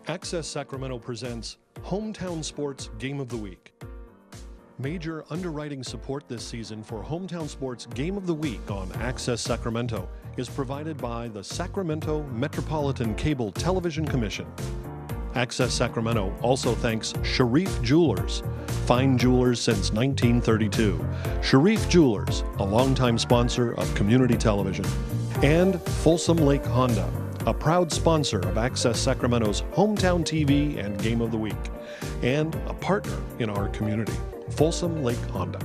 Access Sacramento presents Hometown Sports Game of the Week. Major underwriting support this season for Hometown Sports Game of the Week on Access Sacramento is provided by the Sacramento Metropolitan Cable Television Commission. Access Sacramento also thanks Sharif Jewelers, fine jewelers since 1932. Sharif Jewelers, a longtime sponsor of community television. And Folsom Lake Honda, a proud sponsor of Access Sacramento's Hometown TV and Game of the Week, and a partner in our community, Folsom Lake Honda.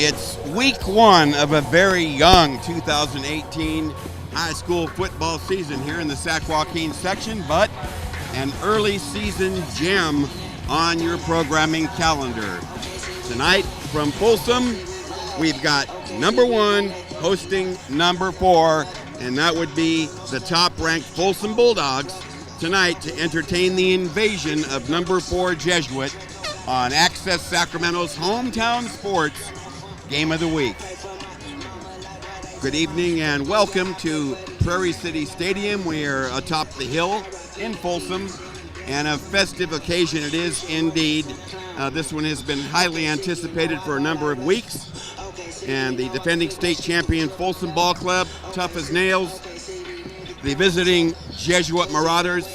It's week one of a very young 2018 high school football season here in the Sac Joaquin section, but an early season gem on your programming calendar. Tonight from Folsom, we've got number one hosting number four, and that would be the top-ranked Folsom Bulldogs tonight to entertain the invasion of number four Jesuit on Access Sacramento's Hometown Sports Game of the Week. Good evening and welcome to Prairie City Stadium. We are atop the hill in Folsom, and a festive occasion it is indeed. This one has been highly anticipated for a number of weeks, and the defending state champion Folsom Ball Club, tough as nails. The visiting Jesuit Marauders,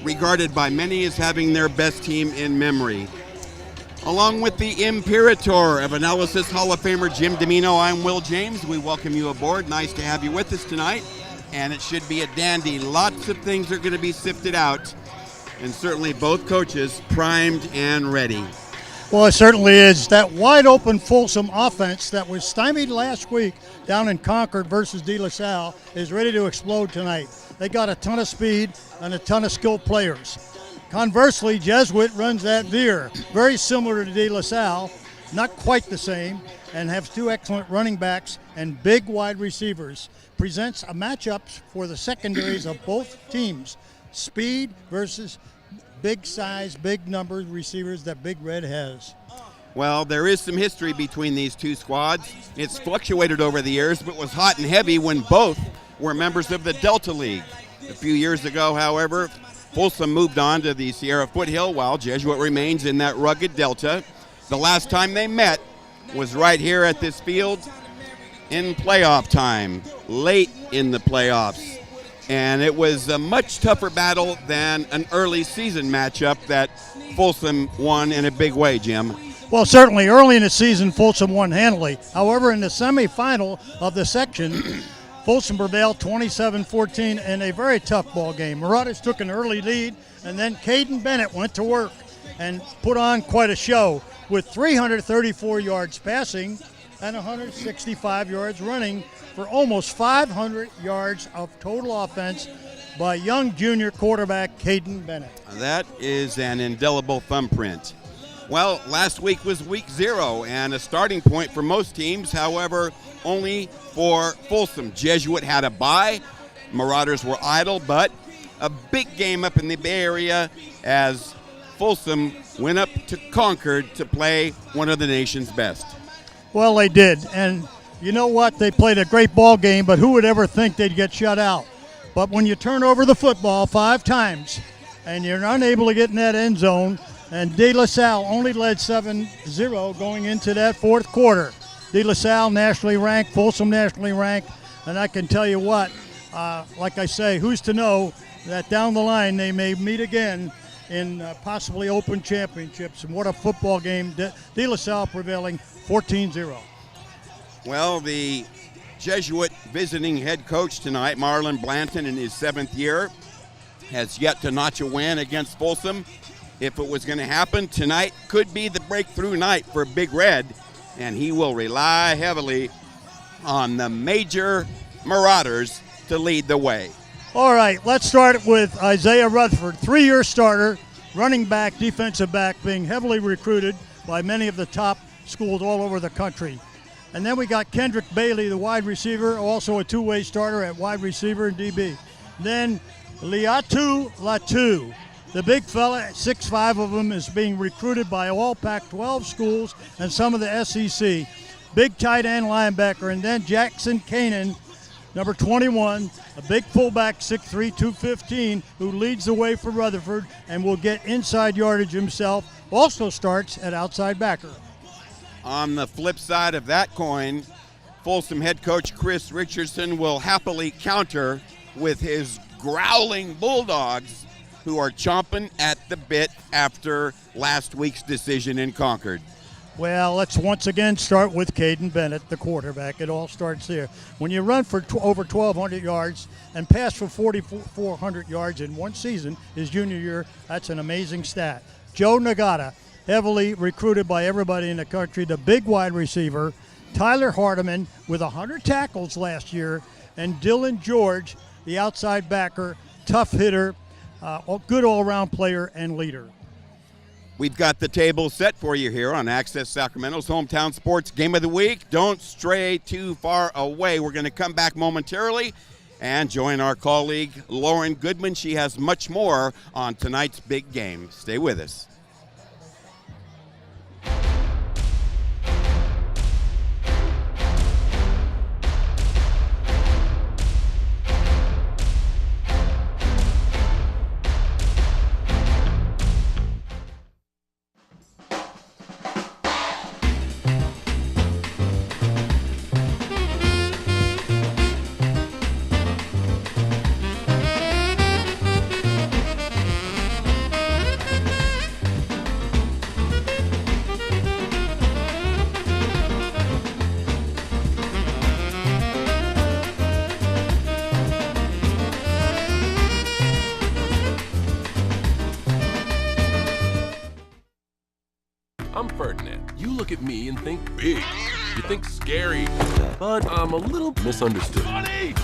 regarded by many as having their best team in memory. Along with the Imperator of Analysis Hall of Famer Jim Domino, I'm Will James. We welcome you aboard. Nice to have you with us tonight. And it should be a dandy. Lots of things are going to be sifted out. And certainly both coaches primed and ready. Well, it certainly is. That wide open Folsom offense that was stymied last week down in Concord versus De La Salle is ready to explode tonight. They got a ton of speed and a ton of skilled players. Conversely, Jesuit runs that veer, very similar to De La Salle, not quite the same, and has two excellent running backs and big wide receivers. Presents a matchup for the secondaries of both teams, speed versus big size, big number receivers that Big Red has. Well, there is some history between these two squads. It's fluctuated over the years, but was hot and heavy when both were members of the Delta League. A few years ago, however, Folsom moved on to the Sierra Foothill while Jesuit remains in that rugged Delta. The last time they met was right here at this field in playoff time, late in the playoffs. And it was a much tougher battle than an early season matchup that Folsom won in a big way, Jim. Well, certainly early in the season, Folsom won handily. However, in the semifinal of the section, Folsom prevailed 27-14 in a very tough ball game. Marauders took an early lead, and then Caden Bennett went to work and put on quite a show with 334 yards passing and 165 yards running for almost 500 yards of total offense by young junior quarterback Caden Bennett. That is an indelible thumbprint. Well, last week was week 0 and a starting point for most teams. However, only for Folsom. Jesuit had a bye. Marauders were idle, but a big game up in the Bay Area as Folsom went up to Concord to play one of the nation's best. Well, they did. And you know what? They played a great ball game, but who would ever think they'd get shut out? But when you turn over the football 5 times and you're unable to get in that end zone, and De La Salle only led 7-0 going into that fourth quarter. De La Salle nationally ranked, Folsom nationally ranked, and I can tell you what, like I say, who's to know that down the line they may meet again in possibly open championships. And what a football game. De La Salle prevailing 14-0. Well, the Jesuit visiting head coach tonight, Marlon Blanton, in his 7th year, has yet to notch a win against Folsom. If it was going to happen, tonight could be the breakthrough night for Big Red, and he will rely heavily on the major Marauders to lead the way. All right, let's start with Isaiah Rutherford, 3-year starter, running back, defensive back, being heavily recruited by many of the top schools all over the country. And then we got Kendrick Bailey, the wide receiver, also a two-way starter at wide receiver and DB. Then Liatu Latu, the big fella, 6'5" of him, is being recruited by all Pac-12 schools and some of the SEC. Big tight end linebacker. And then Jackson Kanan, number 21, a big fullback, 6'3", 215, who leads the way for Rutherford and will get inside yardage himself. Also starts at outside backer. On the flip side of that coin, Folsom head coach Chris Richardson will happily counter with his growling Bulldogs, who are chomping at the bit after last week's decision in Concord. Well, let's once again start with Caden Bennett, the quarterback. It all starts there. When you run for over 1,200 yards and pass for 4,400 yards in one season, his junior year, that's an amazing stat. Joe Nagata, heavily recruited by everybody in the country, the big wide receiver. Tyler Hardiman with 100 tackles last year. And Dylan George, the outside backer, tough hitter, good all-around player and leader. We've got the table set for you here on Access Sacramento's Hometown Sports Game of the Week. Don't stray too far away. We're going to come back momentarily and join our colleague Lauren Goodman. She has much more on tonight's big game. Stay with us. I'm Ferdinand. You look at me and think big. You think scary. But I'm a little misunderstood. Funny!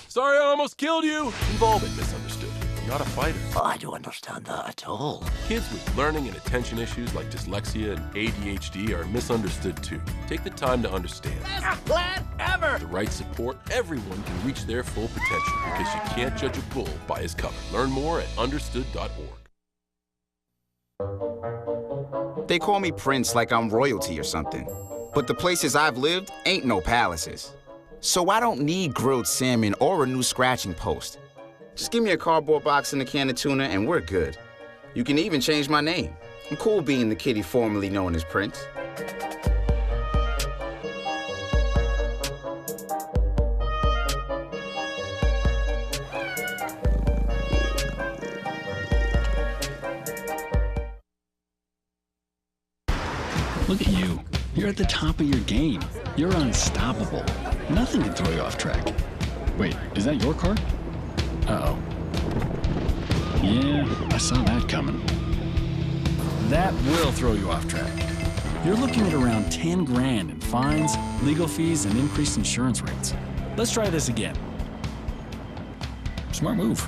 Sorry, I almost killed you. We've all been misunderstood. You're not a fighter. I don't understand that at all. Kids with learning and attention issues like dyslexia and ADHD are misunderstood too. Take the time to understand. Best plan ever! The right support, everyone can reach their full potential because you can't judge a bull by his cover. Learn more at understood.org. They call me Prince like I'm royalty or something. But the places I've lived ain't no palaces. So I don't need grilled salmon or a new scratching post. Just give me a cardboard box and a can of tuna and we're good. You can even change my name. I'm cool being the kitty formerly known as Prince. Look at you. You're at the top of your game. You're unstoppable. Nothing can throw you off track. Wait, is that your car? Uh-oh. Yeah, I saw that coming. That will throw you off track. You're looking at around 10 grand in fines, legal fees, and increased insurance rates. Let's try this again. Smart move.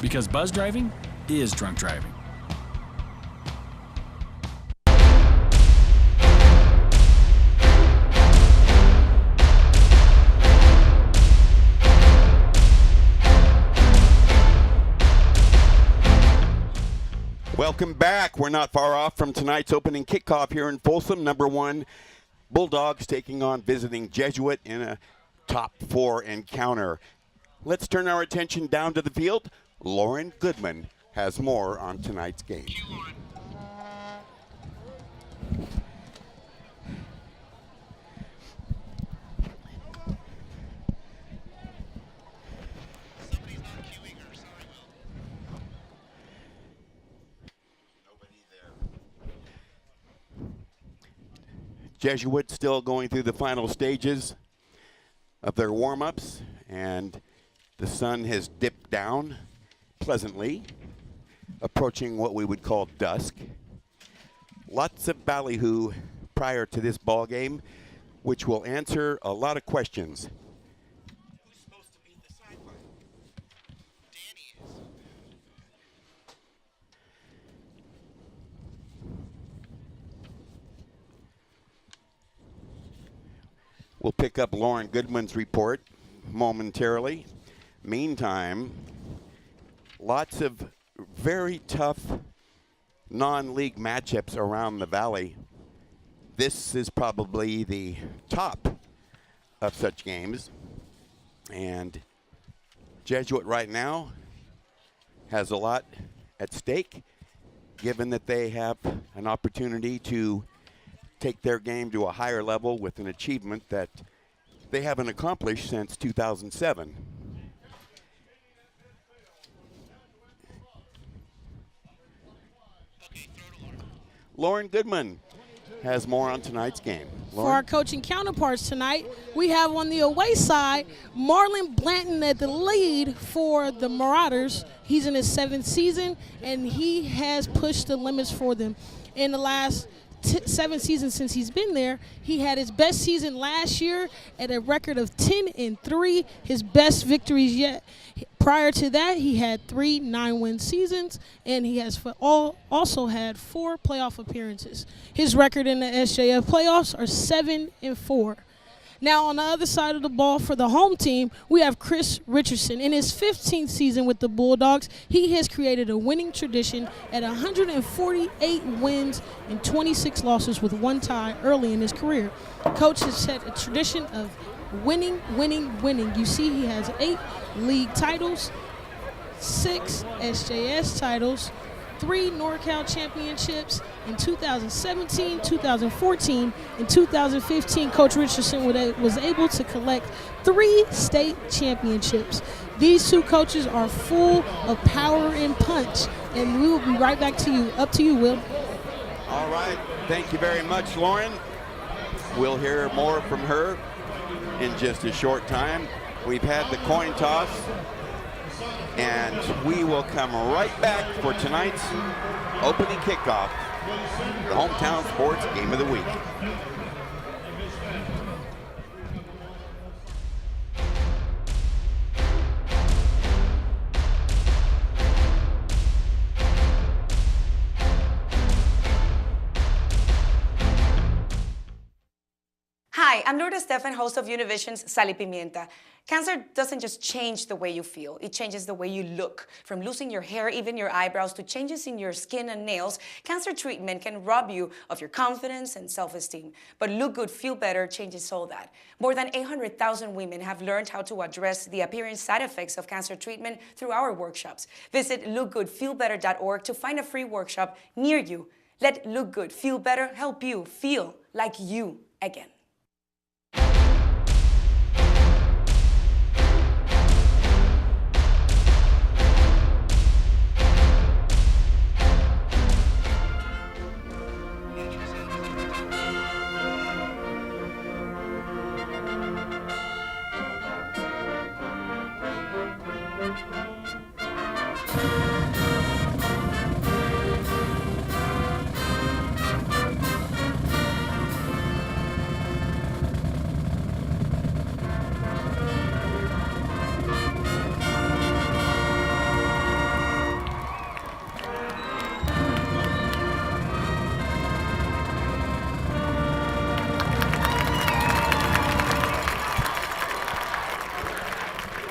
Because buzz driving is drunk driving. Welcome back. We're not far off from tonight's opening kickoff here in Folsom. Number 1, Bulldogs taking on visiting Jesuit in a top 4 encounter. Let's turn our attention down to the field. Lauren Goodman has more on tonight's game. Jesuit still going through the final stages of their warm-ups and the sun has dipped down pleasantly, approaching what we would call dusk. Lots of ballyhoo prior to this ball game, which will answer a lot of questions. Who's supposed to be the sideline? Danny is. We'll pick up Lauren Goodman's report momentarily. Meantime, lots of very tough non-league matchups around the valley. This is probably the top of such games. And Jesuit right now has a lot at stake, given that they have an opportunity to take their game to a higher level with an achievement that they haven't accomplished since 2007. Lauren Goodman has more on tonight's game. Lauren? For our coaching counterparts tonight, we have on the away side, Marlon Blanton at the lead for the Marauders. He's in his 7th season, and he has pushed the limits for them. In the last 7 seasons since he's been there, he had his best season last year at a record of 10-3, his best victories yet. Prior to that, he had 3 9-win seasons, and he has also had 4 playoff appearances. His record in the SJF playoffs are 7-4. Now, on the other side of the ball for the home team, we have Chris Richardson. In his 15th season with the Bulldogs, he has created a winning tradition at 148 wins and 26 losses with 1 tie early in his career. Coach has set a tradition of winning, winning, winning. You see he has 8 league titles, 6 SJS titles, 3 NorCal championships in 2017, 2014, and 2015. Coach Richardson was able to collect 3 state championships. These 2 coaches are full of power and punch, and we will be right back to you. Up to you, Will. All right. Thank you very much, Lauren. We'll hear more from her in just a short time. We've had the coin toss, and we will come right back for tonight's opening kickoff, the Hometown Sports Game of the Week. Hi, I'm Lourdes Stefan, host of Univision's Sal y Pimienta. Cancer doesn't just change the way you feel, it changes the way you look. From losing your hair, even your eyebrows, to changes in your skin and nails, cancer treatment can rob you of your confidence and self-esteem. But Look Good, Feel Better changes all that. More than 800,000 women have learned how to address the appearance side effects of cancer treatment through our workshops. Visit lookgoodfeelbetter.org to find a free workshop near you. Let Look Good, Feel Better help you feel like you again.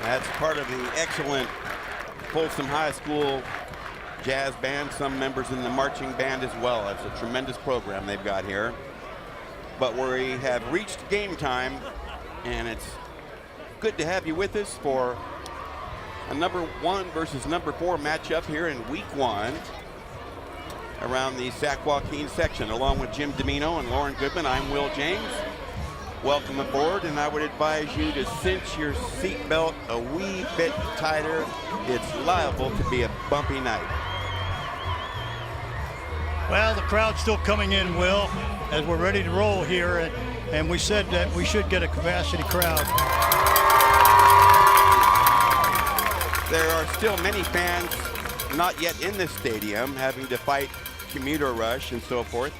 That's part of the excellent Folsom High School jazz band, some members in the marching band as well. That's a tremendous program they've got here. But we have reached game time, and it's good to have you with us for a number 1 versus number 4 matchup here in week 1 around the Sac Joaquin section. Along with Jim Domino and Lauren Goodman, I'm Will James. Welcome aboard, and I would advise you to cinch your seatbelt a wee bit tighter. It's liable to be a bumpy night. Well, the crowd's still coming in, Will, as we're ready to roll here, and we said that we should get a capacity crowd. There are still many fans not yet in the stadium, having to fight commuter rush and so forth.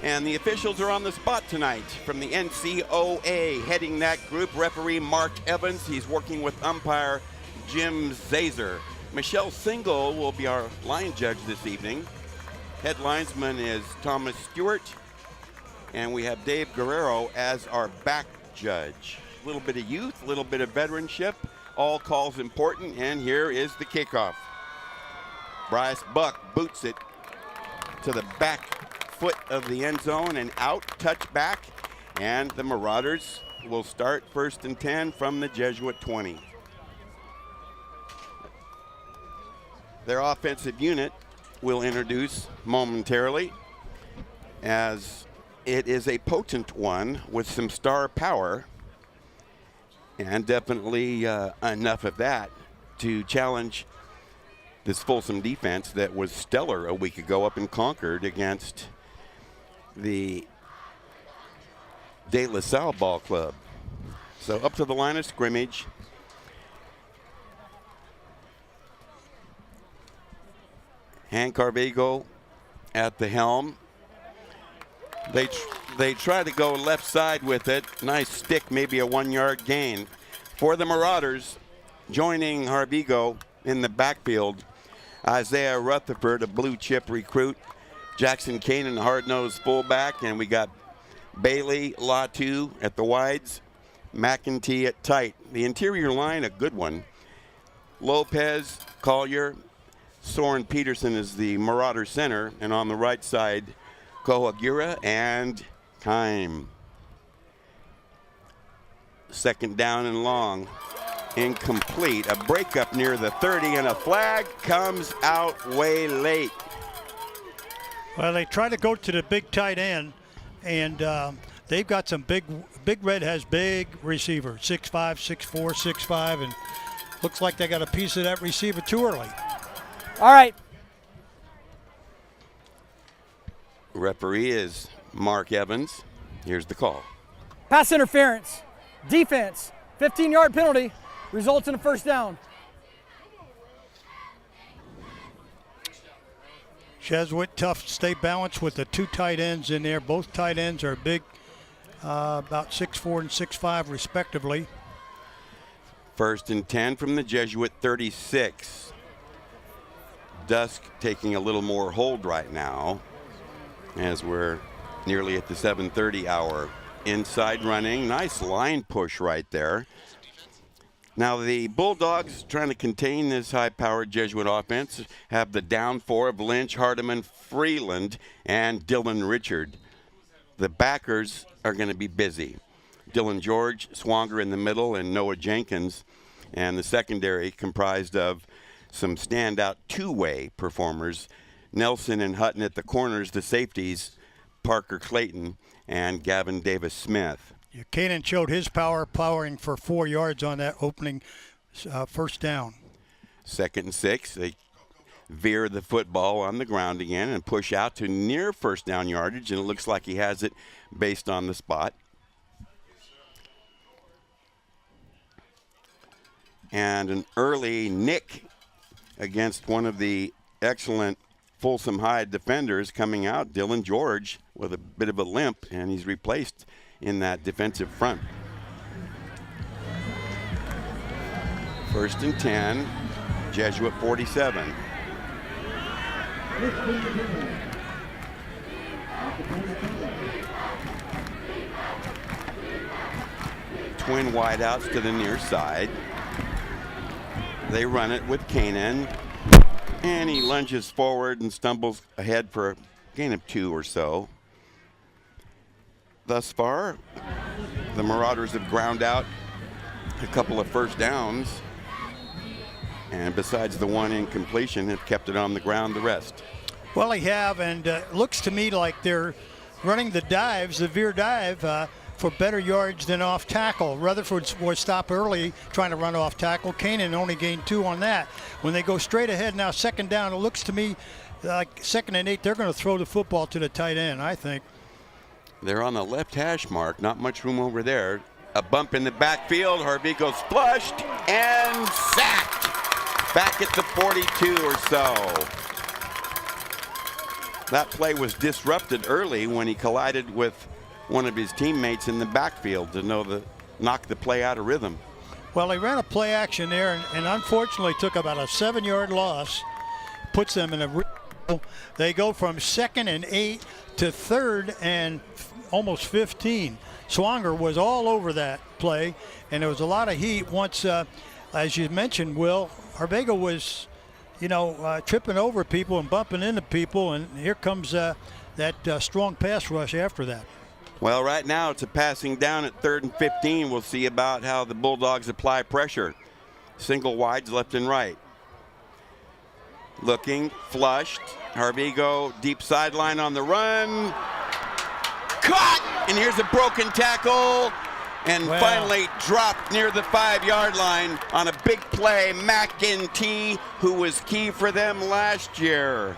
And the officials are on the spot tonight from the NCOA. Heading that group, referee Mark Evans. He's working with umpire Jim Zazer. Michelle Single will be our line judge this evening. Head linesman is Thomas Stewart. And we have Dave Guerrero as our back judge. A little bit of youth, a little bit of veteranship. All calls important, and here is the kickoff. Bryce Buck boots it to the back foot of the end zone and out, touchback, and the Marauders will start 1st and 10 from the Jesuit 20. Their offensive unit will introduce momentarily, as it is a potent one with some star power, and definitely enough of that to challenge this Folsom defense that was stellar a week ago up in Concord against the De La Salle Ball Club. So up to the line of scrimmage. Han Carvigo at the helm. They try to go left side with it. Nice stick, maybe a 1-yard gain. For the Marauders, joining Harvigo in the backfield, Isaiah Rutherford, a blue chip recruit. Jackson Kanan, hard-nosed fullback. And we got Bailey Latu at the wides. McEntee at tight. The interior line, a good one. Lopez, Collier, Soren Peterson is the Marauder center. And on the right side, Kohagura and Kime. 2nd down and long. Incomplete. A breakup near the 30, and a flag comes out way late. Well, they try to go to the big tight end, and they've got some big Red has big receivers, 6'5", 6'4", 6'5", and looks like they got a piece of that receiver too early. All right. Referee is Mark Evans. Here's the call. Pass interference. Defense. 15-yard penalty. Results in a 1st down. Jesuit tough to stay balanced with the 2 tight ends in there. Both tight ends are big, about 6'4" and 6'5" respectively. 1st and 10 from the Jesuit 36. Dusk taking a little more hold right now as we're nearly at the 7:30 hour. Inside running, nice line push right there. Now the Bulldogs, trying to contain this high-powered Jesuit offense, have the down 4 of Lynch, Hardiman, Freeland, and Dylan Richard. The backers are going to be busy. Dylan George, Swanger in the middle, and Noah Jenkins. And the secondary comprised of some standout two-way performers. Nelson and Hutton at the corners, the safeties, Parker Clayton and Gavin Davis-Smith. Yeah, Kanan showed his powering for 4 yards on that opening 1st down. 2nd and 6. They veer the football on the ground again and push out to near 1st down yardage, and it looks like he has it based on the spot. And an early nick against one of the excellent Folsom High defenders coming out, Dylan George, with a bit of a limp, and he's replaced in that defensive front. 1st and 10, Jesuit 47. Twin wideouts to the near side. They run it with Kanan, and he lunges forward and stumbles ahead for a gain of 2 or so. Thus far, the Marauders have ground out a couple of 1st downs, and besides the one incompletion, have kept it on the ground the rest. Well, they have, and it looks to me like they're running the dives, the veer dive, for better yards than off tackle. Rutherford was stopped early trying to run off tackle. Kanan only gained 2 on that. When they go straight ahead now, 2nd down, it looks to me like 2nd and 8, they're going to throw the football to the tight end, I think. They're on the left hash mark, not much room over there. A bump in the backfield. Harvigo's flushed and sacked. Back at the 42 or so. That play was disrupted early when he collided with one of his teammates in the backfield to knock the play out of rhythm. Well, they ran a play action there and unfortunately took about a 7-yard loss. Puts them in a. They go from 2nd and 8 to 3rd and almost 15. Swanger was all over that play, and there was a lot of heat once, as you mentioned, Will. Harvigo was, tripping over people and bumping into people, and here comes that strong pass rush after that. Well, right now it's a passing down at 3rd and 15. We'll see about how the Bulldogs apply pressure. Single wides left and right. Looking, flushed. Harvigo, deep sideline on the run. Caught! And here's a broken tackle. And finally dropped near the 5-yard line on a big play. McEntee, who was key for them last year.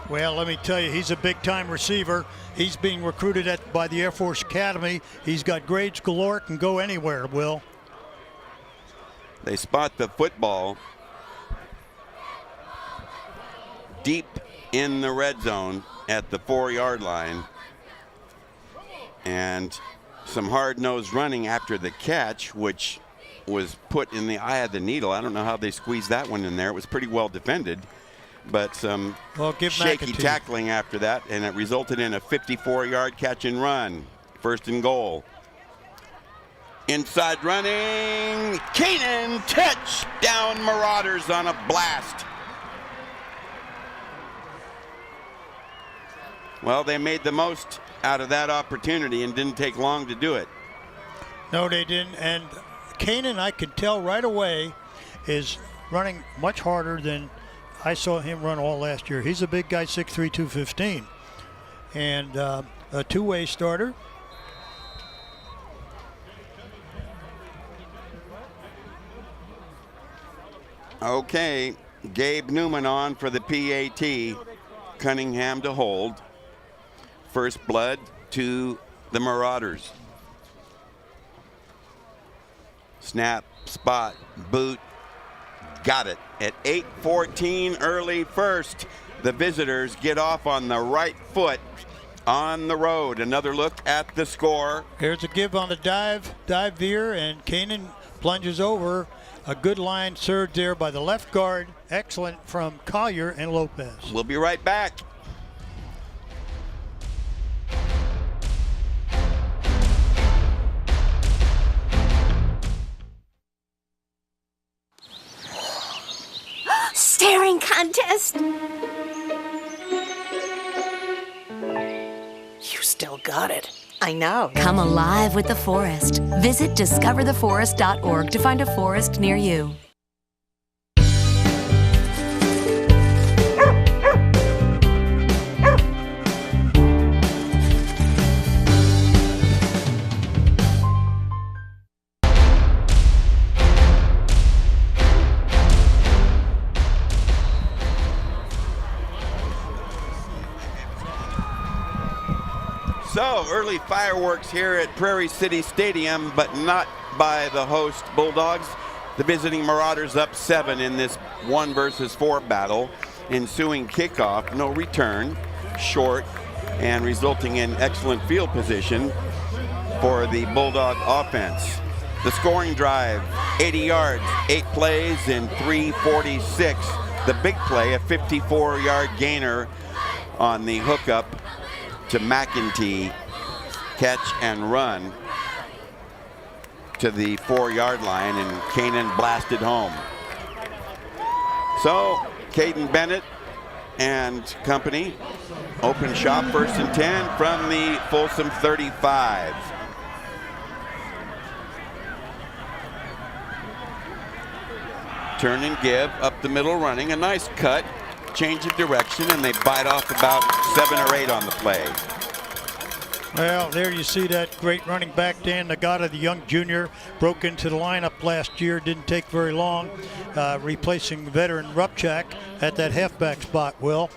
Well, let me tell you, he's a big-time receiver. He's being recruited by the Air Force Academy. He's got grades galore, can go anywhere, Will. They spot the football deep in the red zone at the 4-yard line. And some hard-nosed running after the catch, which was put in the eye of the needle. I don't know how they squeezed that one in there. It was pretty well defended. But some shaky tackling after that, and it resulted in a 54-yard catch and run. 1st and goal. Inside running, Keenan, touchdown Marauders on a blast. Well, they made the most out of that opportunity and didn't take long to do it. No, they didn't. And Keenan, I could tell right away, is running much harder than I saw him run all last year. He's a big guy, 6'3", 215. And a two-way starter. Okay, Gabe Newman on for the PAT. Cunningham to hold. First blood to the Marauders. Snap, spot, boot. Got it. At 8:14 early first, the visitors get off on the right foot on the road. Another look at the score. Here's a give on the dive veer, and Keenan plunges over. A good line surge there by the left guard. Excellent from Collier and Lopez. We'll be right back. Staring contest. You still got it. I know. Come alive with the forest. Visit discovertheforest.org to find a forest near you. So, early fireworks here at Prairie City Stadium, but not by the host Bulldogs. The visiting Marauders up 7 in this 1-versus-4 battle. Ensuing kickoff, no return, short, and resulting in excellent field position for the Bulldog offense. The scoring drive, 80 yards, 8 plays in 3:46. The big play, a 54-yard gainer on the hookup to McEntee, catch and run to the 4-yard line, and Kanan blasted home. So Caden Bennett and company open shop, 1st and 10 from the Folsom 35. Turn and give, up the middle running, a nice cut, change of direction, and they bite off about 7 or 8 on the play. Well, there you see that great running back, Dan Nagata, the young junior, broke into the lineup last year, didn't take very long, replacing veteran Rupchak at that halfback spot, Will.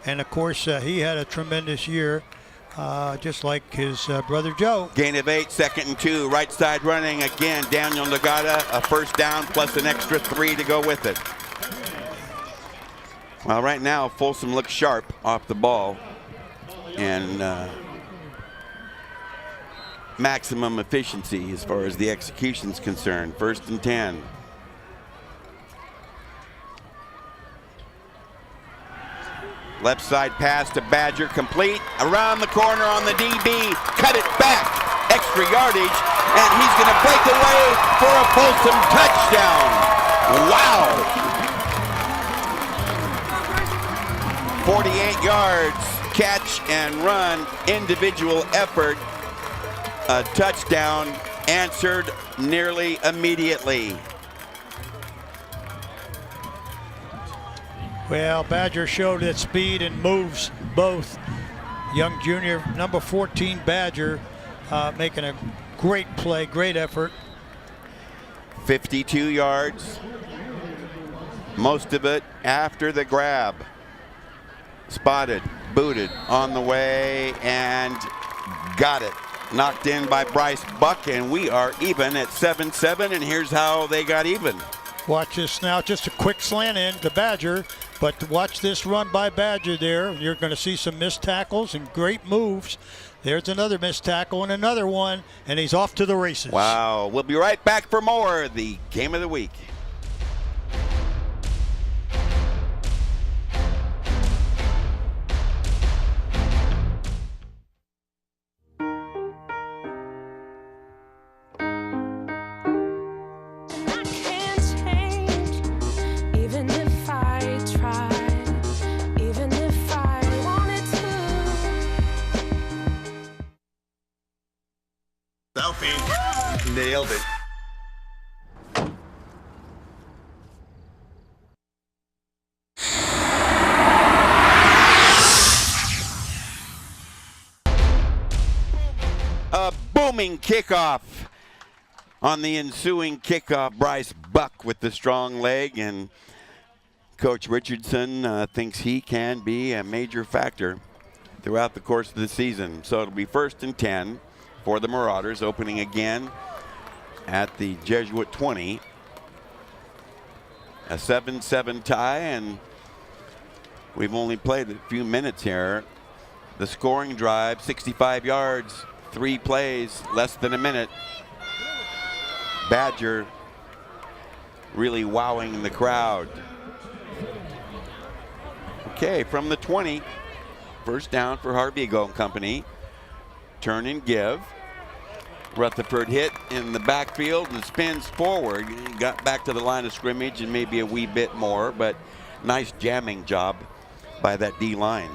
And of course, he had a tremendous year. just like his brother Joe. Gain of 8, 2nd and 2, right side running again. Daniel Nagata, a first down plus an extra 3 to go with it. Well, right now Folsom looks sharp off the ball and maximum efficiency as far as the execution is concerned. 1st and 10. Left side pass to Badger, complete. Around the corner on the DB, cut it back. Extra yardage, and he's going to break away for a Folsom touchdown. Wow. 48 yards, catch and run, individual effort. A touchdown answered nearly immediately. Well, Badger showed its speed and moves both. Young junior, number 14, Badger, making a great play, great effort. 52 yards, most of it after the grab. Spotted, booted on the way, and got it. Knocked in by Bryce Buck, and we are even at 7-7, and here's how they got even. Watch this now, just a quick slant in to Badger, but watch this run by Badger there. You're going to see some missed tackles and great moves. There's another missed tackle and another one, and he's off to the races. Wow, we'll be right back for more, the Game of the Week. Nailed it. A booming kickoff. On the ensuing kickoff, Bryce Buck with the strong leg, and Coach Richardson thinks he can be a major factor throughout the course of the season. So it'll be 1st and 10 for the Marauders, opening again at the Jesuit 20. A 7-7 tie, and we've only played a few minutes here. The scoring drive, 65 yards, 3 plays, less than a minute. Badger really wowing the crowd. Okay, from the 20, first down for Harvigo and company. Turn and give. Rutherford hit in the backfield and spins forward. He got back to the line of scrimmage and maybe a wee bit more, but nice jamming job by that D-line.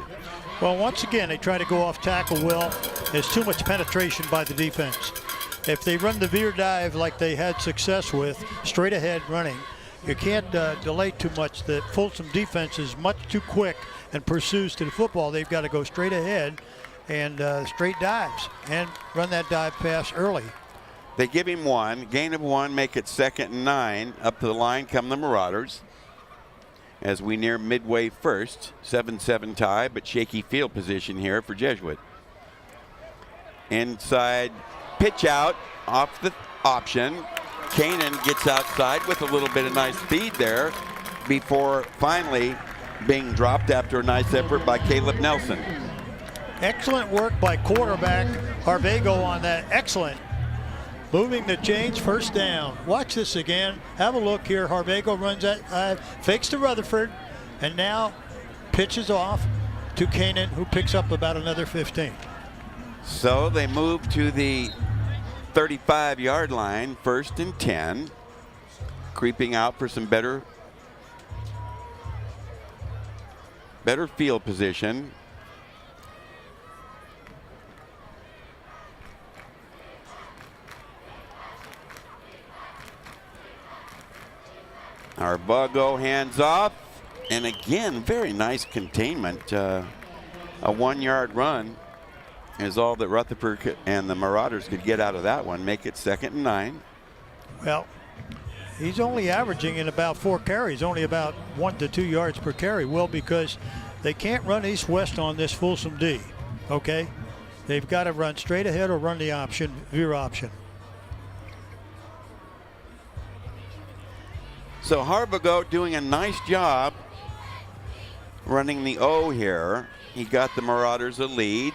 Well, once again, they try to go off tackle. Well, there's too much penetration by the defense. If they run the veer dive like they had success with, straight ahead running, you can't delay too much. The Folsom defense is much too quick and pursues to the football. They've got to go straight ahead and straight dives and run that dive pass early. They give him 1, gain of 1, make it 2nd and 9. Up to the line come the Marauders as we near midway first. 7-7 tie, but shaky field position here for Jesuit. Inside pitch out off the option. Kanan gets outside with a little bit of nice speed there before finally being dropped after a nice effort by Caleb Nelson. Excellent work by quarterback Harvigo on that. Excellent. Moving the chains, first down. Watch this again. Have a look here. Harvigo runs that, fakes to Rutherford, and now pitches off to Kanan, who picks up about another 15. So they move to the 35-yard line, 1st and 10. Creeping out for some better field position. Harvigo hands off, and again, very nice containment. A 1-yard run is all that Rutherford and the Marauders could get out of that one. Make it 2nd and 9. Well, he's only averaging in about 4 carries, only about 1 to 2 yards per carry. Well, because they can't run east-west on this Folsom D, okay? They've got to run straight ahead or run the option, veer option. So Harbago doing a nice job running the O here. He got the Marauders a lead.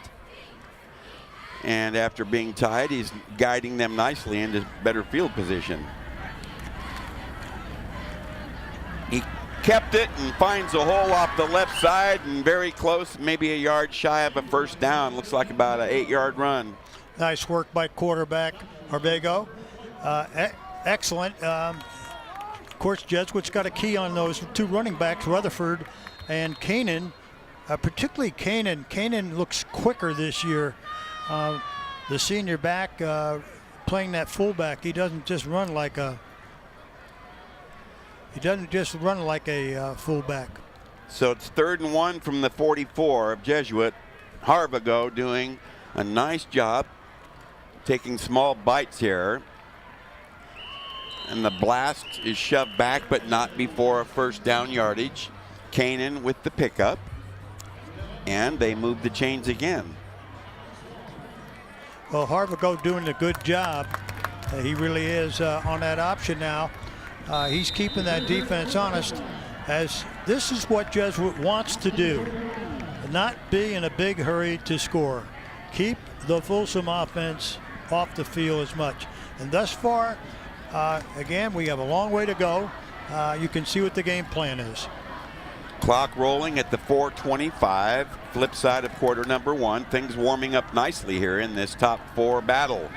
And after being tied, he's guiding them nicely into better field position. He kept it and finds a hole off the left side and very close, maybe a yard shy of a first down. Looks like about an 8-yard run. Nice work by quarterback Harbago. Excellent. Of course, Jesuit's got a key on those two running backs, Rutherford and Kanan. Particularly Kanan. Kanan looks quicker this year. The senior back playing that fullback, he doesn't just run like a fullback. So it's 3rd and 1 from the 44 of Jesuit. Harbago doing a nice job taking small bites here. And the blast is shoved back, but not before a first down yardage. Kanan with the pickup. And they move the chains again. Well, Harbago doing a good job. He really is on that option now. He's keeping that defense honest, as this is what Jesuit wants to do. Not be in a big hurry to score. Keep the Folsom offense off the field as much. And thus far, again, we have a long way to go. You can see what the game plan is. Clock rolling at the 4:25, flip side of quarter number 1. Things warming up nicely here in this top 4 battle.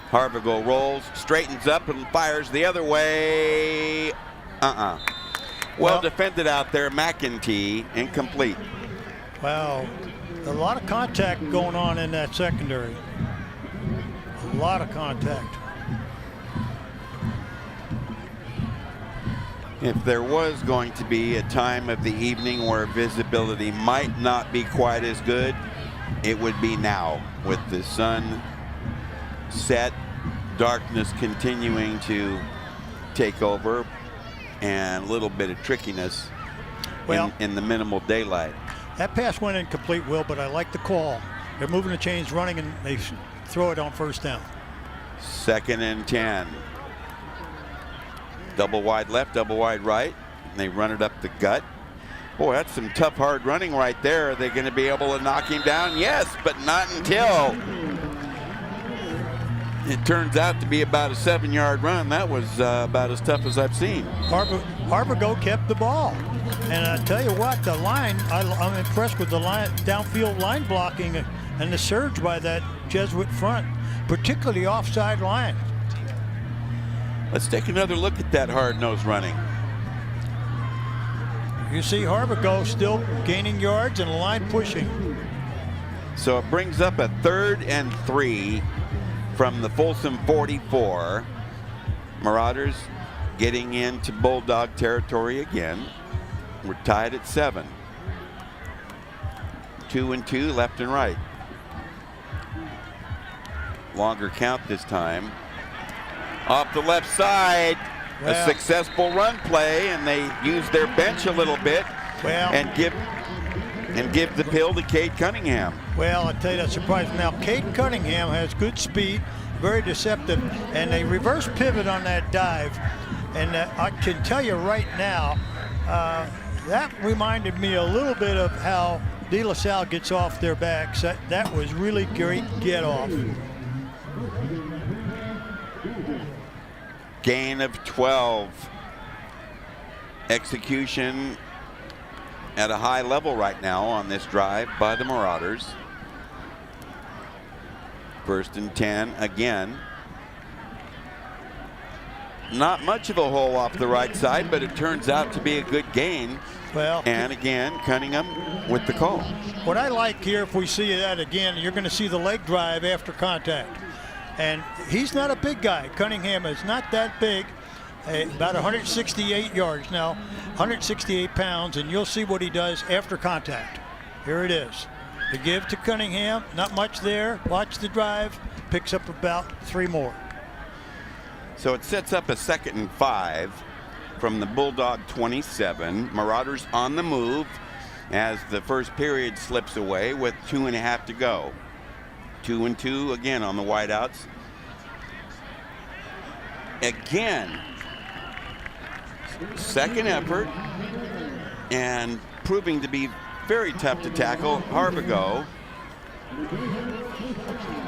Harbago rolls, straightens up, and fires the other way. Well defended out there. McEntee, incomplete. Wow, a lot of contact going on in that secondary. A lot of contact. If there was going to be a time of the evening where visibility might not be quite as good, it would be now, with the sun set, darkness continuing to take over, and a little bit of trickiness in the minimal daylight. That pass went incomplete, Will, but I like the call. They're moving the chains, running, and they throw it on first down. 2nd and 10. Double wide left, double wide right, and they run it up the gut. Boy, that's some tough, hard running right there. Are they going to be able to knock him down? Yes, but not until it turns out to be about a 7-yard run. That was about as tough as I've seen. Harbago kept the ball. And I tell you what, the line, I'm impressed with the line, downfield line blocking and the surge by that Jesuit front, particularly offside line. Let's take another look at that hard-nosed running. You see Harbago still gaining yards and the line pushing. So it brings up a 3rd and 3 from the Folsom 44. Marauders getting into Bulldog territory again. We're tied at 7. 2 and 2, left and right. Longer count this time. Off the left side, a successful run play, and they use their bench a little bit and give the pill to Cade Cunningham. Well, I tell you, that's surprising. Now, Cade Cunningham has good speed, very deceptive, and a reverse pivot on that dive. And I can tell you right now, that reminded me a little bit of how De La Salle gets off their backs. That was really great get off. Gain of 12. Execution at a high level right now on this drive by the Marauders. 1st and 10 again. Not much of a hole off the right side, but it turns out to be a good gain. Well, and again, Cunningham with the call. What I like here, if we see that again, you're going to see the leg drive after contact. And he's not a big guy. Cunningham is not that big, about 168 yards now, 168 pounds, and you'll see what he does after contact. Here it is. The give to Cunningham, not much there. Watch the drive, picks up about 3 more. So it sets up a 2nd and 5 from the Bulldog 27. Marauders on the move as the first period slips away with 2.5 to go. 2-2 again on the wideouts. Again, second effort, and proving to be very tough to tackle. Harvigo.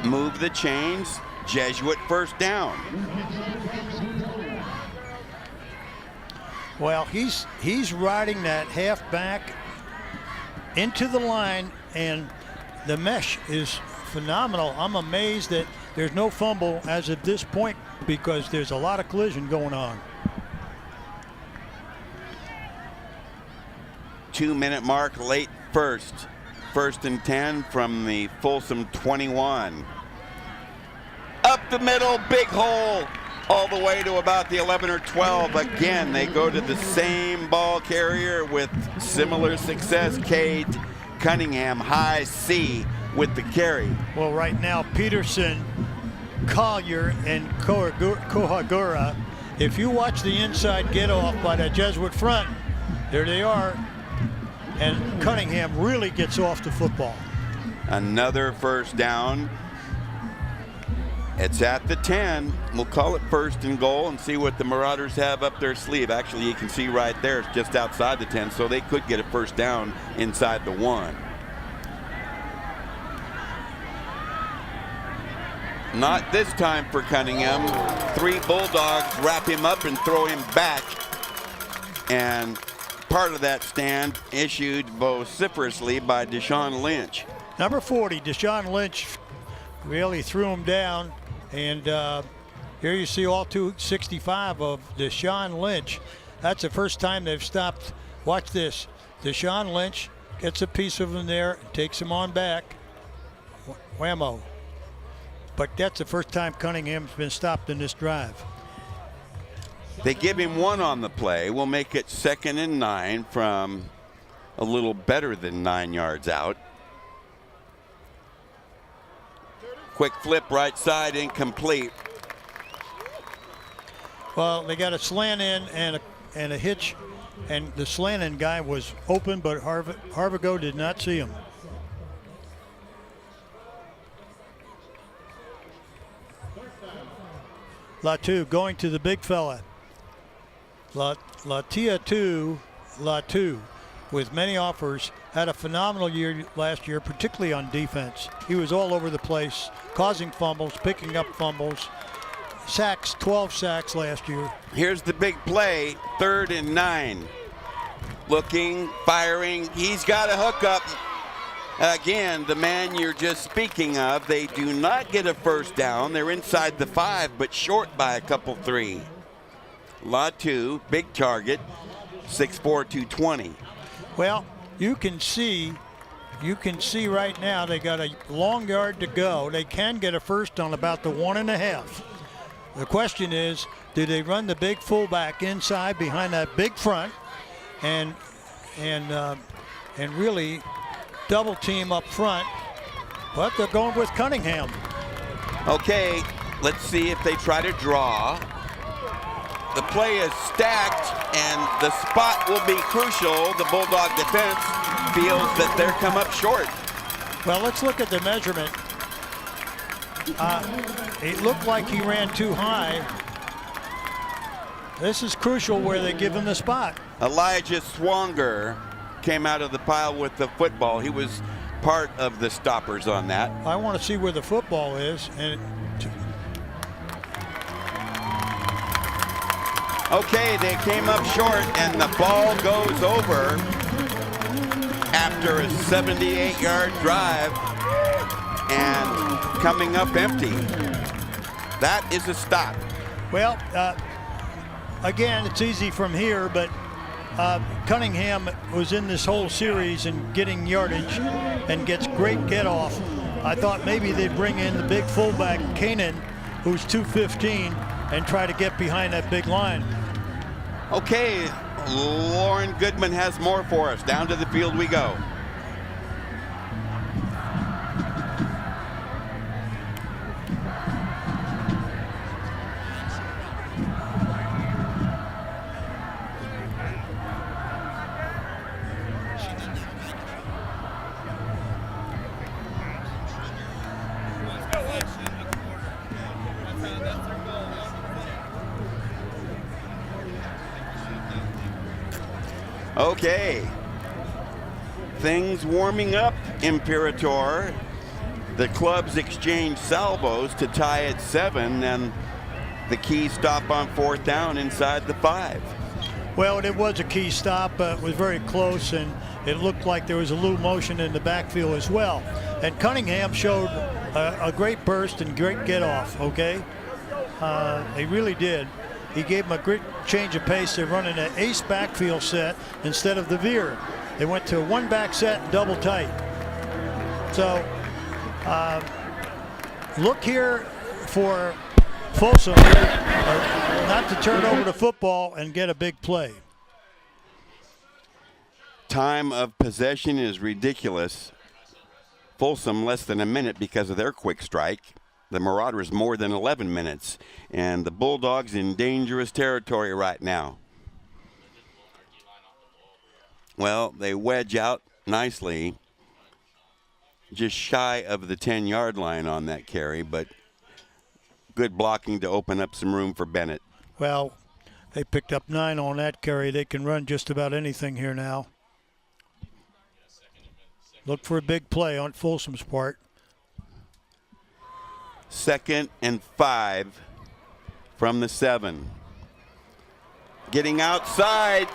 Move the chains. Jesuit first down. Well, he's riding that halfback into the line, and the mesh is phenomenal. I'm amazed that there's no fumble as of this point because there's a lot of collision going on. 2-minute mark, late first. First and 10 from the Folsom 21. Up the middle, big hole, all the way to about the 11 or 12. Again, they go to the same ball carrier with similar success. Cade Cunningham, high C with the carry. Well, right now, Peterson, Collier, and Kohagura, if you watch the inside get off by the Jesuit front, there they are. And Cunningham really gets off the football. Another first down. It's at the 10. We'll call it first and goal and see what the Marauders have up their sleeve. Actually, you can see right there, it's just outside the 10, so they could get a first down inside the 1. Not this time for Cunningham. 3 Bulldogs wrap him up and throw him back. And part of that stand issued vociferously by Deshaun Lynch. Number 40, Deshaun Lynch really threw him down. And here you see all 265 of Deshaun Lynch. That's the first time they've stopped. Watch this. Deshaun Lynch gets a piece of him there and takes him on back. Whammo. But that's the first time Cunningham's been stopped in this drive. They give him 1 on the play. We'll make it 2nd and 9 from a little better than 9 yards out. Quick flip right side, incomplete. Well, they got a slant in and a hitch, and the slant in guy was open, but Harvigo did not see him. Latu going to the big fella. Latu, with many offers, had a phenomenal year last year, particularly on defense. He was all over the place, causing fumbles, picking up fumbles. Sacks, 12 sacks last year. Here's the big play, 3rd and 9. Looking, firing, he's got a hookup. Again, the man you're just speaking of, they do not get a first down. They're inside the 5, but short by a couple 3. Latu, big target, 6'4", 220. Well, you can see right now they got a long yard to go. They can get a first on about the 1.5. The question is, do they run the big fullback inside behind that big front and really double team up front? But they're going with Cunningham. Okay, let's see if they try to draw. The play is stacked, and the spot will be crucial. The Bulldog defense feels that they're come up short. Well, let's look at the measurement. It looked like he ran too high. This is crucial where they give him the spot. Elijah Swanger came out of the pile with the football. He was part of the stoppers on that. I want to see where the football is. Okay, they came up short, and the ball goes over after a 78-yard drive and coming up empty. That is a stop. Well, again, it's easy from here, but Cunningham was in this whole series and getting yardage and gets great get off. I thought maybe they'd bring in the big fullback, Kanan, who's 215, and try to get behind that big line. Okay, Lauren Goodman has more for us. Down to the field we go. Okay. Things warming up, Imperator. The clubs exchange salvos to tie at 7, and the key stop on 4th down inside the 5. Well, it was a key stop, but it was very close, and it looked like there was a little motion in the backfield as well. And Cunningham showed a great burst and great get-off, okay? He really did. He gave him a great change of pace. They're running an ace backfield set instead of the veer. They went to a one-back set and double tight. So, look here for Folsom not to turn over the football and get a big play. Time of possession is ridiculous. Folsom less than a minute because of their quick strike. The Marauders more than 11 minutes. And the Bulldogs in dangerous territory right now. Well, they wedge out nicely. Just shy of the 10-yard line on that carry, but good blocking to open up some room for Bennett. Well, they picked up 9 on that carry. They can run just about anything here now. Look for a big play on Folsom's part. 2nd and 5 from the 7. Getting outside.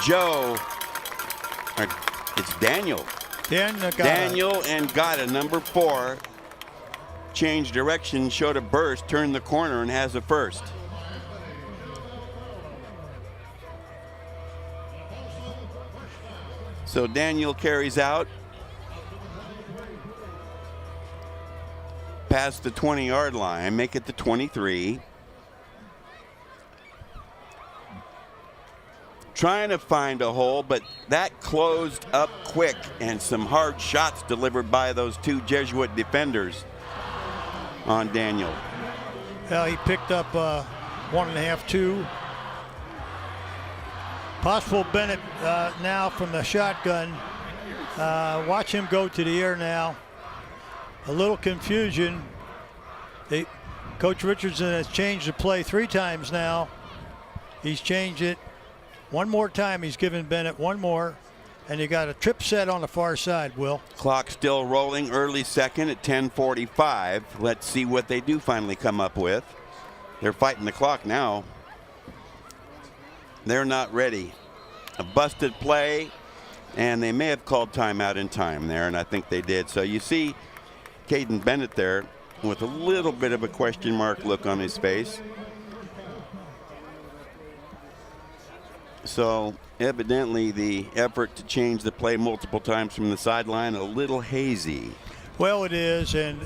Joe. It's Daniel. Daniel Ngata, number 4. Changed direction, showed a burst, turned the corner, and has a first. So Daniel carries out past the 20-yard line, make it the 23. Trying to find a hole, but that closed up quick, and some hard shots delivered by those 2 Jesuit defenders on Daniel. Well, he picked up 1.5, 2. Possible Bennett now from the shotgun. Watch him go to the air now. A little confusion. Coach Richardson has changed the play 3 times now. He's changed it. One more time, he's given Bennett one more. And you got a trip set on the far side, Will. Clock still rolling, early second at 10:45. Let's see what they do finally come up with. They're fighting the clock now. They're not ready. A busted play, and they may have called timeout in time there, and I think they did. So you see Caden Bennett there with a little bit of a question mark look on his face. So evidently the effort to change the play multiple times from the sideline a little hazy. Well, it is, and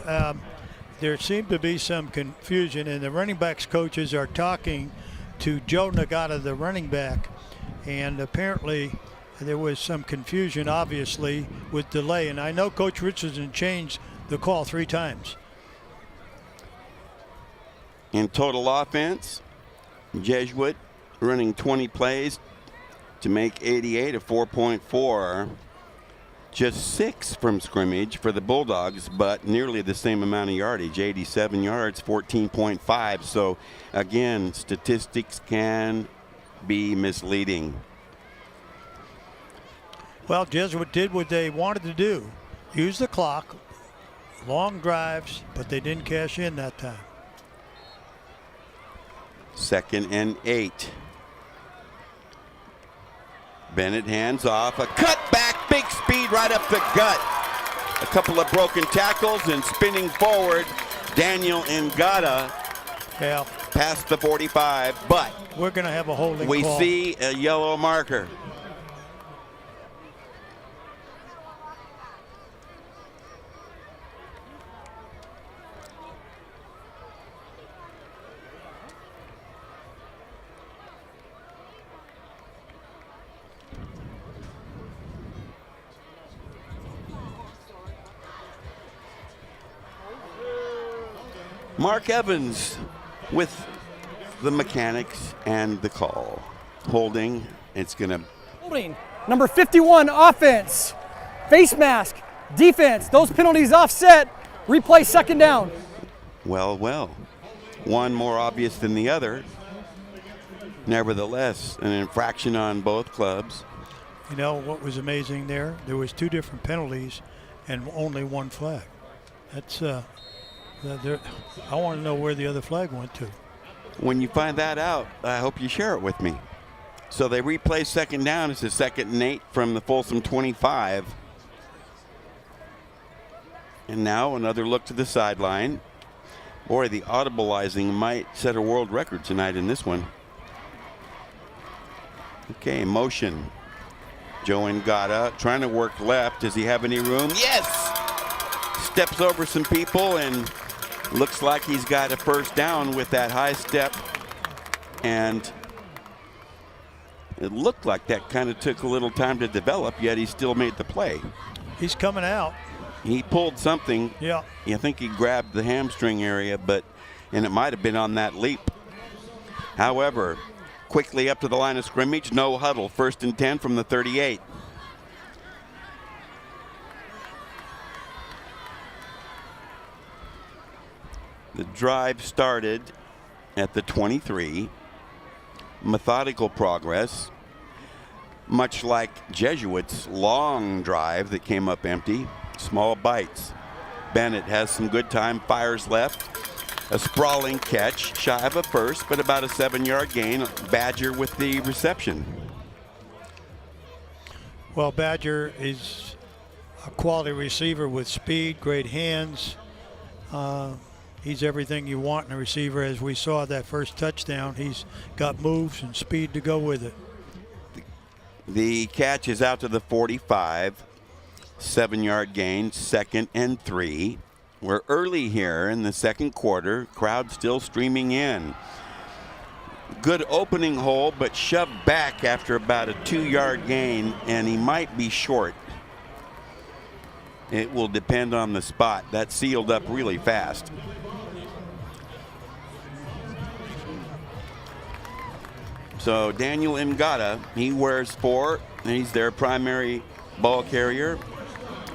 there seemed to be some confusion, and the running backs coaches are talking to Joe Ngata, the running back, and apparently there was some confusion, obviously, with delay. And I know Coach Richardson changed the call 3 times. In total offense, Jesuit running 20 plays to make 88, a 4.4. Just 6 from scrimmage for the Bulldogs, but nearly the same amount of yardage, 87 yards, 14.5. So again, statistics can be misleading. Well, Jesuit did what they wanted to do. Use the clock, long drives, but they didn't cash in that time. 2nd and 8. Bennett hands off, a cutback, big speed right up the gut. A couple of broken tackles and spinning forward, Daniel Ngata past the 45, but we're going to have a holding we call. See a yellow marker. Mark Evans with the mechanics and the call. Holding, it's going to... Holding, number 51, offense. Face mask, defense. Those penalties offset. Replay 2nd down. Well. One more obvious than the other. Nevertheless, an infraction on both clubs. You know what was amazing there? There was 2 different penalties and only 1 flag. That's I want to know where the other flag went to. When you find that out, I hope you share it with me. So they replay second down. It's a 2nd and 8 from the Folsom 25. And now another look to the sideline. Boy, the audibleizing might set a world record tonight in this one. Okay, motion. Joe Ngata trying to work left. Does he have any room? Yes! Steps over some people and looks like he's got a first down with that high step. And it looked like that kind of took a little time to develop, yet he still made the play. He's coming out. He pulled something. Yeah. I think he grabbed the hamstring area, and it might have been on that leap. However, quickly up to the line of scrimmage, no huddle, 1st and 10 from the 38. The drive started at the 23. Methodical progress, much like Jesuit's long drive that came up empty. Small bites. Bennett has some good time, fires left. A sprawling catch, shy of a first, but about a 7-yard gain. Badger with the reception. Well, Badger is a quality receiver with speed, great hands. He's everything you want in a receiver. As we saw that first touchdown, he's got moves and speed to go with it. The catch is out to the 45. 7-yard gain, 2nd and 3. We're early here in the 2nd quarter. Crowd still streaming in. Good opening hole, but shoved back after about a 2-yard gain, and he might be short. It will depend on the spot. That sealed up really fast. So Daniel Ngata, he wears 4, and he's their primary ball carrier.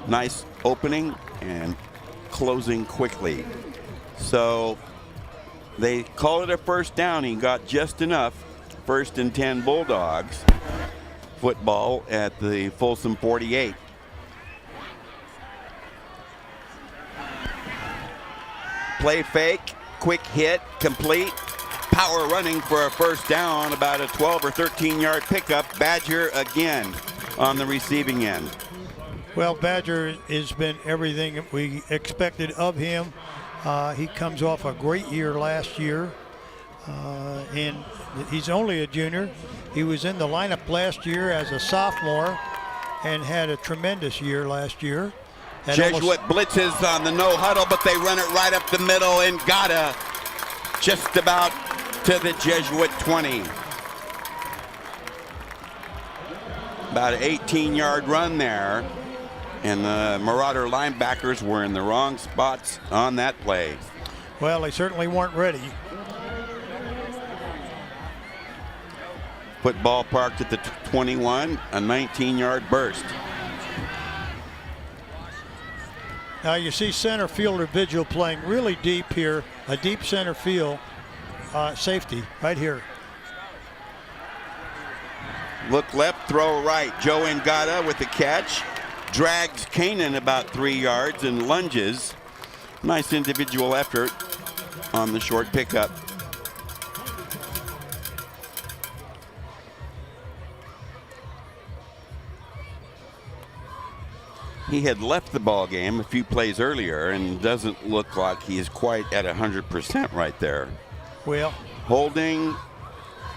Nice opening and closing quickly. So they call it a first down. He got just enough. 1st and 10 Bulldogs. Football at the Folsom 48. Play fake, quick hit, complete. Power running for a first down, about a 12 or 13-yard pickup. Badger again on the receiving end. Well, Badger has been everything we expected of him. He comes off a great year last year, and he's only a junior. He was in the lineup last year as a sophomore and had a tremendous year last year. Jesuit blitzes on the no huddle, but they run it right up the middle, and Ngata just about to the Jesuit 20. About an 18-yard run there. And the Marauder linebackers were in the wrong spots on that play. Well, they certainly weren't ready. Football parked at the 21, a 19-yard burst. Now you see center fielder Vigil playing really deep here, a deep center field safety right here. Look left, throw right. Joe Ngata with the catch. Drags Kanan about 3 yards and lunges. Nice individual effort on the short pickup. He had left the ball game a few plays earlier and doesn't look like he is quite at 100% right there. Well, holding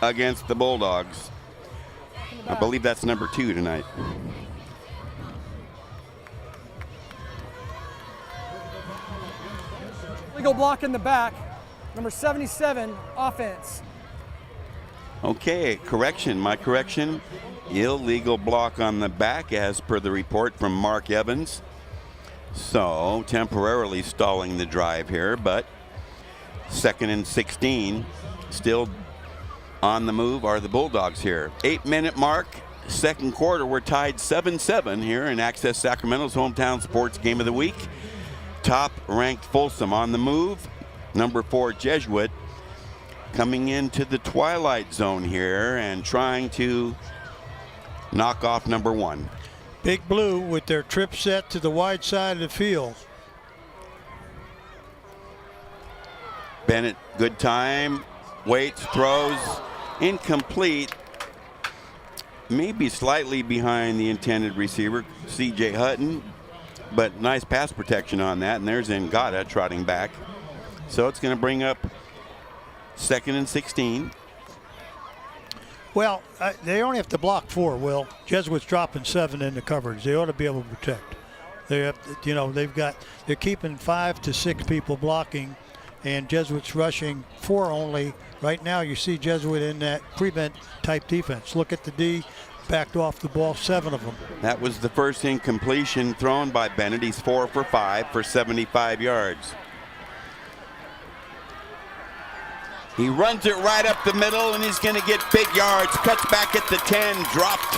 against the Bulldogs. I believe that's number 2 tonight. Legal block in the back, number 77, offense. Okay, correction. My correction. Illegal block on the back as per the report from Mark Evans. So temporarily stalling the drive here, but 2nd and 16. Still on the move are the Bulldogs here. 8-minute mark, 2nd quarter. We're tied 7-7 here in Access Sacramento's hometown sports game of the week. Top ranked Folsom on the move. Number 4 Jesuit coming into the twilight zone here and trying to knock off number 1. Big Blue with their trip set to the wide side of the field. Bennett, good time, waits, throws, incomplete. Maybe slightly behind the intended receiver, C.J. Hutton, but nice pass protection on that. And there's Ngata trotting back. So it's going to bring up 2nd and 16. Well, they only have to block 4, Will. Jesuits dropping 7 in the coverage. They ought to be able to protect. They have, they're keeping 5 to 6 people blocking, and Jesuits rushing 4 only. Right now, you see Jesuit in that prevent type defense. Look at the D, backed off the ball, 7 of them. That was the first incompletion thrown by Bennett. He's 4 for 5 for 75 yards. He runs it right up the middle, and he's going to get big yards. Cuts back at the 10, dropped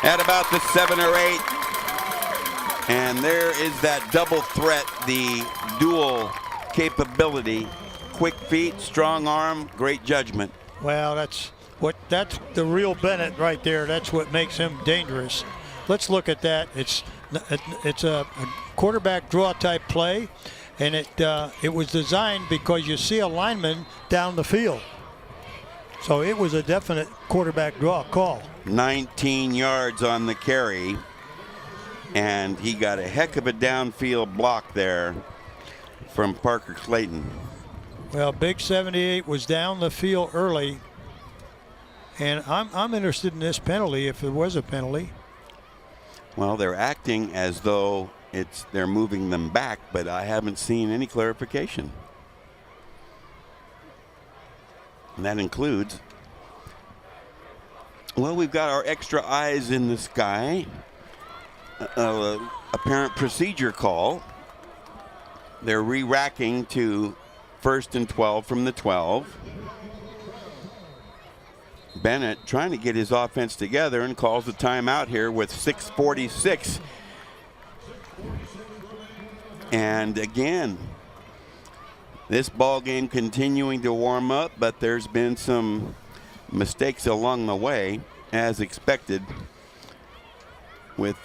at about the 7 or 8. And there is that double threat, the dual capability. Quick feet, strong arm, great judgment. Well, that's the real Bennett right there. That's what makes him dangerous. Let's look at that. It's a quarterback draw type play, and it was designed because you see a lineman down the field. So it was a definite quarterback draw call. 19 yards on the carry, and he got a heck of a downfield block there from Parker Clayton. Well, Big 78 was down the field early, and I'm interested in this penalty if there was a penalty. Well, they're acting as though they're moving them back, but I haven't seen any clarification. And that includes, well, we've got our extra eyes in the sky, apparent procedure call. They're re-racking to 1st and 12 from the 12. Bennett trying to get his offense together and calls a timeout here with 6:46. And again, this ball game continuing to warm up, but there's been some mistakes along the way, as expected, with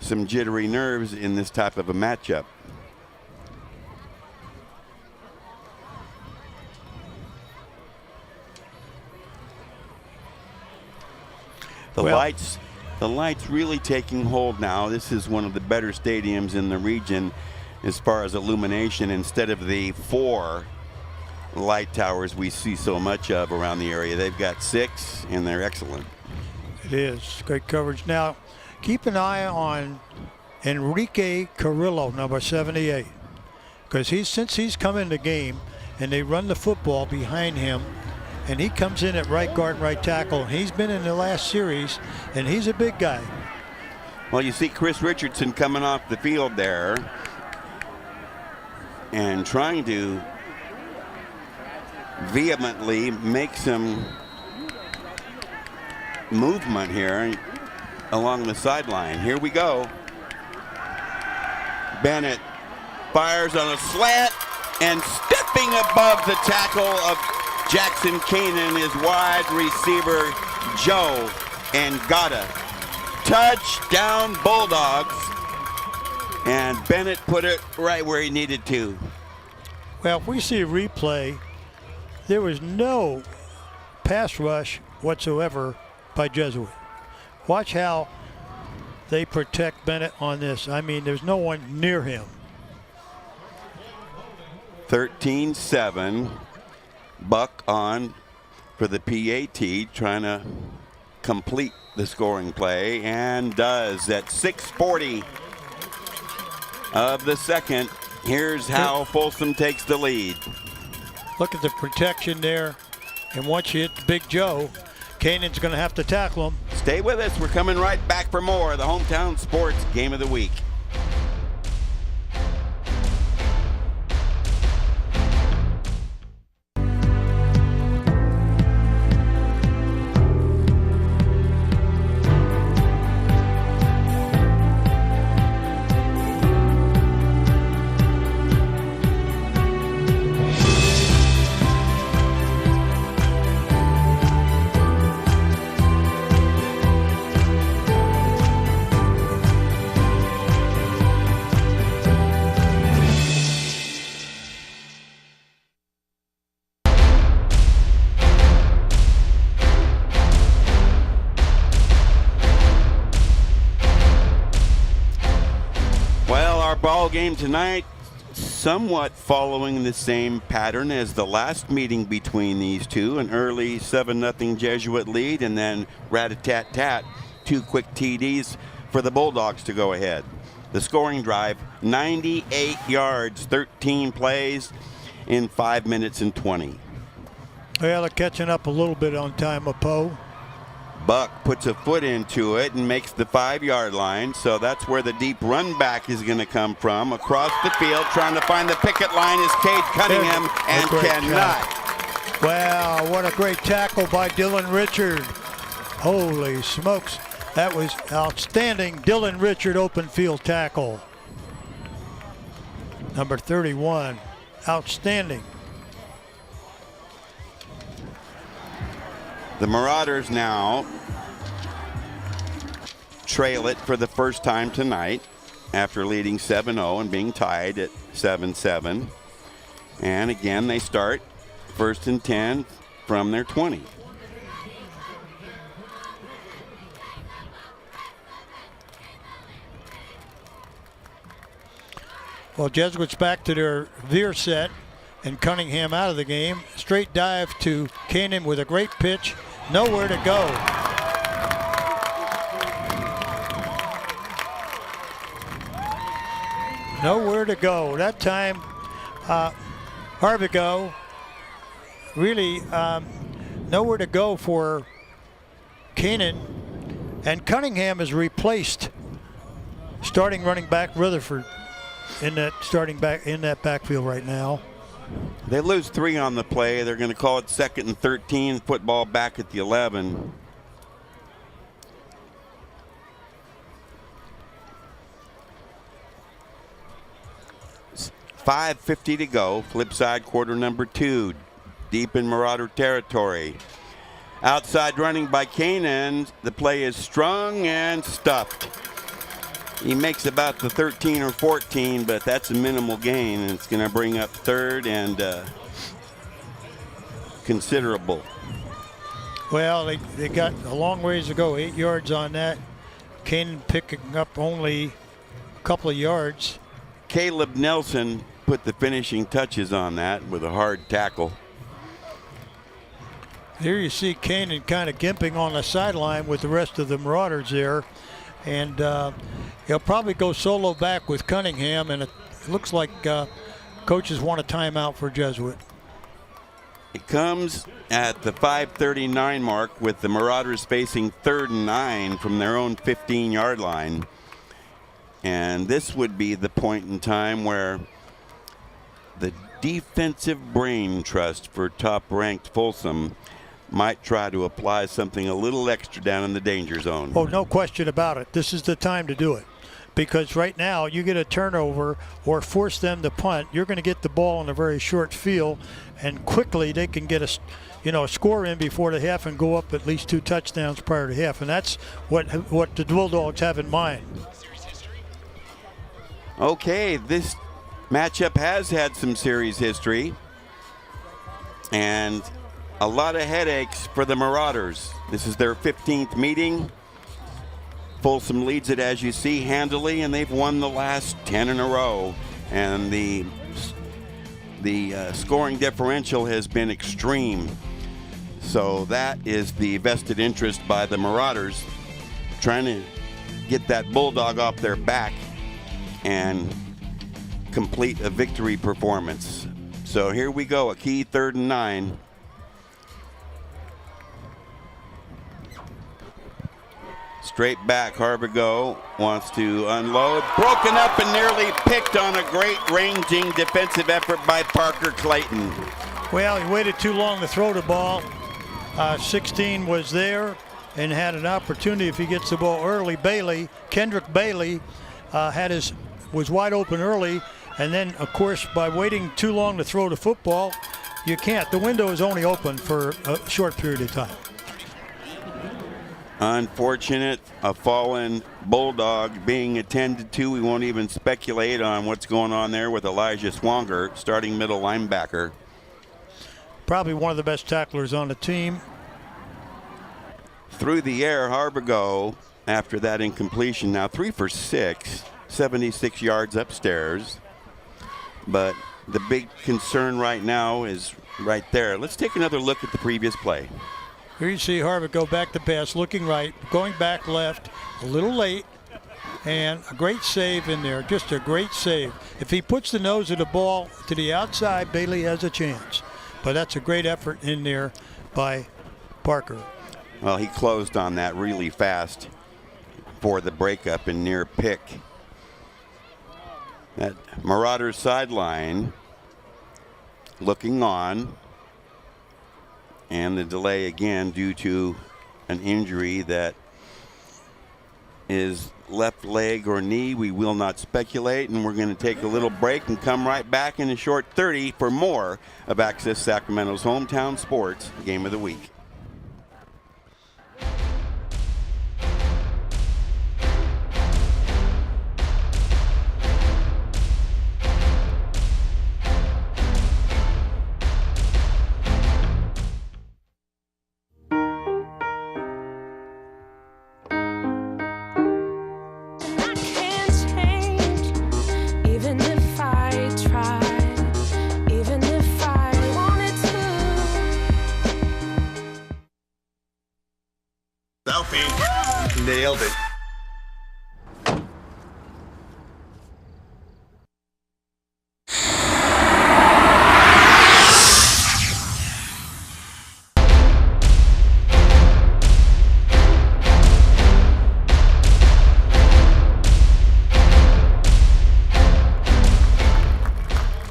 some jittery nerves in this type of a matchup. The lights really taking hold now. This is one of the better stadiums in the region as far as illumination, instead of the 4 light towers we see so much of around the area. They've got 6, and they're excellent. It is great coverage. Now, keep an eye on Enrique Carrillo, number 78, because since he's come in the game and they run the football behind him, and he comes in at right guard, right tackle. He's been in the last series, and he's a big guy. Well, you see Chris Richardson coming off the field there and trying to vehemently make some movement here along the sideline. Here we go. Bennett fires on a slant, and stepping above the tackle of Jackson Keenan is wide receiver Joe Ngata. Touchdown Bulldogs. And Bennett put it right where he needed to. Well, if we see a replay, there was no pass rush whatsoever by Jesuit. Watch how they protect Bennett on this. I mean, there's no one near him. 13-7. Buck on for the PAT, trying to complete the scoring play, and does at 6:40 of the second. Here's how Folsom takes the lead. Look at the protection there, and once you hit Big Joe, Canaan's going to have to tackle him. Stay with us. We're coming right back for more of the Hometown Sports Game of the Week. ball game tonight, somewhat following the same pattern as the last meeting between these two. An early 7-0 Jesuit lead, and then rat-a-tat-tat, 2 quick TDs for the Bulldogs to go ahead. The scoring drive, 98 yards, 13 plays in 5 minutes and 20. Well, they're catching up a little bit on time of Poe. Buck puts a foot into it and makes the 5-yard line, so that's where the deep run back is going to come from. Across the field, trying to find the picket line is Cade Cunningham, and cannot. Wow, what a great tackle by Dylan Richard. Holy smokes. That was outstanding. Dylan Richard open field tackle. Number 31. Outstanding. The Marauders now trail it for the first time tonight after leading 7-0 and being tied at 7-7. And again, they start 1st and 10 from their 20. Well, Jesuits back to their veer set, and Cunningham out of the game. Straight dive to Kanan with a great pitch. Nowhere to go. Nowhere to go. That time, Harvigo really nowhere to go for Kanan, and Cunningham is replaced. Starting running back Rutherford in that backfield right now. They lose 3 on the play. They're going to call it 2nd and 13. Football back at the 11. It's 5:50 to go. Flip side, quarter number 2. Deep in Marauder territory. Outside running by Kanan. The play is strung and stuffed. He makes about the 13 or 14, but that's a minimal gain, and it's going to bring up 3rd and considerable. Well, they got a long ways to go, 8 yards on that. Kanan picking up only a couple of yards. Caleb Nelson put the finishing touches on that with a hard tackle. Here you see Kanan kind of gimping on the sideline with the rest of the Marauders there. And he'll probably go solo back with Cunningham, and it looks like coaches want a timeout for Jesuit. It comes at the 5:39 mark with the Marauders facing 3rd and 9 from their own 15-yard line. And this would be the point in time where the defensive brain trust for top-ranked Folsom might try to apply something a little extra down in the danger zone. Oh, no question about it. This is the time to do it. Because right now, you get a turnover or force them to punt, you're going to get the ball in a very short field, and quickly they can get a score in before the half and go up at least 2 touchdowns prior to half. And that's what the Bulldogs have in mind. Okay, this matchup has had some series history. And a lot of headaches for the Marauders. This is their 15th meeting. Folsom leads it, as you see, handily, and they've won the last 10 in a row. And the scoring differential has been extreme. So that is the vested interest by the Marauders, trying to get that Bulldog off their back and complete a victory performance. So here we go, a key 3rd and 9. Straight back, Harvigo wants to unload. Broken up and nearly picked on a great ranging defensive effort by Parker Clayton. Well, he waited too long to throw the ball. 16 was there and had an opportunity if he gets the ball early. Kendrick Bailey was wide open early, and then, of course, by waiting too long to throw the football, you can't. The window is only open for a short period of time. Unfortunate, a fallen Bulldog being attended to. We won't even speculate on what's going on there with Elijah Swanger, starting middle linebacker. Probably one of the best tacklers on the team. Through the air, Harvigo, after that incompletion, now 3 for 6, 76 yards upstairs. But the big concern right now is right there. Let's take another look at the previous play. Here you see Harvick go back to pass, looking right, going back left, a little late, and a great save in there, just a great save. If he puts the nose of the ball to the outside, Bailey has a chance. But that's a great effort in there by Parker. Well, he closed on that really fast for the breakup and near pick. That Marauders sideline looking on, and the delay again due to an injury that is left leg or knee. We will not speculate, and we're going to take a little break and come right back in a short 30 for more of Access Sacramento's Hometown Sports Game of the Week. Nailed it.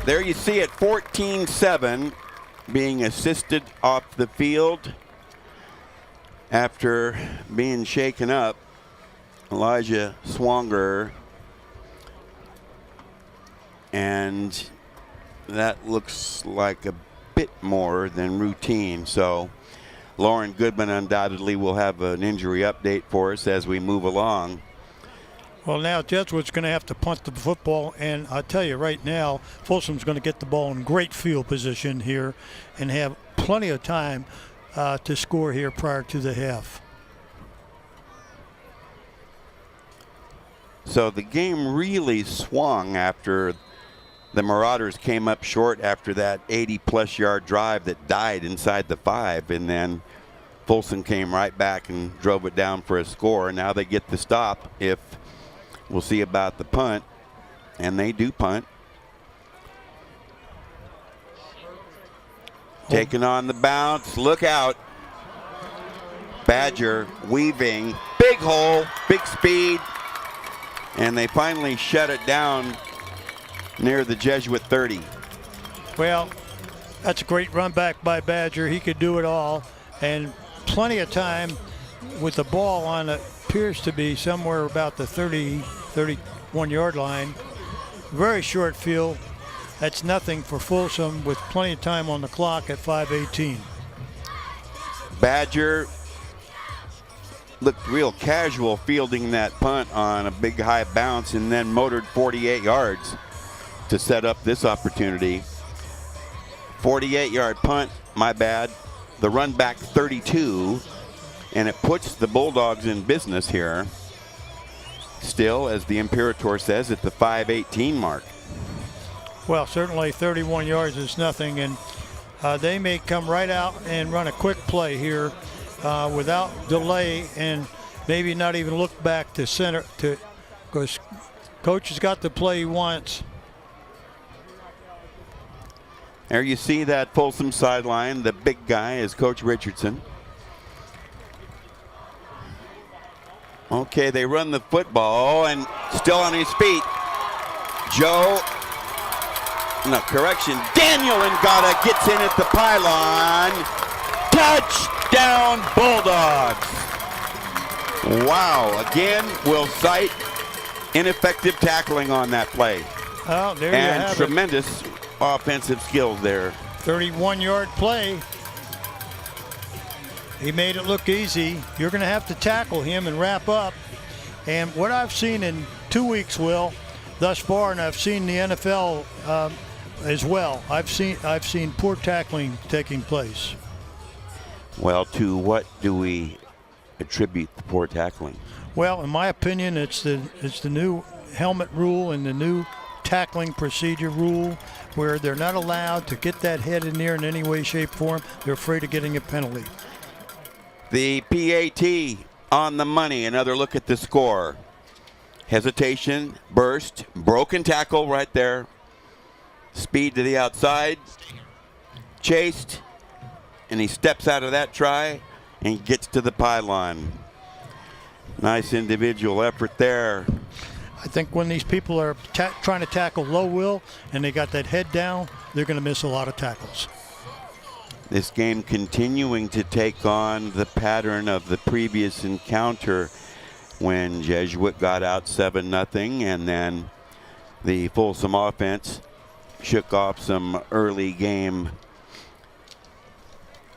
There you see it, 14-7, being assisted off the field after being shaken up. Elijah Swanger, and that looks like a bit more than routine. So Lauren Goodman undoubtedly will have an injury update for us as we move along. Well, now Jesuit's going to have to punt the football, and I'll tell you right now, Folsom's going to get the ball in great field position here and have plenty of time to score here prior to the half. So the game really swung after the Marauders came up short after that 80-plus yard drive that died inside the 5, and then Folsom came right back and drove it down for a score. Now they get the stop if we'll see about the punt, and they do punt. Taking on the bounce, look out. Badger weaving, big hole, big speed, and they finally shut it down near the Jesuit 30. Well, that's a great run back by Badger. He could do it all, and plenty of time with the ball on it. Appears to be somewhere about the 31 yard line. Very short field. That's nothing for Folsom with plenty of time on the clock at 5:18. Badger looked real casual fielding that punt on a big high bounce and then motored 48 yards to set up this opportunity. 48-yard punt, my bad. The run back 32, and it puts the Bulldogs in business here. Still, as the Imperator says, at the 5:18 mark. Well, certainly 31 yards is nothing, and they may come right out and run a quick play here without delay, and maybe not even look back to center, because coach has got the play he wants. There you see that Folsom sideline. The big guy is Coach Richardson. Okay, they run the football, and still on his feet. Daniel Ngata gets in at the pylon. Touchdown Bulldogs. Wow, again, we'll cite ineffective tackling on that play. Oh, there you have and tremendous offensive skills there. 31-yard play. He made it look easy. You're going to have to tackle him and wrap up. And what I've seen in 2 weeks, Will, thus far, and I've seen the NFL as well, I've seen poor tackling taking place. Well, to what do we attribute the poor tackling? Well, in my opinion, it's the new helmet rule and the new tackling procedure rule where they're not allowed to get that head in there in any way, shape, form. They're afraid of getting a penalty. The PAT on the money. Another look at the score. Hesitation, burst, broken tackle right there. Speed to the outside. Chased, and he steps out of that try and gets to the pylon. Nice individual effort there. I think when these people are trying to tackle low, Will, and they got that head down, they're going to miss a lot of tackles. This game continuing to take on the pattern of the previous encounter when Jesuit got out 7-0, and then the Folsom offense shook off some early game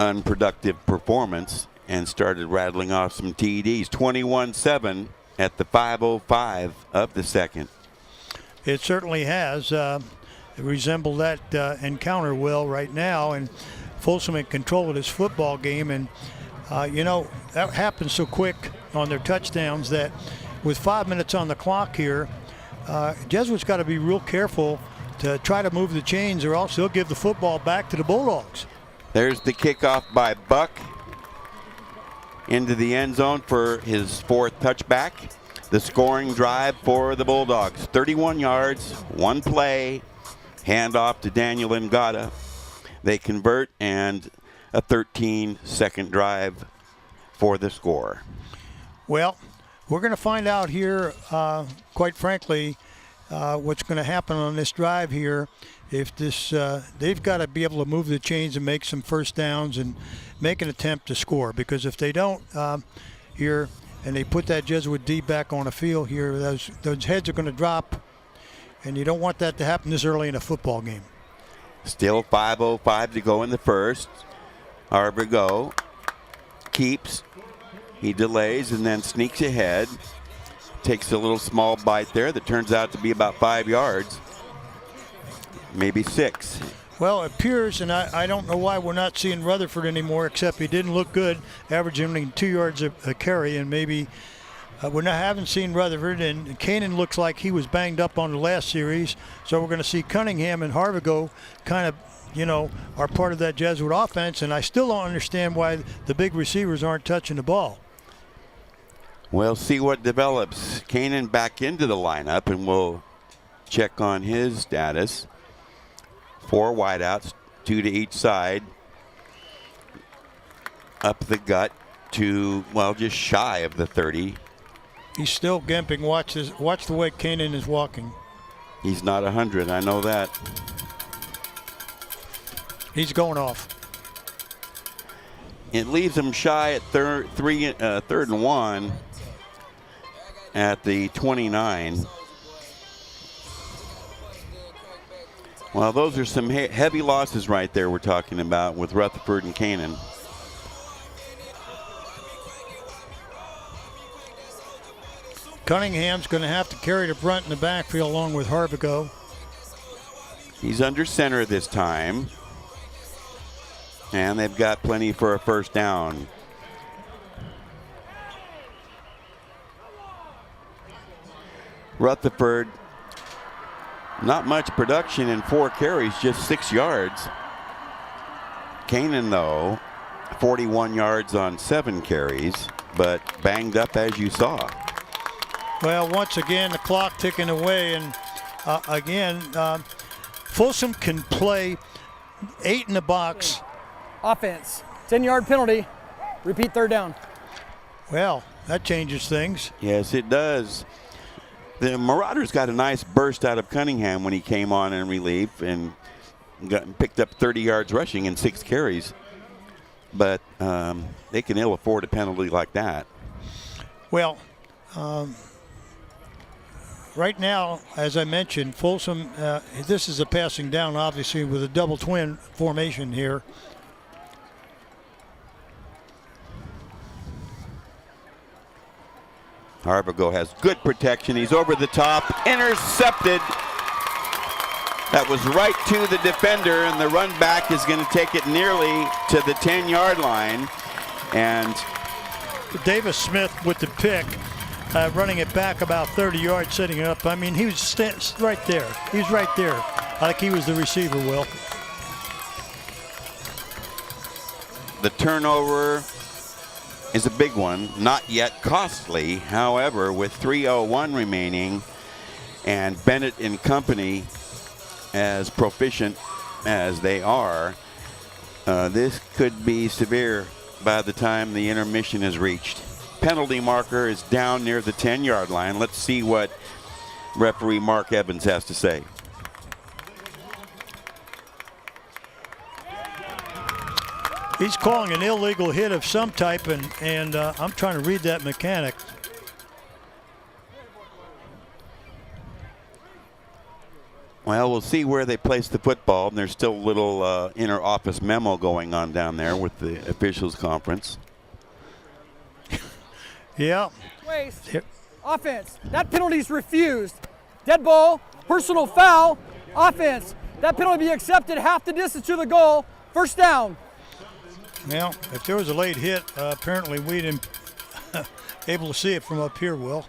unproductive performance and started rattling off some TDs. 21-7 at the 5:05 of the second. It certainly has. It resembled that encounter, Will, right now, and Folsom in control of this football game. And, that happens so quick on their touchdowns that with 5 minutes on the clock here, Jesuit's got to be real careful to try to move the chains, or else they'll give the football back to the Bulldogs. There's the kickoff by Buck into the end zone for his 4th touchback. The scoring drive for the Bulldogs. 31 yards, 1 play, handoff to Daniel Ngata. They convert, and a 13-second drive for the score. Well, we're going to find out here, quite frankly, what's going to happen on this drive here. If this, they've got to be able to move the chains and make some first downs and make an attempt to score. Because if they don't here, and they put that Jesuit D back on the field here, those heads are going to drop, and you don't want that to happen this early in a football game. Still 5:05 to go in the first. Arvigo keeps, he delays and then sneaks ahead. Takes a little small bite there that turns out to be about 5 yards, maybe 6. Well, it appears, and I don't know why we're not seeing Rutherford anymore, except he didn't look good, averaging only 2 yards a carry, and maybe haven't seen Rutherford, and Canaan looks like he was banged up on the last series, so we're going to see Cunningham and Harvigo kind of, are part of that Jesuit offense, and I still don't understand why the big receivers aren't touching the ball. We'll see what develops. Canaan back into the lineup, and we'll check on his status. 4 wideouts, 2 to each side. Up the gut to, just shy of the 30. He's still gimping. Watch the way Canaan is walking. He's not 100, I know that. He's going off. It leaves him shy at third and 1 at the 29. Well, those are some heavy losses right there we're talking about with Rutherford and Canaan. Cunningham's going to have to carry the front and the backfield along with Harvigo. He's under center this time. And they've got plenty for a first down. Rutherford, not much production in 4 carries, just 6 yards. Canaan, though, 41 yards on 7 carries, but banged up as you saw. Well, once again, the clock ticking away, and Folsom can play 8 in the box. Offense, 10-yard penalty, repeat 3rd down. Well, that changes things. Yes, it does. The Marauders got a nice burst out of Cunningham when he came on in relief and picked up 30 yards rushing in 6 carries. But they can ill afford a penalty like that. Well, right now, as I mentioned, Folsom, this is a passing down, obviously, with a double twin formation here. Harvigo has good protection. He's over the top, intercepted. That was right to the defender, and the run back is going to take it nearly to the 10-yard line. And Davis Smith with the pick. running it back about 30 yards, setting it up. I mean, he was right there. He was right there. I think he was the receiver, Will. The turnover is a big one, not yet costly. However, with 3:01 remaining and Bennett and company as proficient as they are, this could be severe by the time the intermission is reached. Penalty marker is down near the 10-yard line. Let's see what referee Mark Evans has to say. He's calling an illegal hit of some type, and I'm trying to read that mechanic. Well, we'll see where they place the football. There's still a little inter-office memo going on down there with the officials' conference. Yeah. Waste. Offense. That penalty's refused. Dead ball. Personal foul. Offense. That penalty be accepted half the distance to the goal. First down. Well, if there was a late hit, apparently we didn't able to see it from up here, Will.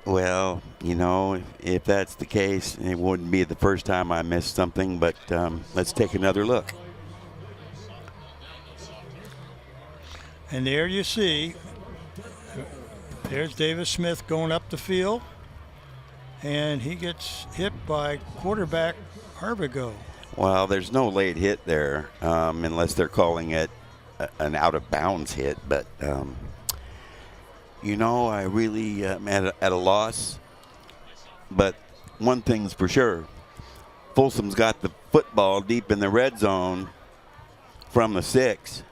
Well, you know, if that's the case, it wouldn't be the first time I missed something, but let's take another look. And there you see, there's Davis Smith going up the field, and he gets hit by quarterback Harvigo. Well, there's no late hit there unless they're calling it an out-of-bounds hit, but you know, I really am at a loss. But one thing's for sure, Folsom's got the football deep in the red zone from the 6.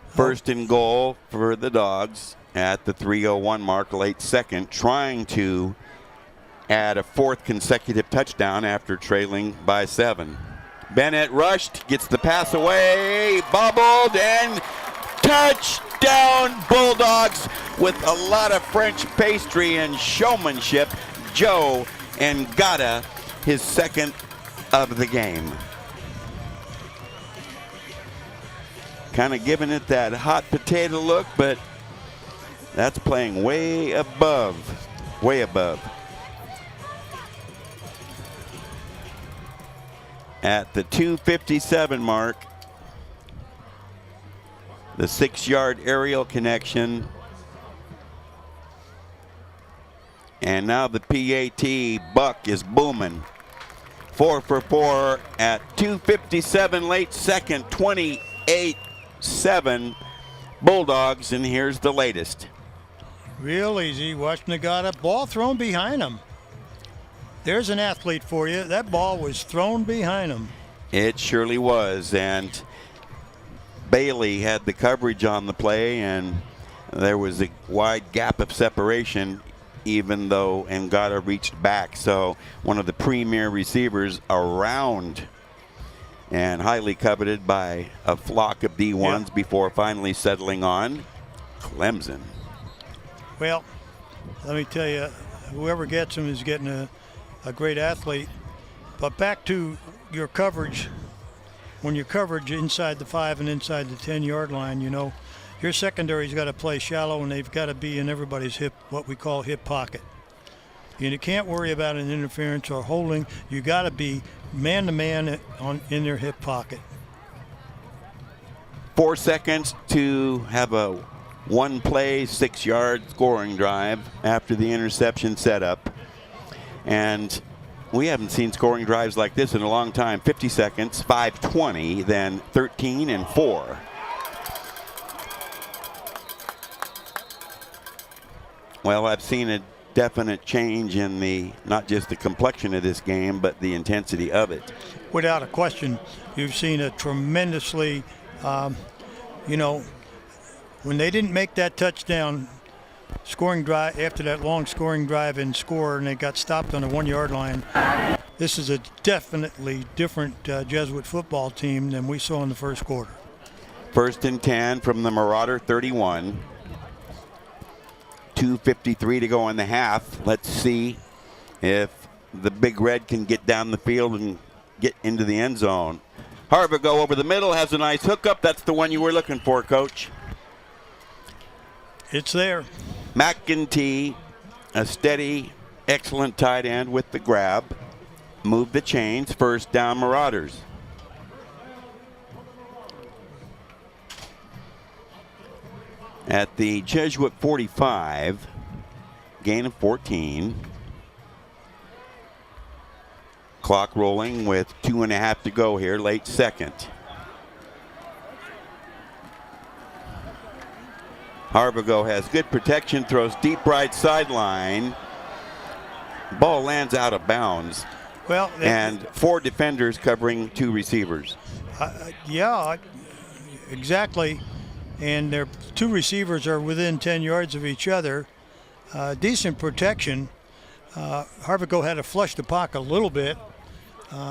First and goal for the Dogs at the 3:01 mark, late second, trying to add a 4th consecutive touchdown after trailing by 7. Bennett rushed, gets the pass away, bobbled, and touchdown Bulldogs with a lot of French pastry and showmanship. Joe Ngata, his 2nd of the game. Kind of giving it that hot potato look, but that's playing way above, way above. At the 2:57 mark, the 6-yard aerial connection. And now the PAT buck is booming. 4 for 4 at 2:57 late second, 28-7 Bulldogs, and here's the latest. Real easy. Washington got a ball thrown behind him. There's an athlete for you. That ball was thrown behind him. It surely was, and Bailey had the coverage on the play, and there was a wide gap of separation even though Ngata reached back. So one of the premier receivers around and highly coveted by a flock of D1s before finally settling on Clemson. Well, let me tell you, whoever gets him is getting a great athlete. But back to your coverage. When your coverage inside the 5 and inside the 10-yard line, you know, your secondary's got to play shallow, and they've got to be in everybody's hip, what we call hip pocket. And you can't worry about an interference or holding. You got to be man-to-man in their hip pocket. 4 seconds to have a one-play, 6-yard scoring drive after the interception setup. And we haven't seen scoring drives like this in a long time. 50 seconds, 5:20, then 13 and 4. Well, I've seen a definite change in not just the complexion of this game, but the intensity of it. Without a question, you've seen a tremendously, you know, when they didn't make that touchdown scoring drive after that long scoring drive and score, and they got stopped on the 1-yard line. This is a definitely different Jesuit football team than we saw in the first quarter. 1st and 10 from the Marauder 31. 2:53 to go in the half. Let's see if the Big Red can get down the field and get into the end zone. Harvigo over the middle has a nice hookup. That's the one you were looking for, Coach. It's there. McEntee, a steady, excellent tight end with the grab. Move the chains. First down, Marauders. At the Jesuit 45, gain of 14. Clock rolling with 2.5 to go here, late second. Harvigo has good protection, throws deep right sideline. Ball lands out of bounds. Well, and 4 defenders covering 2 receivers. Yeah, exactly. And their 2 receivers are within 10 yards of each other. Decent protection. Harvigo had to flush the pocket a little bit.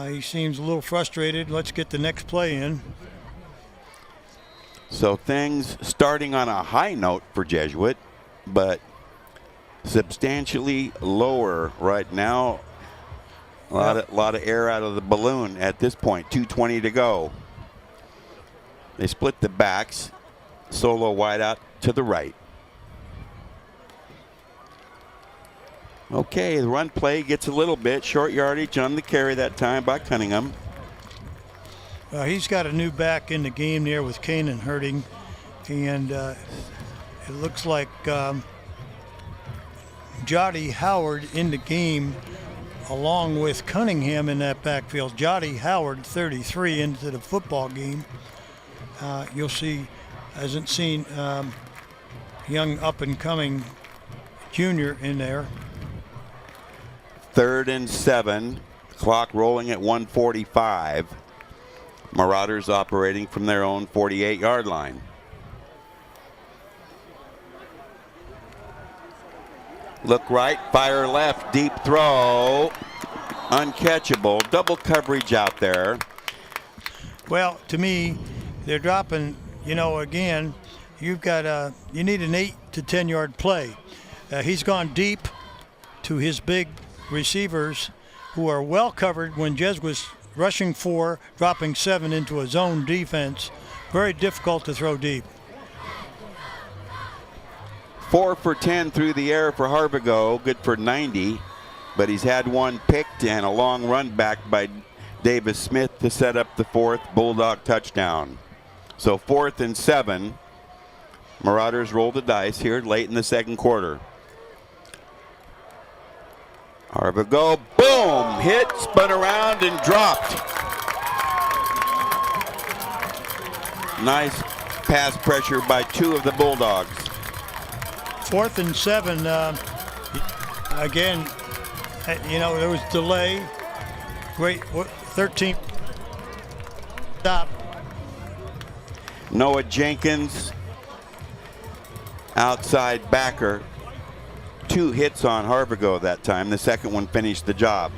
He seems a little frustrated. Let's get the next play in. So things starting on a high note for Jesuit, but substantially lower right now. A lot of air out of the balloon at this point. 2:20 to go. They split the backs. Solo wide out to the right. Okay, the run play gets a little bit. Short yardage on the carry that time by Cunningham. He's got a new back in the game there with Kanan hurting. And it looks like Jody Howard in the game along with Cunningham in that backfield. Jody Howard, 33, into the football game. You'll see, hasn't seen young up-and-coming junior in there. 3rd and 7. Clock rolling at 1:45. Marauders operating from their own 48-yard line. Look right, fire left, deep throw. Uncatchable. Double coverage out there. Well, to me, they're dropping, again, you need an 8 to 10 yard play. He's gone deep to his big receivers who are well covered when Jez was rushing 4, dropping 7 into a zone defense. Very difficult to throw deep. 4 for 10 through the air for Harvigo, good for 90, but he's had 1 picked and a long run back by Davis Smith to set up the 4th Bulldog touchdown. So 4th and 7. Marauders roll the dice here late in the second quarter. Harvigo, boom, hit, spun around and dropped. Nice pass pressure by 2 of the Bulldogs. 4th and 7, again, there was delay. Great, 13 stop. Noah Jenkins, outside backer. 2 hits on Harvigo that time. The second one finished the job.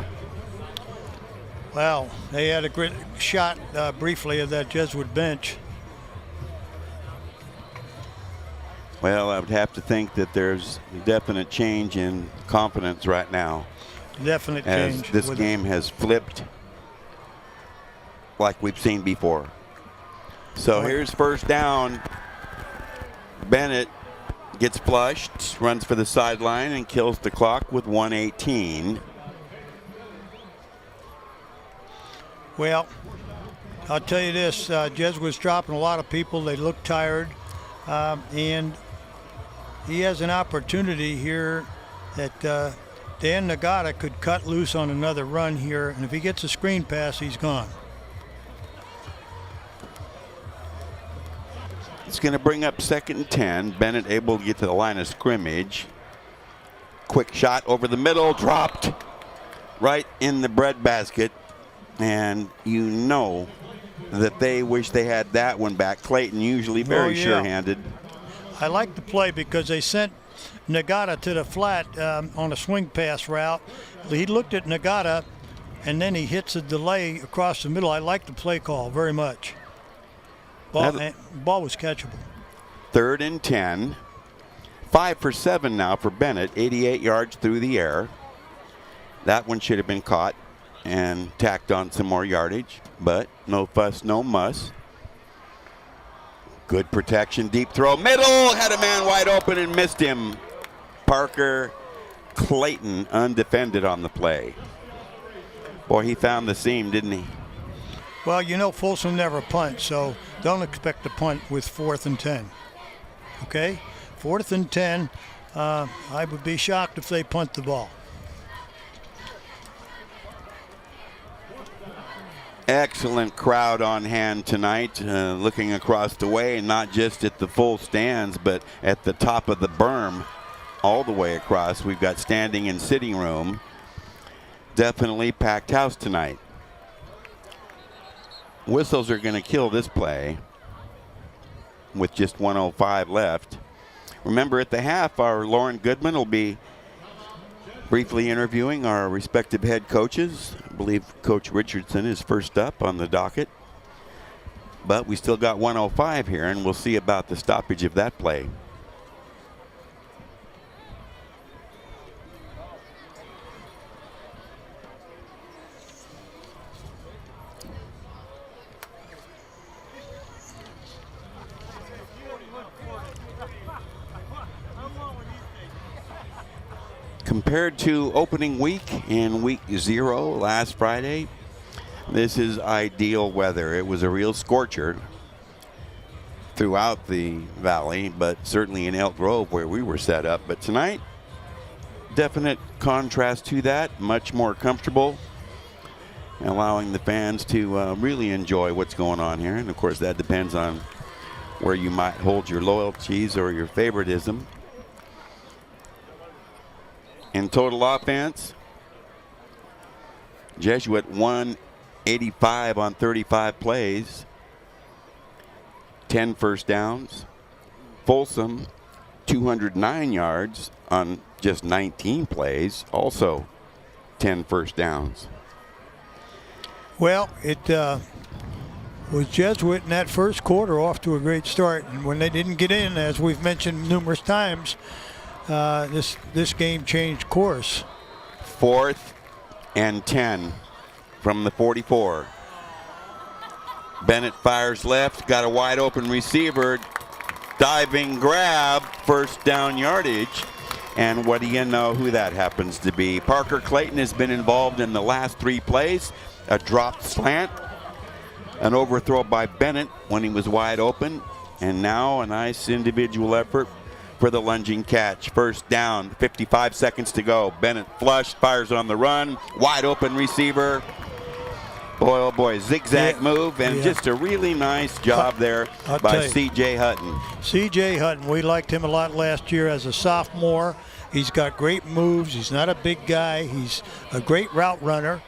Well, they had a great shot briefly of that Jesuit bench. Well, I would have to think that there's a definite change in confidence right now. Definite as change. This game has flipped like we've seen before. So here's first down. Bennett gets flushed, runs for the sideline, and kills the clock with 1:18. Well, I'll tell you this, Jez was dropping a lot of people. They look tired, and he has an opportunity here that Dan Nagata could cut loose on another run here, and if he gets a screen pass, he's gone. It's going to bring up 2nd and 10. Bennett able to get to the line of scrimmage. Quick shot over the middle, dropped right in the breadbasket. And you know that they wish they had that one back. Clayton usually very sure-handed. I like the play because they sent Nagata to the flat on a swing pass route. He looked at Nagata, and then he hits a delay across the middle. I like the play call very much. Ball was catchable. 3rd and 10. 5 for 7 now for Bennett. 88 yards through the air. That one should have been caught and tacked on some more yardage, but no fuss, no muss. Good protection, deep throw, middle, had a man wide open and missed him. Parker Clayton undefended on the play. Boy, he found the seam, didn't he? Well, you know Folsom never punts, so don't expect to punt with 4th and 10. Okay? 4th and 10, I would be shocked if they punt the ball. Excellent crowd on hand tonight, looking across the way, and not just at the full stands, but at the top of the berm all the way across. We've got standing and sitting room. Definitely packed house tonight. Whistles are going to kill this play with just 1:05 left. Remember, at the half, our Lauren Goodman will be briefly interviewing our respective head coaches. I believe Coach Richardson is first up on the docket. But we still got 1:05 here, and we'll see about the stoppage of that play. Compared to opening week in week 0 last Friday, this is ideal weather. It was a real scorcher throughout the valley, but certainly in Elk Grove where we were set up. But tonight, definite contrast to that, much more comfortable, allowing the fans to really enjoy what's going on here. And of course, that depends on where you might hold your loyalties or your favoritism. In total offense, Jesuit 185 on 35 plays, 10 first downs. Folsom 209 yards on just 19 plays, also 10 first downs. Well, it was Jesuit in that first quarter off to a great start, and when they didn't get in, as we've mentioned numerous times, this game changed course. 4th and 10 from the 44. Bennett fires left, got a wide open receiver, diving grab, first down yardage. And what do you know who that happens to be? Parker Clayton has been involved in the last 3 plays. A dropped slant, an overthrow by Bennett when he was wide open, and now a nice individual effort for the lunging catch. First down, 55 seconds to go. Bennett flushed, fires on the run, wide open receiver. Boy, oh boy, zigzag move, and just a really nice job there by C.J. Hutton. C.J. Hutton, we liked him a lot last year as a sophomore. He's got great moves. He's not a big guy. He's a great route runner,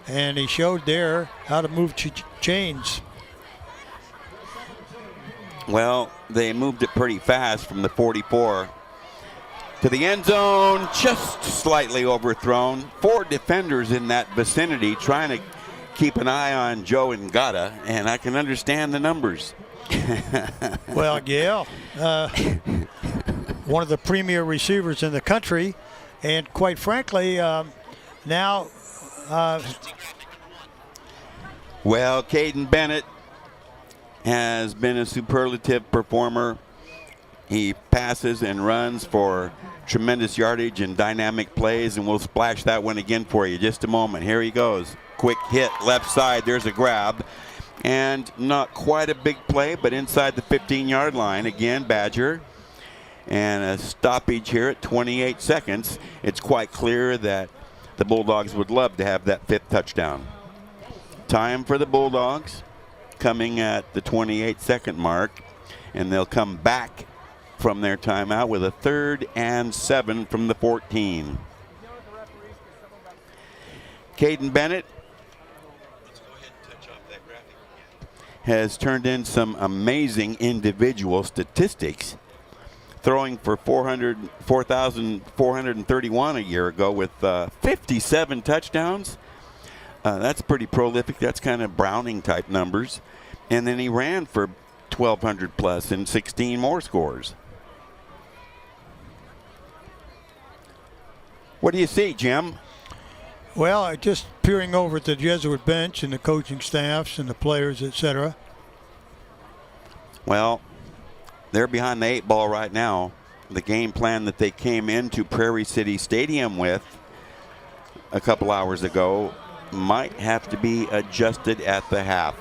and he showed there how to move chains. Well, they moved it pretty fast from the 44 to the end zone, just slightly overthrown. 4 defenders in that vicinity trying to keep an eye on Joe Ngata, and I can understand the numbers. Well, yeah. One of the premier receivers in the country, and quite frankly, now... Well, Caden Bennett has been a superlative performer. He passes and runs for tremendous yardage and dynamic plays, and we'll splash that one again for you just a moment. Here he goes. Quick hit left side. There's a grab. And not quite a big play, but inside the 15-yard line. Again, Badger. And a stoppage here at 28 seconds. It's quite clear that the Bulldogs would love to have that 5th touchdown. Time for the Bulldogs coming at the 28-second mark, and they'll come back from their timeout with a 3rd and 7 from the 14. Caden Bennett has turned in some amazing individual statistics, throwing for 4,431 a year ago with 57 touchdowns. That's pretty prolific. That's kind of Browning type numbers. And then he ran for 1,200 plus and 16 more scores. What do you see, Jim? Well, just peering over at the Jesuit bench and the coaching staffs and the players, etc. Well, they're behind the 8 ball right now. The game plan that they came into Prairie City Stadium with a couple hours ago might have to be adjusted at the half.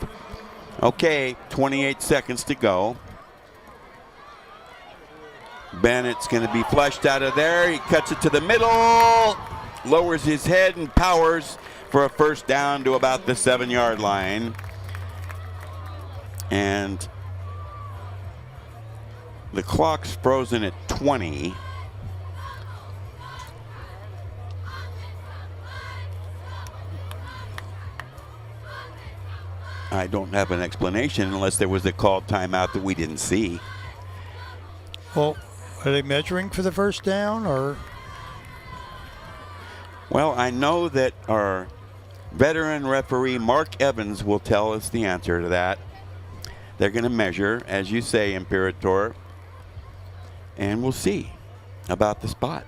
Okay, 28 seconds to go. Bennett's going to be flushed out of there. He cuts it to the middle, lowers his head and powers for a first down to about the 7-yard line. And the clock's frozen at 20. I don't have an explanation unless there was a called timeout that we didn't see. Well, are they measuring for the first down or? Well, I know that our veteran referee, Mark Evans, will tell us the answer to that. They're going to measure, as you say, Imperator, and we'll see about the spot.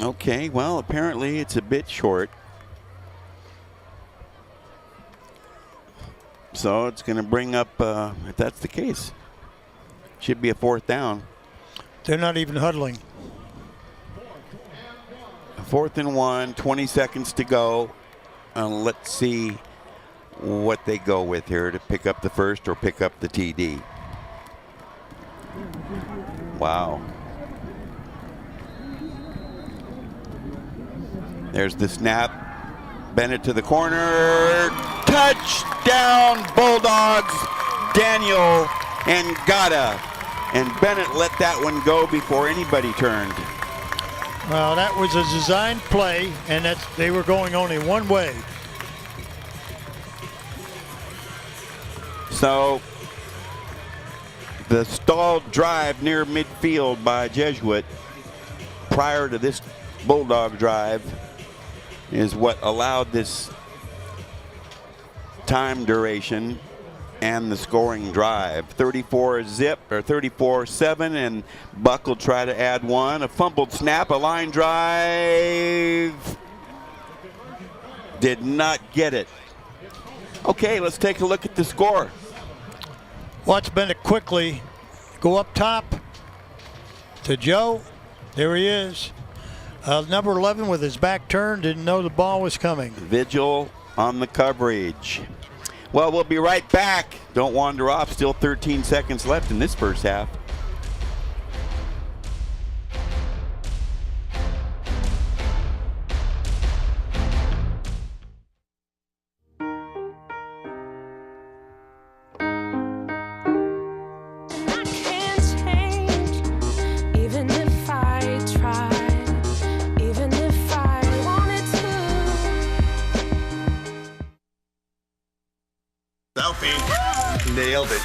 Okay, well, apparently it's a bit short. So it's going to bring up, if that's the case, should be a 4th down. They're not even huddling. 4th and 1, 20 seconds to go. Let's see what they go with here to pick up the first or pick up the TD. Wow. There's the snap. Bennett to the corner. Touchdown, Bulldogs. Daniel Ngata. And Bennett let that one go before anybody turned. Well, that was a designed play, and they were going only one way. So the stalled drive near midfield by Jesuit prior to this Bulldog drive is what allowed this time duration and the scoring drive. 34-zip or 34-7, and Buck will try to add one. A fumbled snap, a line drive. Did not get it. Okay, let's take a look at the score. Watch Bennett quickly go up top to Joe. There he is. Number 11 with his back turned, didn't know the ball was coming. Vigil on the coverage. Well, we'll be right back. Don't wander off. Still 13 seconds left in this first half. Nailed it.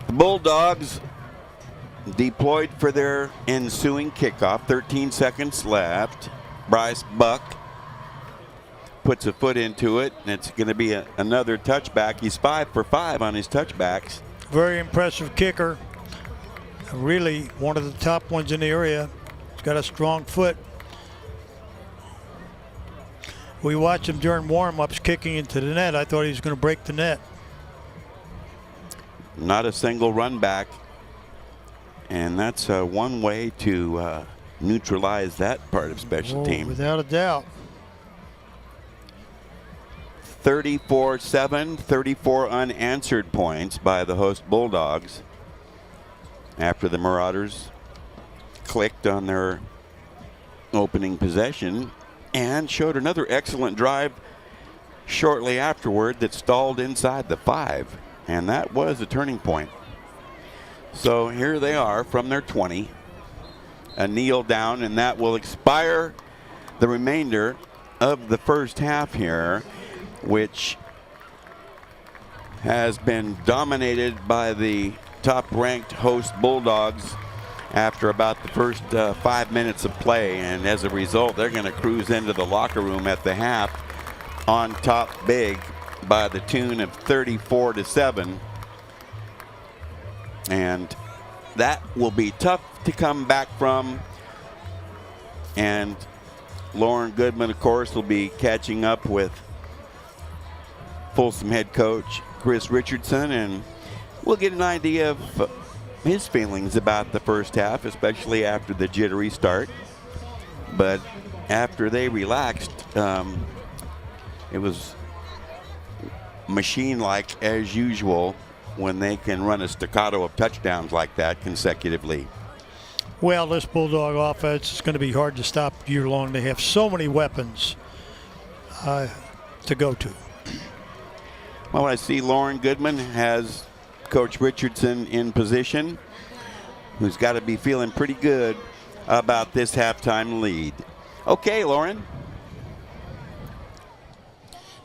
The Bulldogs deployed for their ensuing kickoff. 13 seconds left. Bryce Buck puts a foot into it, and it's going to be another touchback. He's 5 for 5 on his touchbacks. Very impressive kicker. Really one of the top ones in the area. He's got a strong foot. We watched him during warm-ups kicking into the net. I thought he was going to break the net. Not a single run back. And that's one way to neutralize that part of special team. Without a doubt. 34-7, 34 unanswered points by the host Bulldogs after the Marauders clicked on their opening possession and showed another excellent drive shortly afterward that stalled inside the 5, and that was a turning point. So here they are from their 20, a kneel down, and that will expire the remainder of the first half here, which has been dominated by the top-ranked host Bulldogs after about the first 5 minutes of play, and as a result, they're going to cruise into the locker room at the half on top big by the tune of 34-7. And that will be tough to come back from. And Lauren Goodman, of course, will be catching up with Folsom head coach Chris Richardson, and we'll get an idea of his feelings about the first half, especially after the jittery start. But after they relaxed, it was machine-like as usual when they can run a staccato of touchdowns like that consecutively. Well, this Bulldog offense is going to be hard to stop year long. They have so many weapons to go to. Well, I see Lauren Goodman has Coach Richardson in position, who's got to be feeling pretty good about this halftime lead. Okay, Lauren.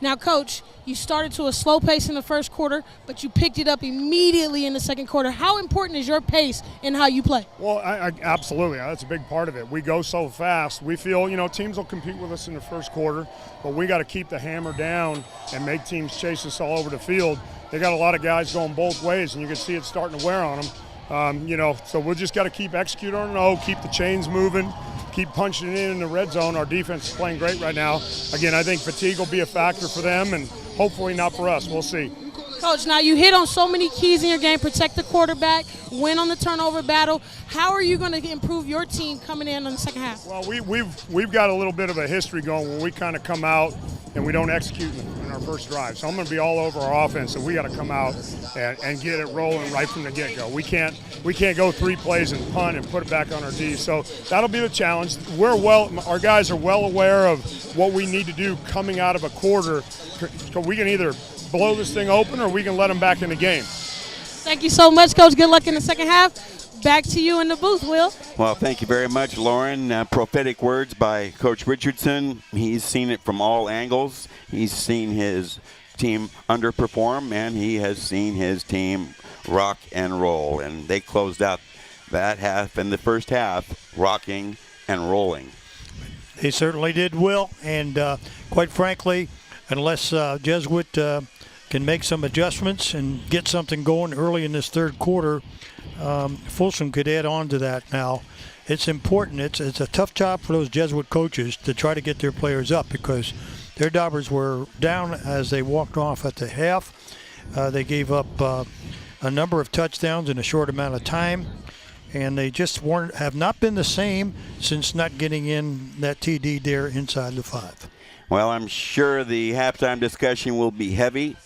Now, Coach, you started to a slow pace in the first quarter, but you picked it up immediately in the second quarter. How important is your pace in how you play? Well, absolutely. That's a big part of it. We go so fast. We feel, teams will compete with us in the first quarter, but we got to keep the hammer down and make teams chase us all over the field. They got a lot of guys going both ways, and you can see it starting to wear on them. So we'll just got to keep executing on it, keep the chains moving, keep punching it in the red zone. Our defense is playing great right now. Again, I think fatigue will be a factor for them, and hopefully not for us. We'll see. Coach, now you hit on so many keys in your game. Protect the quarterback, win on the turnover battle. How are you going to improve your team coming in the second half? Well, we've got a little bit of a history going when we kind of come out and we don't execute in our first drive. So I'm going to be all over our offense, and we got to come out and get it rolling right from the get-go. We can't go 3 plays and punt and put it back on our D. So that'll be the challenge. Our guys are well aware of what we need to do coming out of a quarter. We can either blow this thing open or we can let them back in the game. Thank you so much, Coach. Good luck in the second half. Back to you in the booth, Will. Well, thank you very much, Lauren. Prophetic words by Coach Richardson. He's seen it from all angles. He's seen his team underperform, and he has seen his team rock and roll. And they closed out that half in the first half, rocking and rolling. They certainly did, Will. And quite frankly, unless Jesuit can make some adjustments and get something going early in this third quarter, Folsom could add on to that. Now, it's important. It's a tough job for those Jesuit coaches to try to get their players up because their Daubers were down as they walked off at the half. They gave up a number of touchdowns in a short amount of time, and they just have not been the same since not getting in that TD there inside the 5. Well, I'm sure the halftime discussion will be heavy.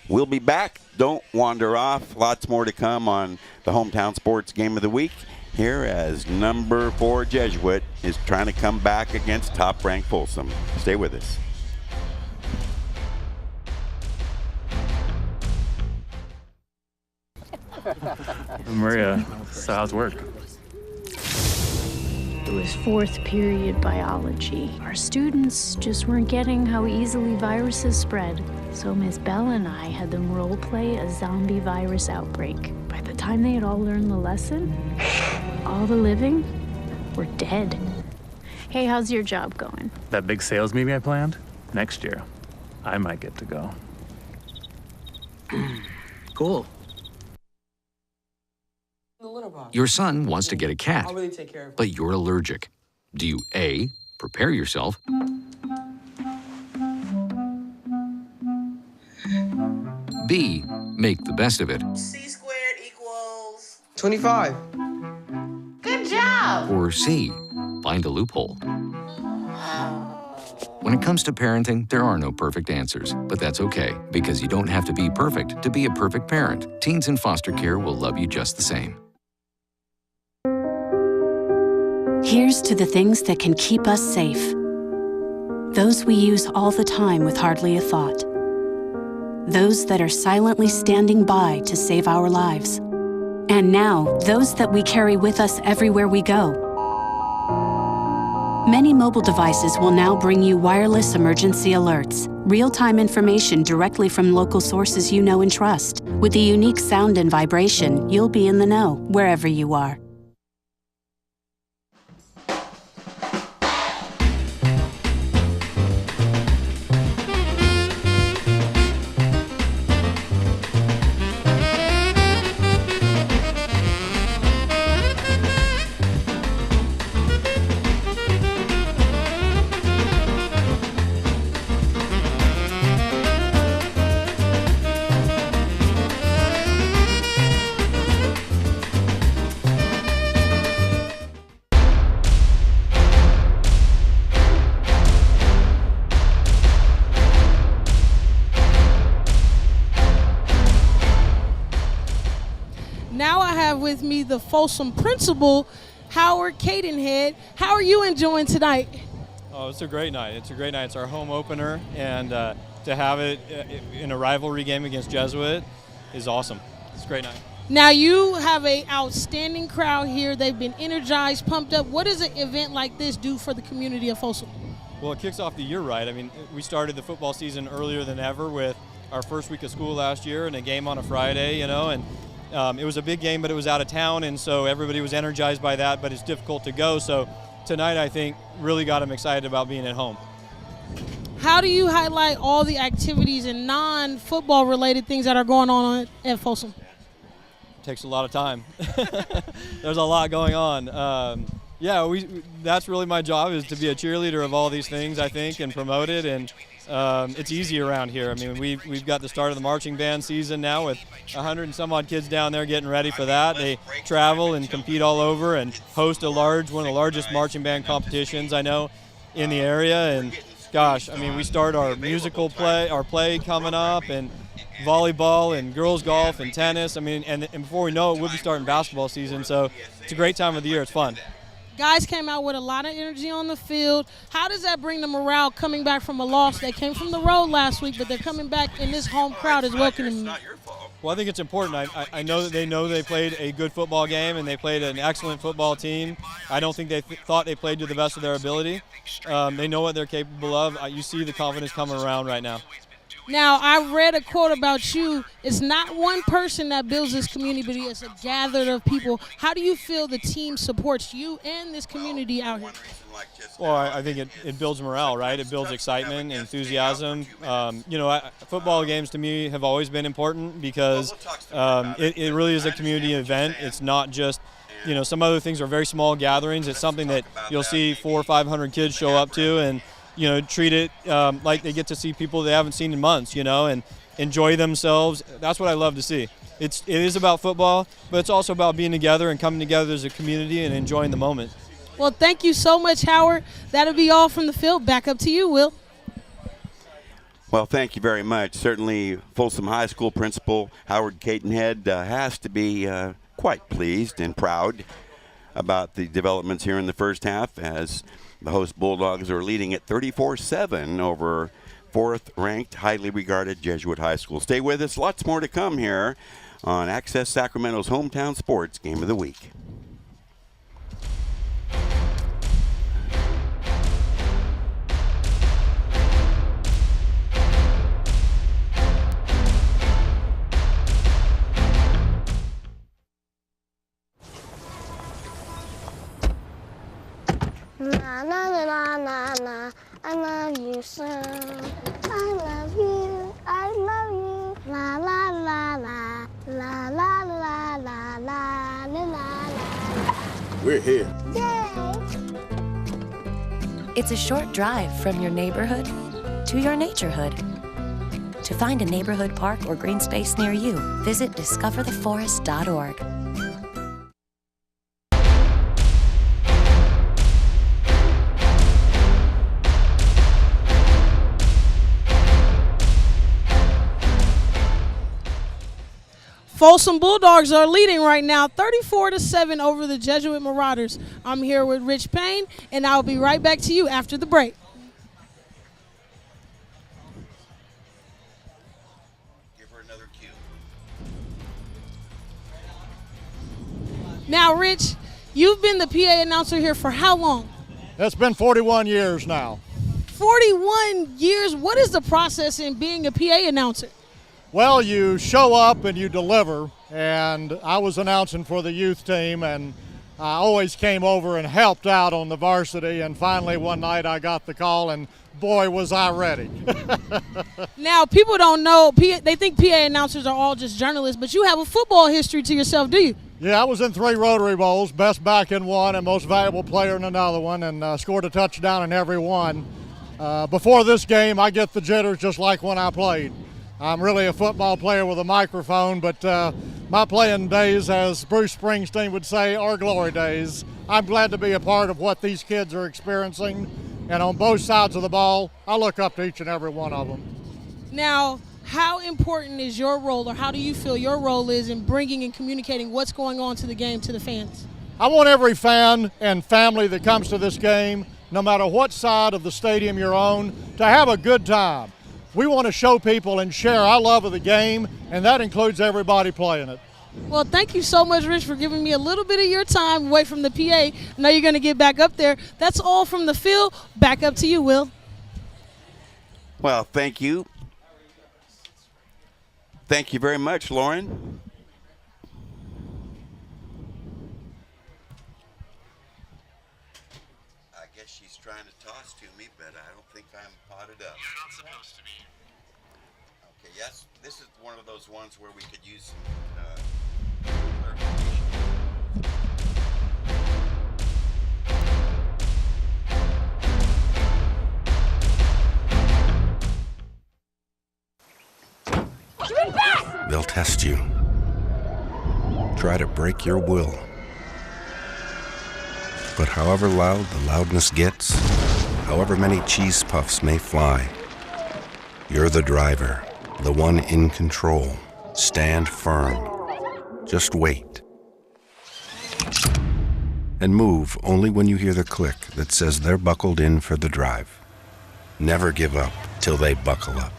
We'll be back. Don't wander off. Lots more to come on the Hometown Sports Game of the Week here as number 4 Jesuit is trying to come back against top-ranked Folsom. Stay with us. Maria, so how's work? It was 4th period biology. Our students just weren't getting how easily viruses spread. So Miss Bell and I had them role play a zombie virus outbreak. By the time they had all learned the lesson, all the living were dead. Hey, how's your job going? That big sales meeting I planned? Next year, I might get to go. Cool. Your son wants to get a cat, but you're allergic. Do you A, prepare yourself, B, make the best of it, C squared equals 25. Good job! or C, find a loophole? When it comes to parenting, there are no perfect answers, but that's okay, because you don't have to be perfect to be a perfect parent. Teens in foster care will love you just the same. Here's to the things that can keep us safe. Those we use all the time with hardly a thought. Those that are silently standing by to save our lives. And now, those that we carry with us everywhere we go. Many mobile devices will now bring you wireless emergency alerts. Real-time information directly from local sources you know and trust. With the unique sound and vibration, you'll be in the know, wherever you are. Now I have with me the Folsom principal, Howard Cadenhead. How are you enjoying tonight? Oh, it's a great night. It's a great night. It's our home opener, and to have it in a rivalry game against Jesuit is awesome. It's a great night. Now you have an outstanding crowd here. They've been energized, pumped up. What does an event like this do for the community of Folsom? Well, it kicks off the year right. I mean, we started the football season earlier than ever with our first week of school last year and a game on a Friday, and it was a big game, but it was out of town, and so everybody was energized by that, but it's difficult to go. So tonight, I think, really got them excited about being at home. How do you highlight all the activities and non-football related things that are going on at Folsom? It takes a lot of time. There's a lot going on. That's really my job, is to be a cheerleader of all these things, I think, and promote it. And it's easy around here. I mean, we've got the start of the marching band season now with 100 and some odd kids down there getting ready for that. They travel and compete all over and host one of the largest marching band competitions I know in the area. And gosh, I mean, we start our play coming up, and volleyball and girls golf and tennis. I mean, and before we know it, we'll be starting basketball season. So it's a great time of the year. It's fun. Guys came out with a lot of energy on the field. How does that bring the morale coming back from a loss? They came from the road last week, but they're coming back, and this home crowd is welcoming them. Well, I think it's important. I know that they played a good football game, and they played an excellent football team. I don't think they thought they played to the best of their ability. They know what they're capable of. You see the confidence coming around right now. Now, I read a quote about you. It's not one person that builds this community, it's a gathering of people. How do you feel the team supports you and this community out here? Well, I think it builds morale, right? It builds excitement, enthusiasm. Football games to me have always been important because it really is a community event. It's not just, some other things are very small gatherings. It's something that you'll see 400 or 500 kids show up to and treat it like they get to see people they haven't seen in months, and enjoy themselves. That's what I love to see. It is about football, but it's also about being together and coming together as a community and enjoying the moment. Well, thank you so much, Howard. That'll be all from the field. Back up to you, Will. Well, thank you very much. Certainly, Folsom High School principal Howard Cadenhead has to be quite pleased and proud about the developments here in the first half, as the host Bulldogs are leading at 34-7 over fourth-ranked, highly regarded Jesuit High School. Stay with us. Lots more to come here on Access Sacramento's Hometown Sports Game of the Week. Na na na na na, I love you so. I love you, I love you. La la la la, la la la la la la la. We're here. Yay! It's a short drive from your neighborhood to your naturehood. To find a neighborhood park or green space near you, visit discovertheforest.org. Folsom Bulldogs are leading right now 34-7 over the Jesuit Marauders. I'm here with Rich Payne, and I'll be right back to you after the break. Give her another cue. Now, Rich, you've been the PA announcer here for how long? It's been 41 years now. 41 years, what is the process in being a PA announcer? Well, you show up and you deliver, and I was announcing for the youth team, and I always came over and helped out on the varsity, and finally one night I got the call, and boy, was I ready. Now, people don't know, they think PA announcers are all just journalists, but you have a football history to yourself, do you? Yeah, I was in 3 Rotary Bowls, best back in one and most valuable player in another one, and scored a touchdown in every one. Before this game, I get the jitters just like when I played. I'm really a football player with a microphone, but my playing days, as Bruce Springsteen would say, are glory days. I'm glad to be a part of what these kids are experiencing, and on both sides of the ball, I look up to each and every one of them. Now, how important is your role, or how do you feel your role is in bringing and communicating what's going on to the game to the fans? I want every fan and family that comes to this game, no matter what side of the stadium you're on, to have a good time. We want to show people and share our love of the game, and that includes everybody playing it. Well, thank you so much, Rich, for giving me a little bit of your time away from the PA. I know you're going to get back up there. That's all from the field. Back up to you, Will. Well, thank you. Thank you very much, Lauren. I guess she's trying to toss to me, but I don't think I'm potted up. You're not supposed to be. Okay, yes, this is one of those ones where we could use some clarification. They'll test you. Try to break your will. But however loud the loudness gets, however many cheese puffs may fly, you're the driver, the one in control. Stand firm. Just wait. And move only when you hear the click that says they're buckled in for the drive. Never give up till they buckle up.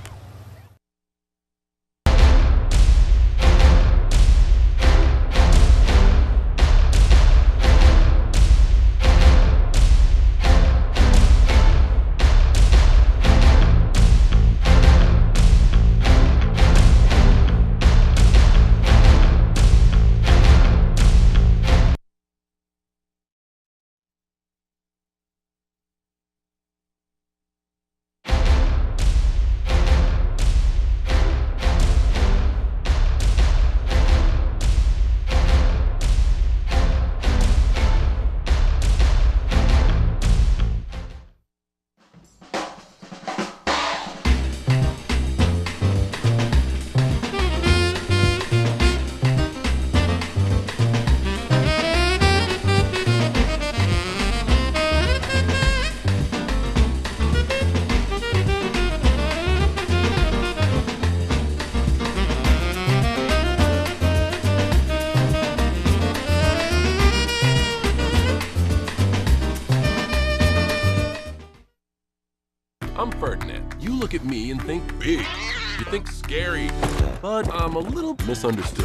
I'm Ferdinand. You look at me and think big. You think scary, but I'm a little misunderstood.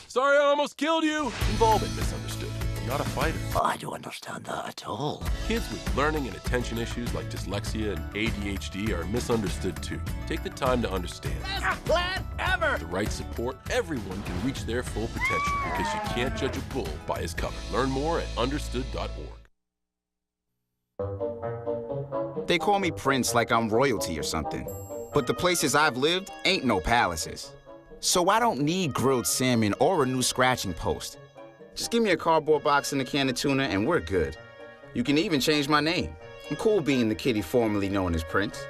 Sorry, I almost killed you. Involvement misunderstood. I'm not a fighter. I don't understand that at all. Kids with learning and attention issues like dyslexia and ADHD are misunderstood too. Take the time to understand. Best plan ever! With the right support, everyone can reach their full potential because you can't judge a bull by his cover. Learn more at understood.org. They call me Prince like I'm royalty or something. But the places I've lived ain't no palaces. So I don't need grilled salmon or a new scratching post. Just give me a cardboard box and a can of tuna and we're good. You can even change my name. I'm cool being the kitty formerly known as Prince.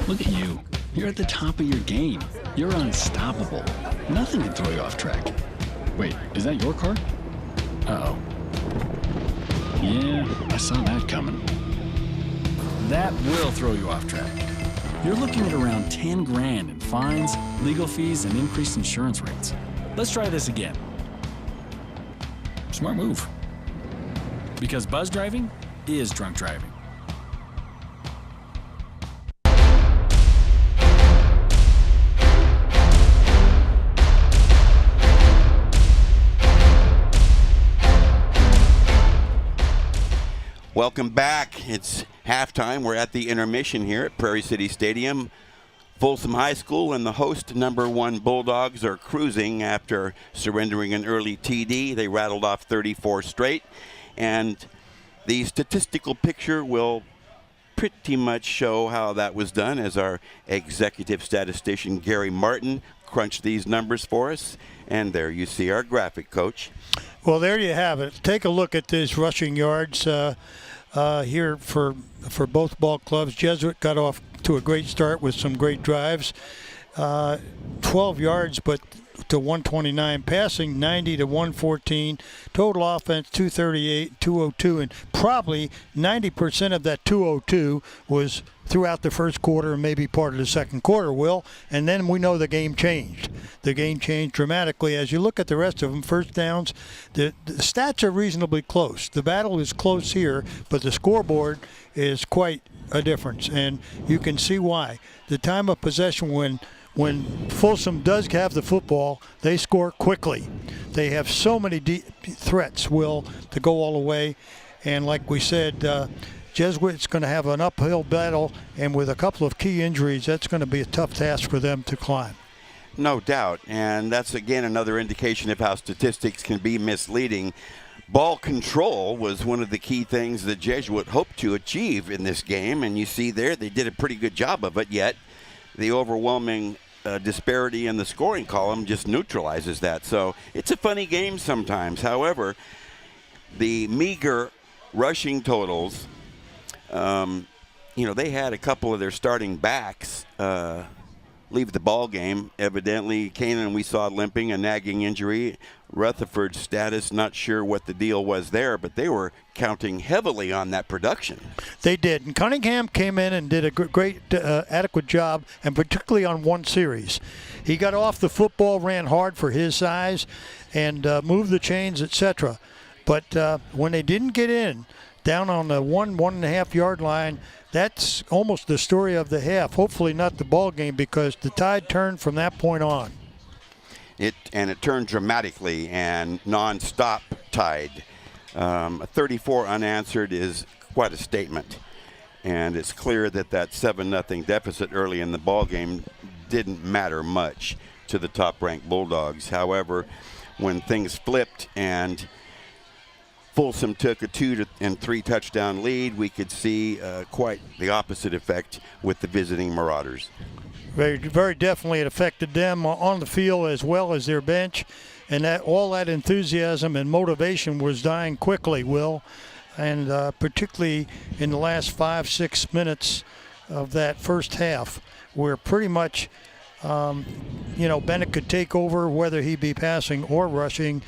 Look at you. You're at the top of your game. You're unstoppable. Nothing can throw you off track. Wait, is that your car? Uh-oh. Yeah, I saw that coming. That will throw you off track. You're looking at around 10 grand in fines, legal fees, and increased insurance rates. Let's try this again. Smart move. Because buzz driving is drunk driving. Welcome back. It's halftime. We're at the intermission here at Prairie City Stadium. Folsom High School and the host #1 Bulldogs are cruising after surrendering an early TD. They rattled off 34 straight. And the statistical picture will pretty much show how that was done as our executive statistician Gary Martin crunched these numbers for us. And there you see our graphic coach. Well, there you have it. Take a look at these rushing yards here for both ball clubs. Jesuit got off to a great start with some great drives. 12 yards, but to 129. Passing 90 to 114. Total offense 238, 202, and probably 90% of that 202 was throughout the first quarter and maybe part of the second quarter, Will. And then we know the game changed. The game changed dramatically. As you look at the rest of them, first downs, the stats are reasonably close. The battle is close here, but the scoreboard is quite a difference, and you can see why. The time of possession when Folsom does have the football, they score quickly. They have so many deep threats, Will, to go all the way. And like we said, Jesuit's going to have an uphill battle, and with a couple of key injuries, that's going to be a tough task for them to climb. No doubt, and that's again another indication of how statistics can be misleading. Ball control was one of the key things that Jesuit hoped to achieve in this game, and you see there they did a pretty good job of it, yet the overwhelming disparity in the scoring column just neutralizes that. So it's a funny game sometimes. However, the meager rushing totals, they had a couple of their starting backs leave the ball game. Evidently, Canaan we saw limping, a nagging injury. Rutherford's status, not sure what the deal was there, but they were counting heavily on that production. They did. And Cunningham came in and did a great, adequate job, and particularly on one series. He got off the football, ran hard for his size, and moved the chains, etc. But when they didn't get in, down on the 1.5 yard line, that's almost the story of the half. Hopefully not the ball game, because the tide turned from that point on. It turned dramatically and non-stop tide. 34 unanswered is quite a statement, and it's clear that 7-0 deficit early in the ball game didn't matter much to the top-ranked Bulldogs. However, when things flipped and Folsom took a 2 and 3 touchdown lead, we could see quite the opposite effect with the visiting Marauders. Very, very definitely it affected them on the field as well as their bench, and that all that enthusiasm and motivation was dying quickly, Will, and particularly in the last 5-6 minutes of that first half, where pretty much, Bennett could take over whether he be passing or rushing.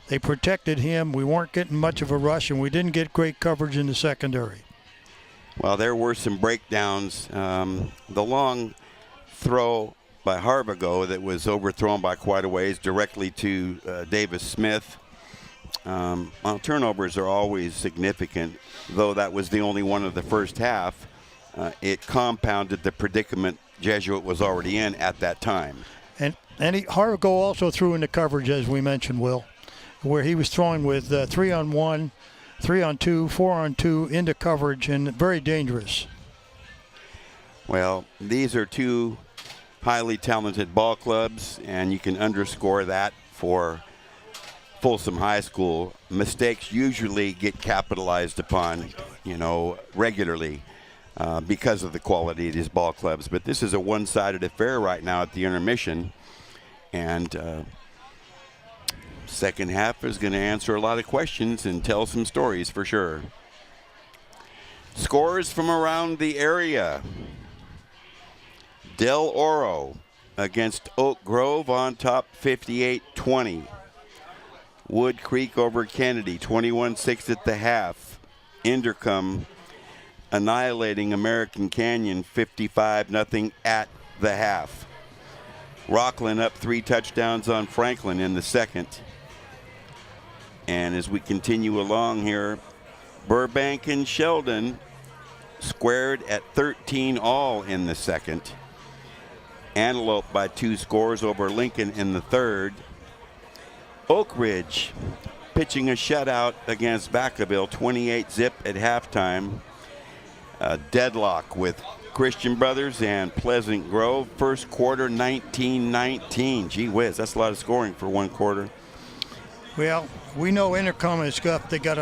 They protected him. We weren't getting much of a rush, and we didn't get great coverage in the secondary. Well, there were some breakdowns. The long throw by Harbago that was overthrown by quite a ways directly to Davis Smith. Turnovers are always significant, though that was the only one of the first half. It compounded the predicament Jesuit was already in at that time. And Harbago also threw into coverage, as we mentioned, Will, where he was throwing with 3-on-1, 3-on-2, 4-on-2 into coverage, and very dangerous. Well, these are two highly talented ball clubs, and you can underscore that for Folsom High School. Mistakes usually get capitalized upon, regularly because of the quality of these ball clubs. But this is a one-sided affair right now at the intermission, and second half is going to answer a lot of questions and tell some stories for sure. Scores from around the area. Del Oro against Oak Grove on top 58-20. Wood Creek over Kennedy 21-6 at the half. Inderkum annihilating American Canyon 55-0 at the half. Rockland up 3 touchdowns on Franklin in the second. And as we continue along here, Burbank and Sheldon squared at 13-all in the second. Antelope by 2 scores over Lincoln in the third. Oak Ridge pitching a shutout against Vacaville, 28-zip at halftime. Deadlock with Christian Brothers and Pleasant Grove. First quarter, 19-19. Gee whiz, that's a lot of scoring for one quarter. Well, we know Intercom is up. They've got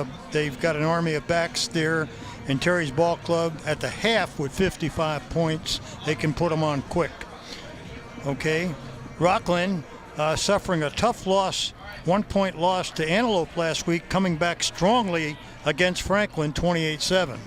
an army of backs there in Terry's Ball Club at the half with 55 points. They can put them on quick. Okay, Rockland suffering a tough loss, 1-point loss to Antelope last week, coming back strongly against Franklin, 28-7.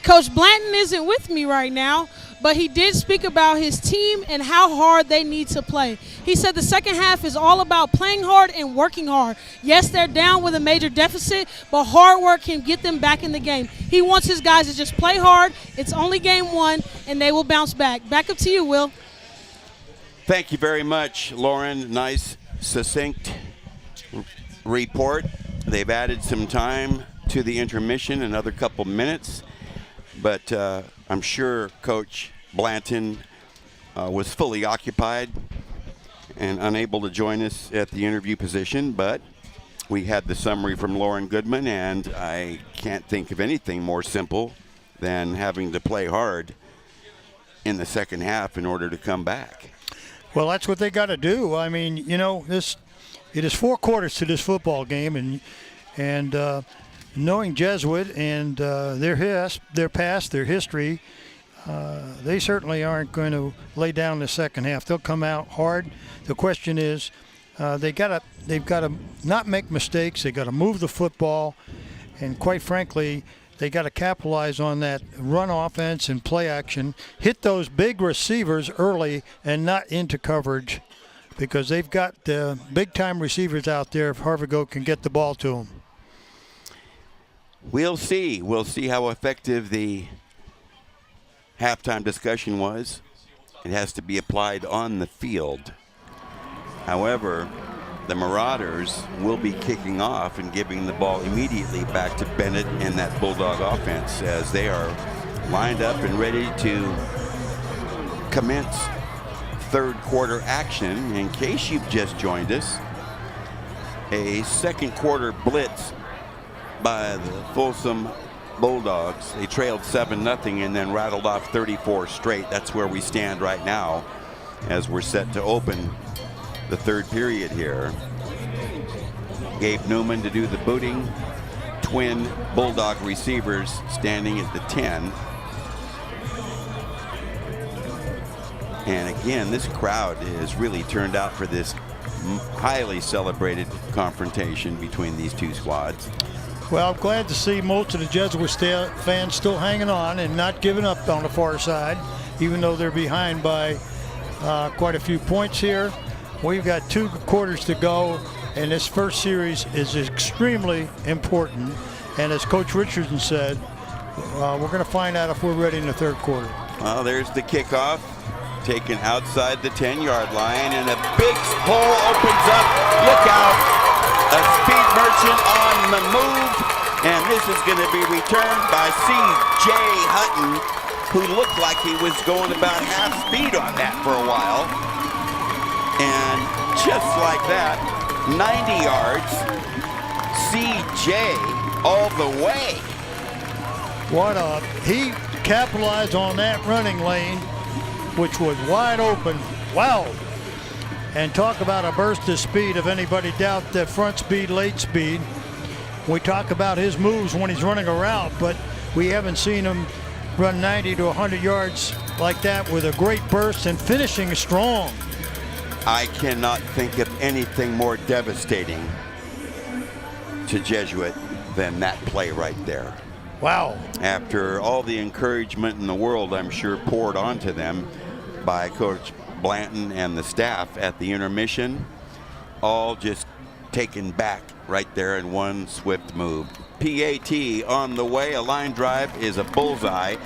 Coach Blanton isn't with me right now, but he did speak about his team and how hard they need to play. He said the second half is all about playing hard and working hard. Yes, they're down with a major deficit, but hard work can get them back in the game. He wants his guys to just play hard. It's only game one, and they will bounce back. Back up to you, Will. Thank you very much, Lauren. Nice, succinct report. They've added some time to the intermission, another couple minutes. But I'm sure Coach Blanton was fully occupied and unable to join us at the interview position. But we had the summary from Lauren Goodman, and I can't think of anything more simple than having to play hard in the second half in order to come back. Well, that's what they got to do. I mean, you know, it is 4 quarters to this football game, and knowing Jesuit and their past, their history, they certainly aren't going to lay down the second half. They'll come out hard. The question is, they've got to not make mistakes. They got to move the football, and quite frankly, they got to capitalize on that run offense and play action. Hit those big receivers early and not into coverage, because they've got big time receivers out there if Harvigo can get the ball to them. We'll see. We'll see how effective the halftime discussion was. It has to be applied on the field. However, the Marauders will be kicking off and giving the ball immediately back to Bennett and that Bulldog offense as they are lined up and ready to commence third quarter action. In case you've just joined us, a second quarter blitz by the Folsom Bulldogs. They trailed 7-0 and then rattled off 34 straight. That's where we stand right now as we're set to open the third period here. Gabe Newman to do the booting. Twin Bulldog receivers standing at the 10. And again, this crowd is really turned out for this highly celebrated confrontation between these two squads. Well, I'm glad to see most of the Jesuit fans still hanging on and not giving up on the far side, even though they're behind by quite a few points here. We've got 2 quarters to go, and this first series is extremely important. And as Coach Richardson said, we're going to find out if we're ready in the third quarter. Well, there's the kickoff, taken outside the 10-yard line, and a big hole opens up. Look out. A speed merchant on the move, and this is going to be returned by C.J. Hutton, who looked like he was going about half speed on that for a while. And just like that, 90 yards, C.J. all the way. He capitalized on that running lane, which was wide open. Wow. And talk about a burst of speed. If anybody doubt that front speed, late speed, we talk about his moves when he's running a route, but we haven't seen him run 90 to 100 yards like that with a great burst and finishing strong. I cannot think of anything more devastating to Jesuit than that play right there. Wow. After all the encouragement in the world, I'm sure, poured onto them by Coach Blanton and the staff at the intermission, all just taken back right there in one swift move. PAT on the way. A line drive is a bullseye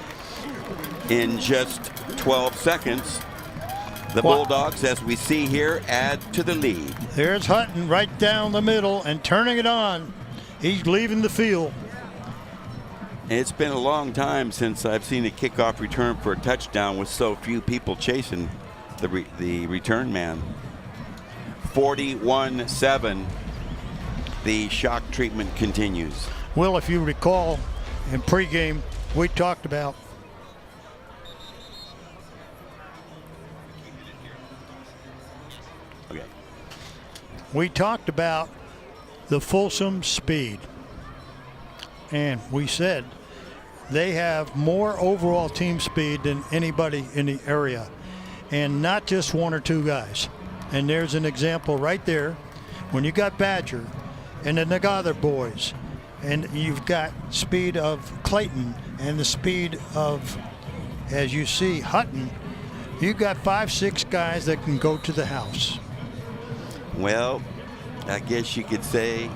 in just 12 seconds. The Bulldogs, as we see here, add to the lead. There's Hutton right down the middle and turning it on. He's leaving the field. It's been a long time since I've seen a kickoff return for a touchdown with so few people chasing the return man. 41-7. The shock treatment continues. Well, if you recall, in pregame, we talked about the Folsom speed. And we said they have more overall team speed than anybody in the area, and not just one or two guys. And there's an example right there when you got Badger and the Nagathar boys, and you've got speed of Clayton and the speed of, as you see, Hutton. You've got 5-6 guys that can go to the house. Well, I guess you could say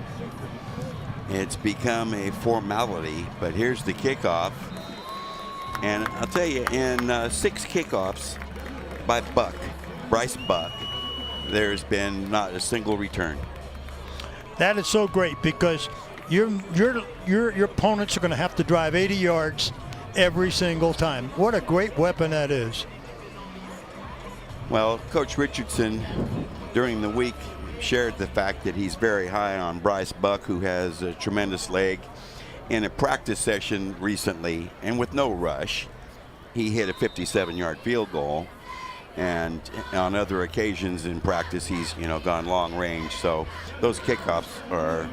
it's become a formality, but here's the kickoff. And I'll tell you, in 6 kickoffs by Bryce Buck, there's been not a single return. That is so great, because your opponents are going to have to drive 80 yards every single time. What a great weapon that is. Well, Coach Richardson, during the week, shared the fact that he's very high on Bryce Buck, who has a tremendous leg. In a practice session recently, and with no rush, he hit a 57-yard field goal. And on other occasions in practice, he's gone long range. So those kickoffs are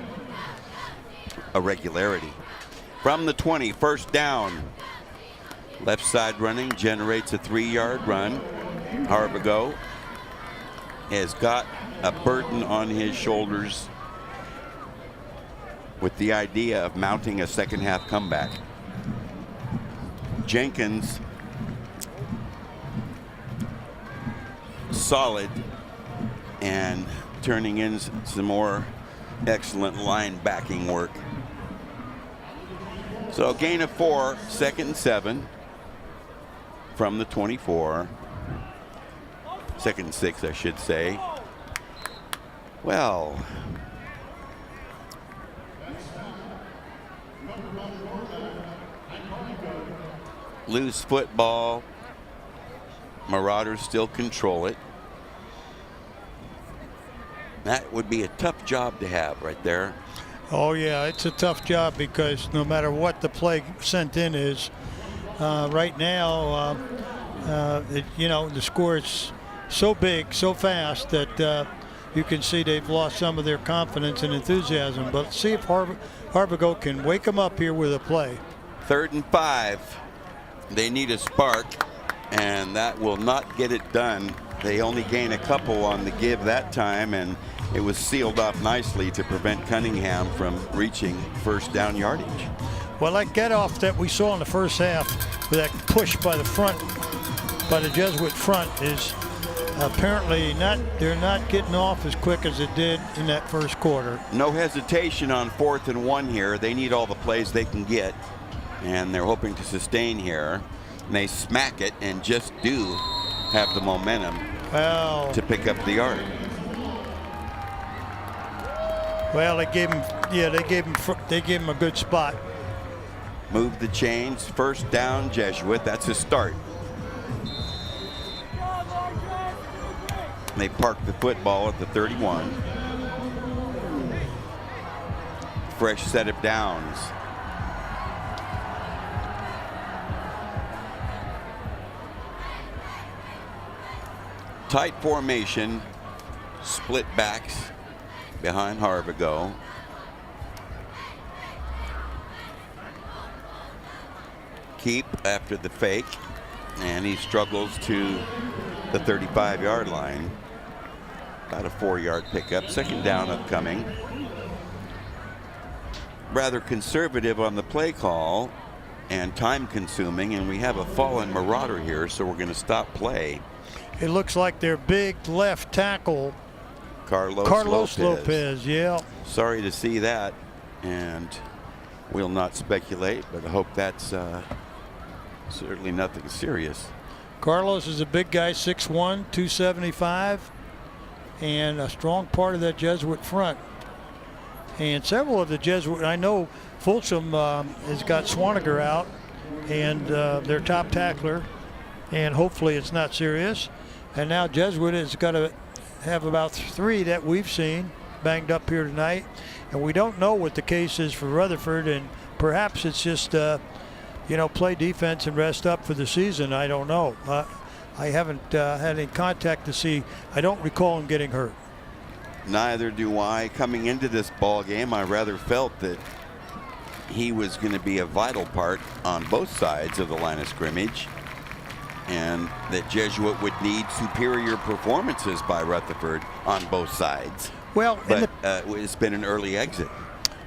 a regularity. From the 20, first down. Left side running generates a 3-yard run. Harbago has got a burden on his shoulders with the idea of mounting a second half comeback. Jenkins, solid and turning in some more excellent linebacking work. So gain of 4, 2nd and 7 from the 24. 2nd and 6, I should say. Well, loose football. Marauders still control it. That would be a tough job to have right there. Oh yeah, it's a tough job, because no matter what the play sent in is, right now, the score is so big, so fast that you can see they've lost some of their confidence and enthusiasm. But see if Harbago can wake them up here with a play. 3rd and 5. They need a spark, and that will not get it done. They only gain a couple on the give that time, and it was sealed off nicely to prevent Cunningham from reaching first down yardage. Well, that get off that we saw in the first half with that push by the front, by the Jesuit front, is apparently they're not getting off as quick as it did in that first quarter. No hesitation on 4th and 1 here. They need all the plays they can get, and they're hoping to sustain here. And they smack it and just do have the momentum to pick up the yard. Well, they gave him a good spot. Move the chains. First down, Jesuit. That's a start. They park the football at the 31. Fresh set of downs. Tight formation, split backs behind Harbago. Keep after the fake, and he struggles to the 35-yard line. About a 4-yard pickup. 2nd down upcoming. rather conservative on the play call and time consuming, and we have a fallen Marauder here, so we're going to stop play. It looks like their big left tackle, Carlos Lopez, yeah. Sorry to see that, and we'll not speculate, but I hope that's certainly nothing serious. Carlos is a big guy, 6'1", 275, and a strong part of that Jesuit front. And several of the Jesuit, I know Folsom has got Swaniger out, and their top tackler, and hopefully it's not serious. And now Jesuit has got to have about 3 that we've seen banged up here tonight, and we don't know what the case is for Rutherford, and perhaps it's just play defense and rest up for the season. I don't know. I haven't had any contact to see. I don't recall him getting hurt. Neither do I. Coming into this ball game, I rather felt that he was going to be a vital part on both sides of the line of scrimmage, and that Jesuit would need superior performances by Rutherford on both sides. Well, but it's been an early exit.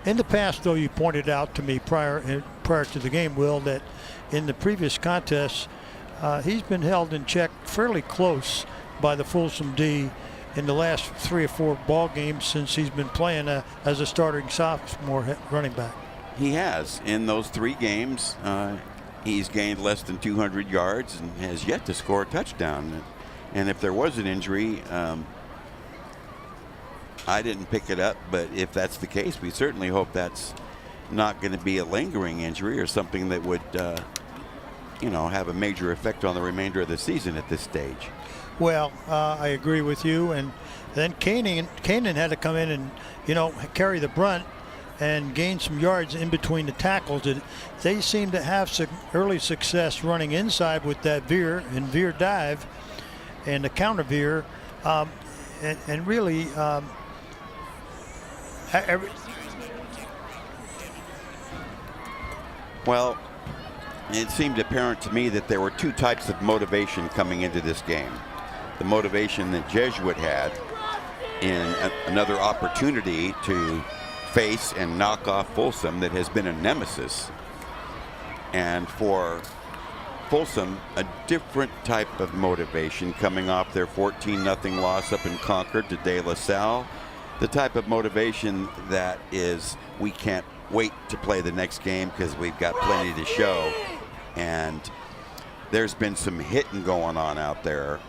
In the past, though, you pointed out to me prior to the game, Will, that in the previous contests, he's been held in check fairly close by the Folsom D in the last 3 or 4 ball games since he's been playing as a starting sophomore running back. He has. In those 3 games, he's gained less than 200 yards and has yet to score a touchdown. And if there was an injury, I didn't pick it up, but if that's the case, we certainly hope that's not going to be a lingering injury or something that would, have a major effect on the remainder of the season at this stage. Well, I agree with you. And then Kanan had to come in and, carry the brunt and gain some yards in between the tackles. They seem to have some early success running inside with that veer dive and the counter veer. And really, well, it seemed apparent to me that there were 2 types of motivation coming into this game. The motivation that Jesuit had in another opportunity to face and knock off Folsom that has been a nemesis. And for Folsom, a different type of motivation coming off their 14-0 loss up in Concord to De La Salle. The type of motivation that is, we can't wait to play the next game because we've got plenty to show. And there's been some hitting going on out there.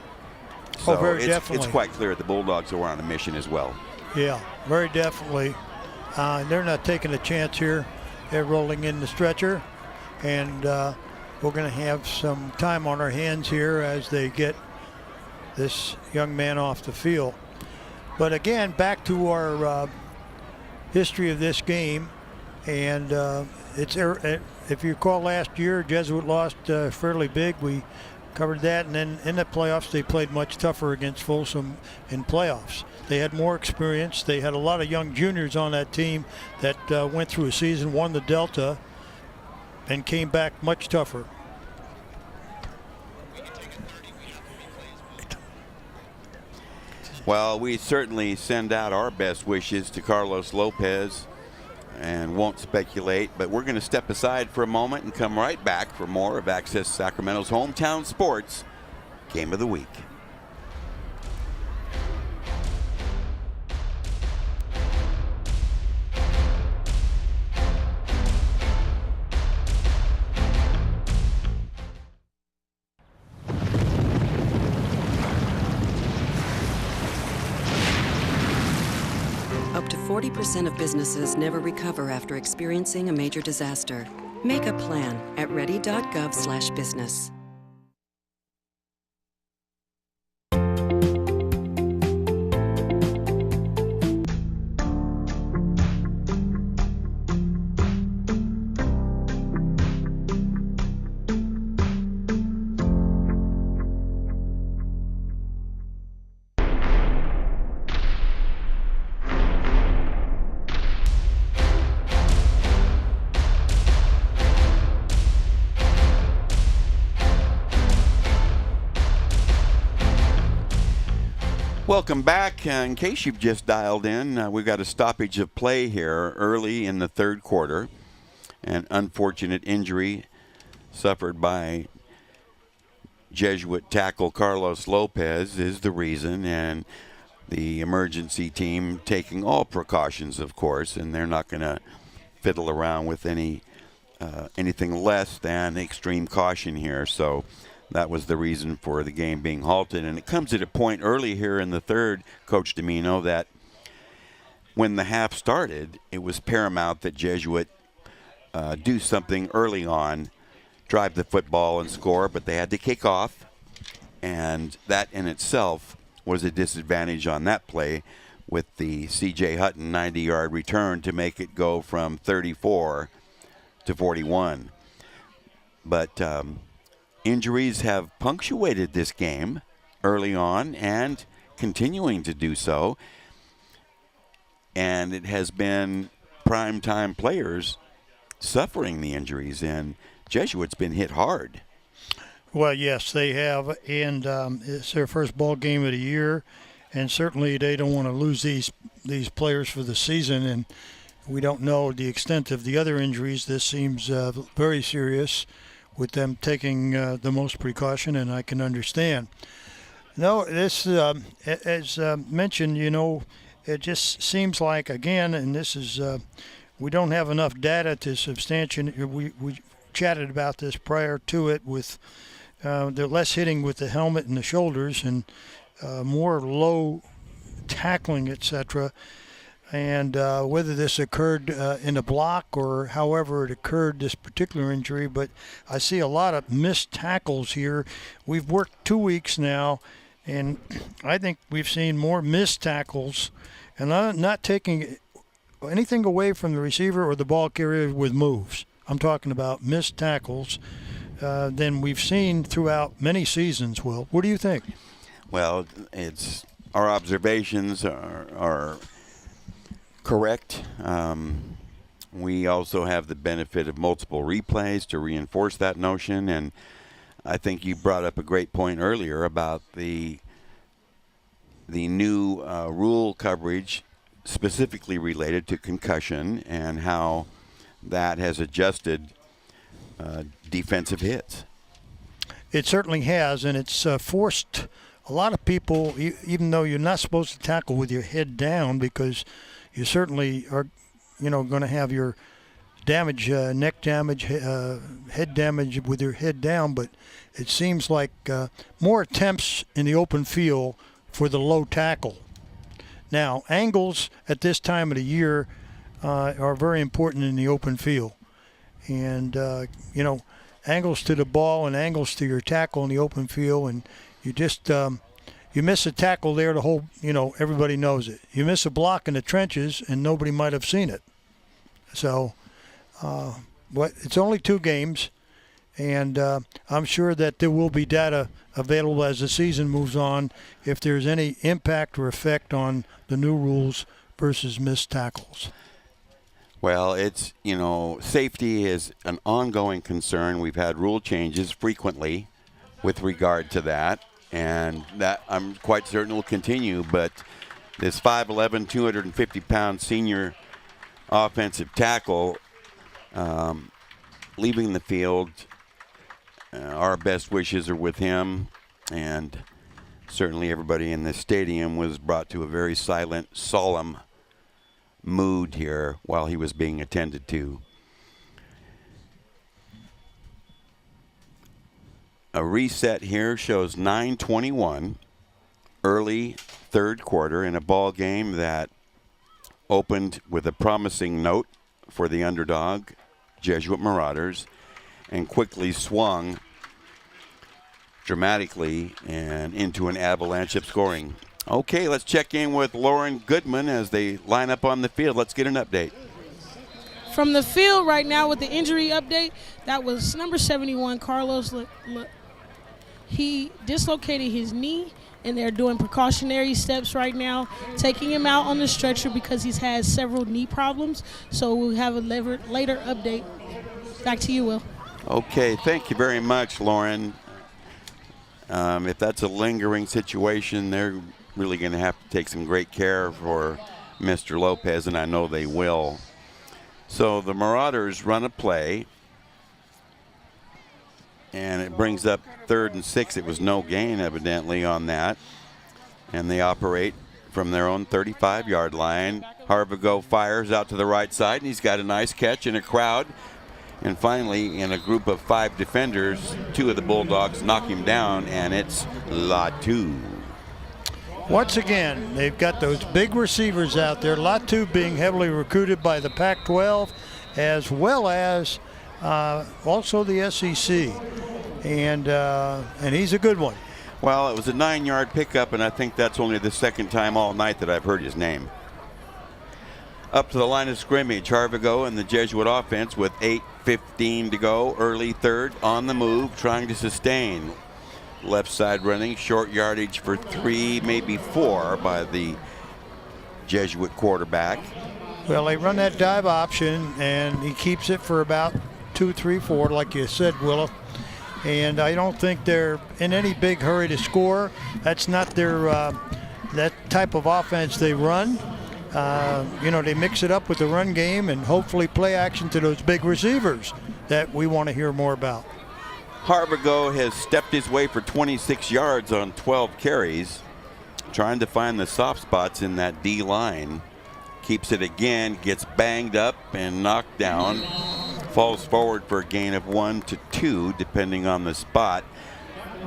So very definitely. It's quite clear the Bulldogs are on a mission as well. Yeah, very definitely. They're not taking a chance here. They're rolling in the stretcher, and we're going to have some time on our hands here as they get this young man off the field. But again, back to our history of this game, and if you recall last year, Jesuit lost fairly big. We covered that, and then in the playoffs they played much tougher against Folsom in playoffs. They had more experience. They had a lot of young juniors on that team that went through a season, won the Delta, and came back much tougher. Well, we certainly send out our best wishes to Carlos Lopez and won't speculate, but we're going to step aside for a moment and come right back for more of Access Sacramento's Hometown Sports Game of the Week. Up to 40% of businesses never recover after experiencing a major disaster. Make a plan at ready.gov/business. Welcome back. In case you've just dialed in, we've got a stoppage of play here early in the third quarter. An unfortunate injury suffered by Jesuit tackle Carlos Lopez is the reason, and the emergency team taking all precautions, of course, and they're not going to fiddle around with anything less than extreme caution here. So that was the reason for the game being halted. And it comes at a point early here in the third, Coach Domino, that when the half started, it was paramount that Jesuit do something early on, drive the football and score, but they had to kick off. And that in itself was a disadvantage on that play with the C.J. Hutton 90-yard return to make it go from 34 to 41. But injuries have punctuated this game early on and continuing to do so. And it has been primetime players suffering the injuries, and Jesuit's been hit hard. Well, yes, they have, and it's their first ball game of the year, and certainly they don't want to lose these players for the season, and we don't know the extent of the other injuries. This seems very serious with them taking the most precaution, and I can understand. No, this, as mentioned, it just seems like, again, and this is, we don't have enough data to substantiate. We chatted about this prior to it with the less hitting with the helmet and the shoulders and more low tackling, etc. And whether this occurred in a block or however it occurred, this particular injury, but I see a lot of missed tackles here. We've worked 2 weeks now, and I think we've seen more missed tackles, and I'm not taking anything away from the receiver or the ball carrier with moves. I'm talking about missed tackles than we've seen throughout many seasons, Will. What do you think? Well, it's our observations are correct. We also have the benefit of multiple replays to reinforce that notion, and I think you brought up a great point earlier about the new rule coverage specifically related to concussion and how that has adjusted defensive hits. It certainly has, and it's forced a lot of people, even though you're not supposed to tackle with your head down, because you certainly are, going to have your damage, neck damage, head damage with your head down, but it seems like more attempts in the open field for the low tackle. Now, angles at this time of the year are very important in the open field. And, angles to the ball and angles to your tackle in the open field, and you just you miss a tackle there, the whole, everybody knows it. You miss a block in the trenches, and nobody might have seen it. So, but it's only 2 games, and I'm sure that there will be data available as the season moves on if there's any impact or effect on the new rules versus missed tackles. Well, it's, safety is an ongoing concern. We've had rule changes frequently with regard to that, and that I'm quite certain will continue. But this 5'11", 250-pound senior offensive tackle leaving the field, our best wishes are with him, and certainly everybody in the stadium was brought to a very silent, solemn mood here while he was being attended to. A reset here shows 9:21 early third quarter in a ball game that opened with a promising note for the underdog Jesuit Marauders and quickly swung dramatically and into an avalanche of scoring. Okay, let's check in with Lauren Goodman as they line up on the field. Let's get an update. From the field right now with the injury update, that was number 71, Carlos. He dislocated his knee, and they're doing precautionary steps right now, taking him out on the stretcher because he's had several knee problems. So we'll have a later update. Back to you, Will. Okay, thank you very much, Lauren. If that's a lingering situation, they're really going to have to take some great care for Mr. Lopez, and I know they will. So the Marauders run a play, and it brings up 3rd and 6. It was no gain, evidently, on that. And they operate from their own 35-yard line. Harvigo fires out to the right side, and he's got a nice catch in a crowd. And finally, in a group of 5 defenders, 2 of the Bulldogs knock him down, and it's Latu. Once again, they've got those big receivers out there. Latu being heavily recruited by the Pac-12 as well as also the SEC. And he's a good one. Well, it was a 9-yard pickup, and I think that's only the 2nd time all night that I've heard his name. Up to the line of scrimmage, Harvigo and the Jesuit offense with 8:15 to go. Early 3rd, on the move, trying to sustain. Left side running, short yardage for 3, maybe 4 by the Jesuit quarterback. Well, they run that dive option, and he keeps it for about 2, 3, 4, like you said, Willa. And I don't think they're in any big hurry to score. That's not their that type of offense they run. They mix it up with the run game and hopefully play action to those big receivers that we want to hear more about. Harvigo has stepped his way for 26 yards on 12 carries, trying to find the soft spots in that D line. Keeps it again, gets banged up and knocked down. Falls forward for a gain of 1 to 2, depending on the spot.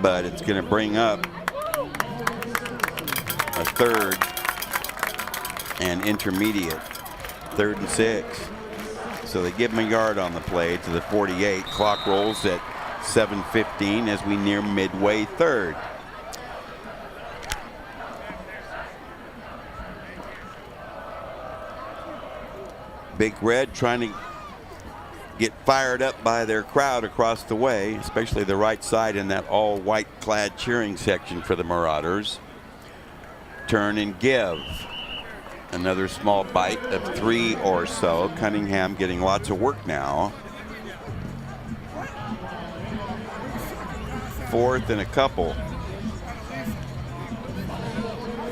But it's going to bring up a 3rd and intermediate, 3rd and 6. So they give him a yard on the play to the 48. Clock rolls at 7:15 as we near midway 3rd. Big Red trying to get fired up by their crowd across the way, especially the right side in that all white clad cheering section for the Marauders. Turn and give. Another small bite of 3 or so. Cunningham getting lots of work now. 4th and a couple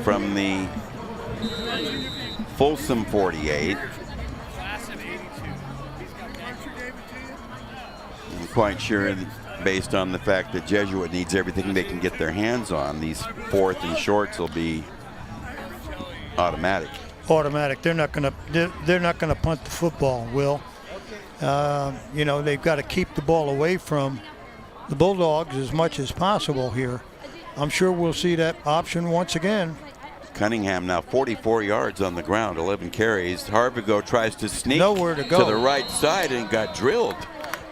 from the Folsom 48. I'm quite sure, based on the fact that Jesuit needs everything they can get their hands on, these 4th and shorts will be automatic. They're not going to punt the football, Will. They've got to keep the ball away from the Bulldogs as much as possible here. I'm sure we'll see that option once again. Cunningham now 44 yards on the ground, 11 carries. Harvigo tries to sneak nowhere to go to the right side and got drilled.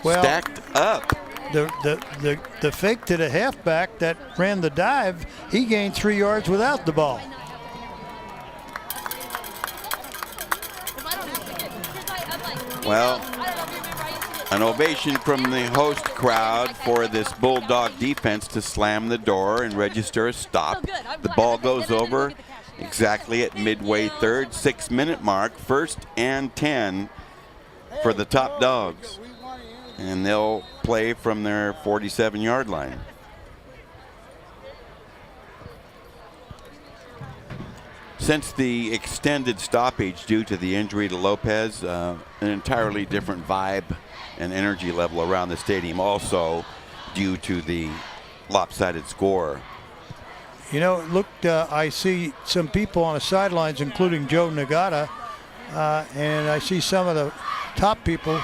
Well, stacked up. The fake to the halfback that ran the dive, he gained 3 yards without the ball. Well, an ovation from the host crowd for this Bulldog defense to slam the door and register a stop. The ball goes over exactly at midway 3rd, 6-minute mark, 1st and 10 for the Top Dogs. And they'll play from their 47-yard line. Since the extended stoppage due to the injury to Lopez, an entirely different vibe and energy level around the stadium, also due to the lopsided score. I see some people on the sidelines, including Joe Nagata, and I see some of the top people.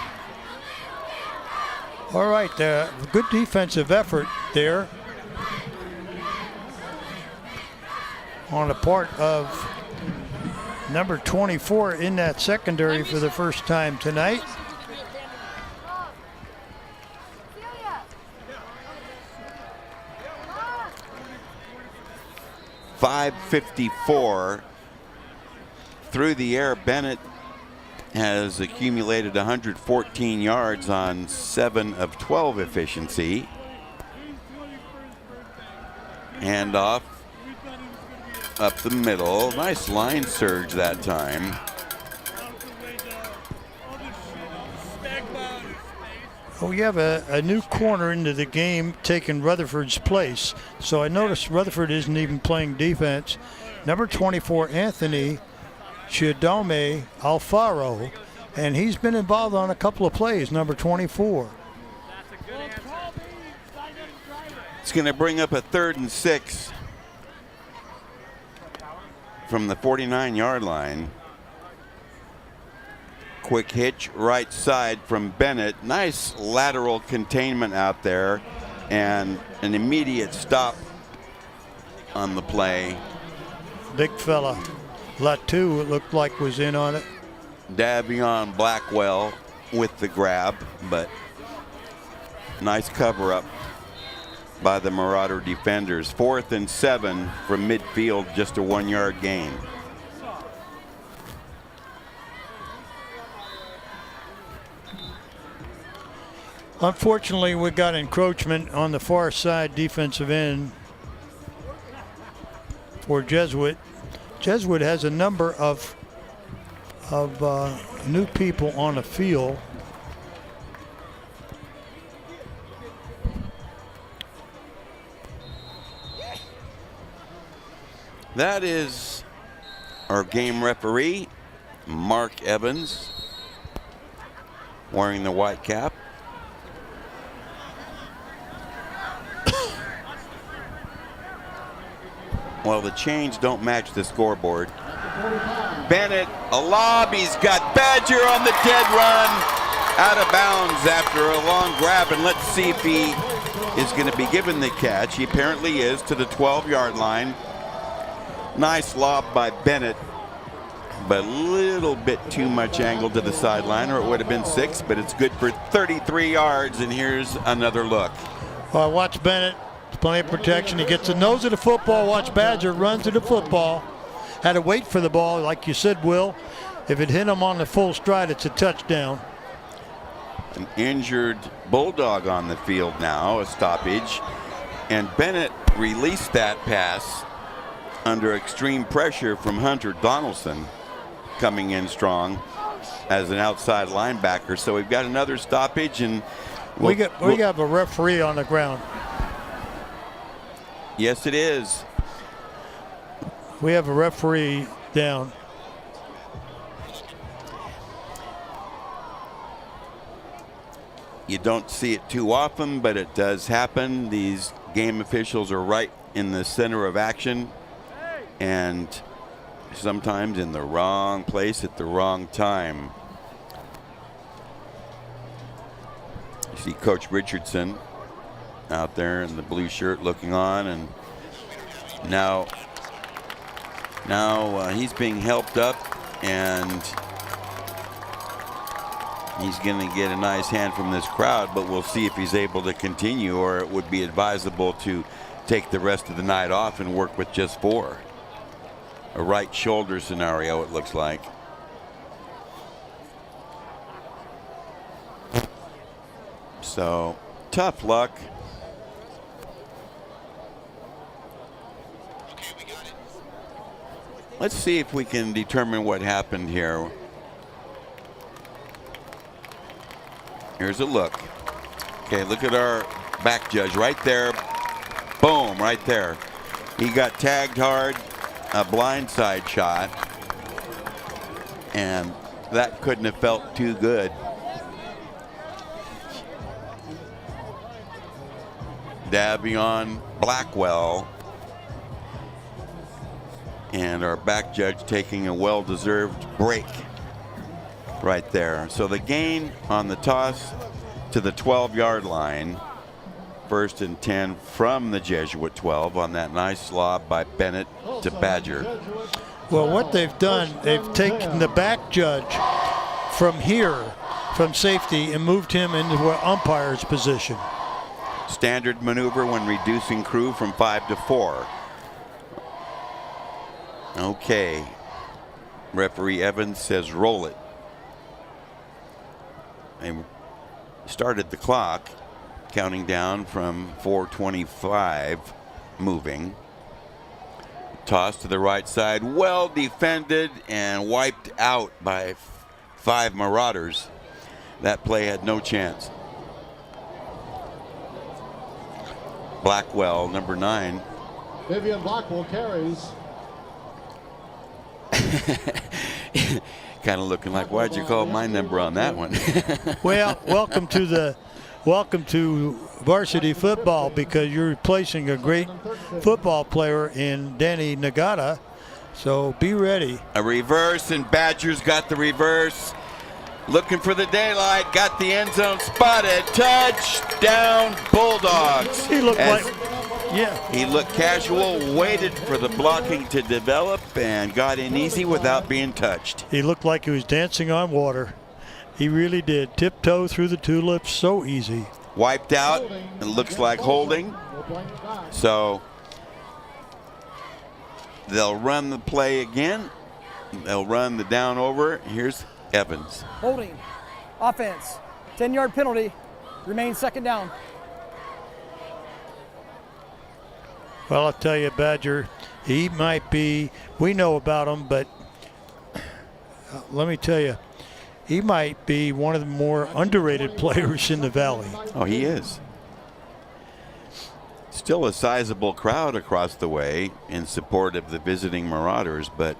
All right, good defensive effort there on the part of number 24 in that secondary for the first time tonight. .554 through the air. Bennett has accumulated 114 yards on 7 of 12 efficiency. Handoff up the middle. Nice line surge that time. We have a new corner into the game taking Rutherford's place. So I noticed Rutherford isn't even playing defense. Number 24, Anthony Chidome Alfaro, and he's been involved on a couple of plays, number 24. It's going to bring up a 3rd and 6 from the 49-yard line. Quick hitch right side from Bennett. Nice lateral containment out there and an immediate stop on the play. Big fella. Latu, it looked like, was in on it. Davion Blackwell with the grab, but nice cover up by the Marauder defenders. 4th and 7 from midfield, just a 1-yard gain. Unfortunately, we got encroachment on the far side defensive end for Jesuit. Jesuit has a number of new people on the field. That is our game referee, Mark Evans, wearing the white cap. Well, the chains don't match the scoreboard. Bennett, a lob. He's got Badger on the dead run. Out of bounds after a long grab. And let's see if he is going to be given the catch. He apparently is, to the 12-yard line. Nice lob by Bennett, but a little bit too much angle to the sideline, or it would have been 6, but it's good for 33 yards. And here's another look. Well, watch Bennett. Plenty of protection. He gets the nose of the football. Watch Badger run to the football. Had to wait for the ball, like you said, Will. If it hit him on the full stride, it's a touchdown. An injured Bulldog on the field now, a stoppage. And Bennett released that pass under extreme pressure from Hunter Donaldson, coming in strong as an outside linebacker. So we've got another stoppage, and we got a referee on the ground. Yes, it is. We have a referee down. You don't see it too often, but it does happen. These game officials are right in the center of action, and sometimes in the wrong place at the wrong time. You see Coach Richardson out there in the blue shirt looking on, and now he's being helped up, and he's going to get a nice hand from this crowd, but we'll see if he's able to continue, or it would be advisable to take the rest of the night off and work with just 4. A right shoulder scenario, it looks like. So tough luck. Let's see if we can determine what happened here. Here's a look. Okay, look at our back judge right there. Boom, right there. He got tagged hard, a blindside shot, and that couldn't have felt too good. Davion Blackwell, and our back judge taking a well-deserved break right there. So the gain on the toss to the 12-yard line. 1st and 10 from the Jesuit 12 on that nice lob by Bennett to Badger. Well, what they've done, they've taken the back judge from here, from safety, and moved him into an umpire's position. Standard maneuver when reducing crew from 5 to 4. Okay. Referee Evans says roll it. They started the clock, counting down from 4:25, moving. Toss to the right side, well defended and wiped out by 5 Marauders. That play had no chance. Blackwell, number 9. Vivian Blackwell carries. Kind of looking like, why'd you call my number on that one? Well, welcome to varsity football, because you're replacing a great football player in Danny Nagata. So be ready. A reverse, and Badgers got the reverse. Looking for the daylight, got the end zone spotted. Touchdown, Bulldogs. He looked He looked casual, waited for the blocking to develop, and got in easy without being touched. He looked like he was dancing on water. He really did. Tiptoe through the tulips, so easy. Wiped out, it looks like holding. So they'll run the play again. They'll run the down over. Here's Evans. Holding. Offense. 10-yard penalty. Remains second down. Well, I'll tell you, Badger, he might be, we know about him, but let me tell you, he might be one of the more underrated players in the Valley. Oh, he is. Still a sizable crowd across the way in support of the visiting Marauders, but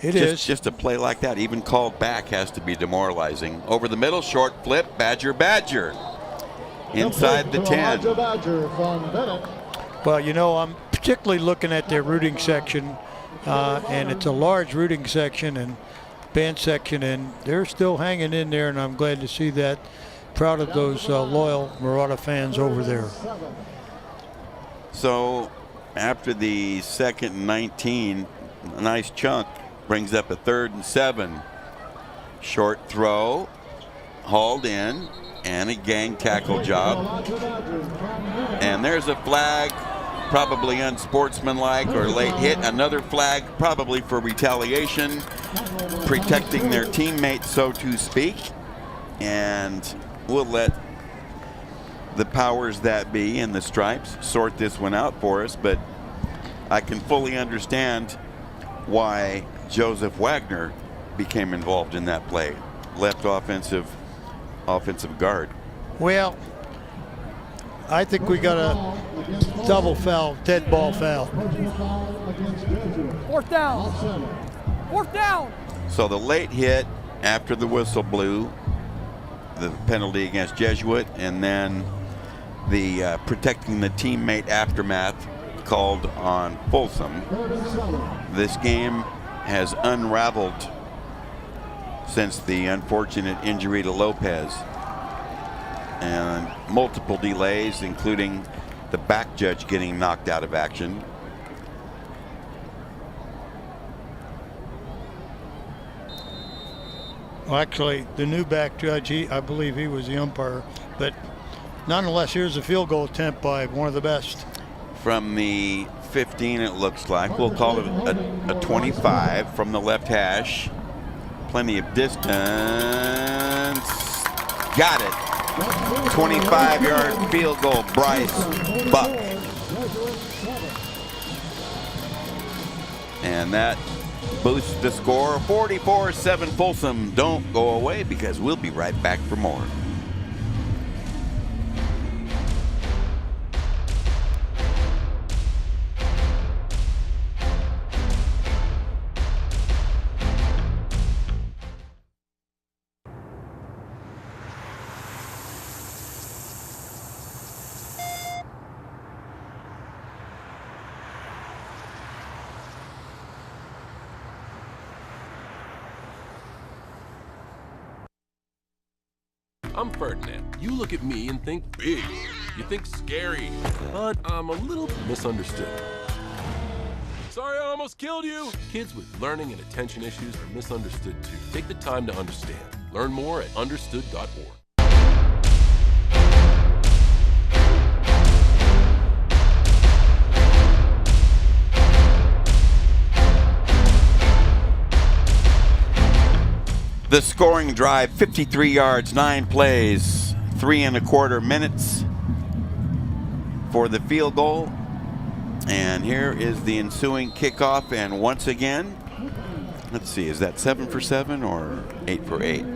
just a play like that, even called back, has to be demoralizing. Over the middle, short flip, Badger. Inside the 10. Well, you know, I'm particularly looking at their rooting section, and it's a large rooting section and band section, and they're still hanging in there, and I'm glad to see that. Proud of those loyal Marauder fans over there. So after the second and 19, a nice chunk brings up a 3rd and 7. Short throw, hauled in, and a gang tackle job. And there's a flag, probably unsportsmanlike or late hit. Another flag, probably for retaliation, protecting their teammates, so to speak. And we'll let the powers that be in the stripes sort this one out for us, but I can fully understand why Joseph Wagner became involved in that play. Left offensive guard. Well, I think we got a double foul, dead ball foul. Fourth down. Fourth down. So the late hit after the whistle blew, the penalty against Jesuit, and then the protecting the teammate aftermath called on Folsom. This game has unraveled since the unfortunate injury to Lopez, and multiple delays, including the back judge getting knocked out of action. Well, actually, the new back judge, I believe he was the umpire, but nonetheless, here's a field goal attempt by one of the best. From the 15, it looks like. We'll call it a 25 from the left hash. Plenty of distance. Got it. 25-yard field goal, Bryce Buck. And that boosts the score. 44-7 Folsom. Don't go away, because we'll be right back for more. I'm Ferdinand. You look at me and think big. You think scary. But I'm a little misunderstood. Sorry I almost killed you. Kids with learning and attention issues are misunderstood too. Take the time to understand. Learn more at understood.org. The scoring drive, 53 yards, 9 plays, 3¼ minutes for the field goal. And here is the ensuing kickoff. And once again, let's see, is that 7 for 7 or 8 for 8?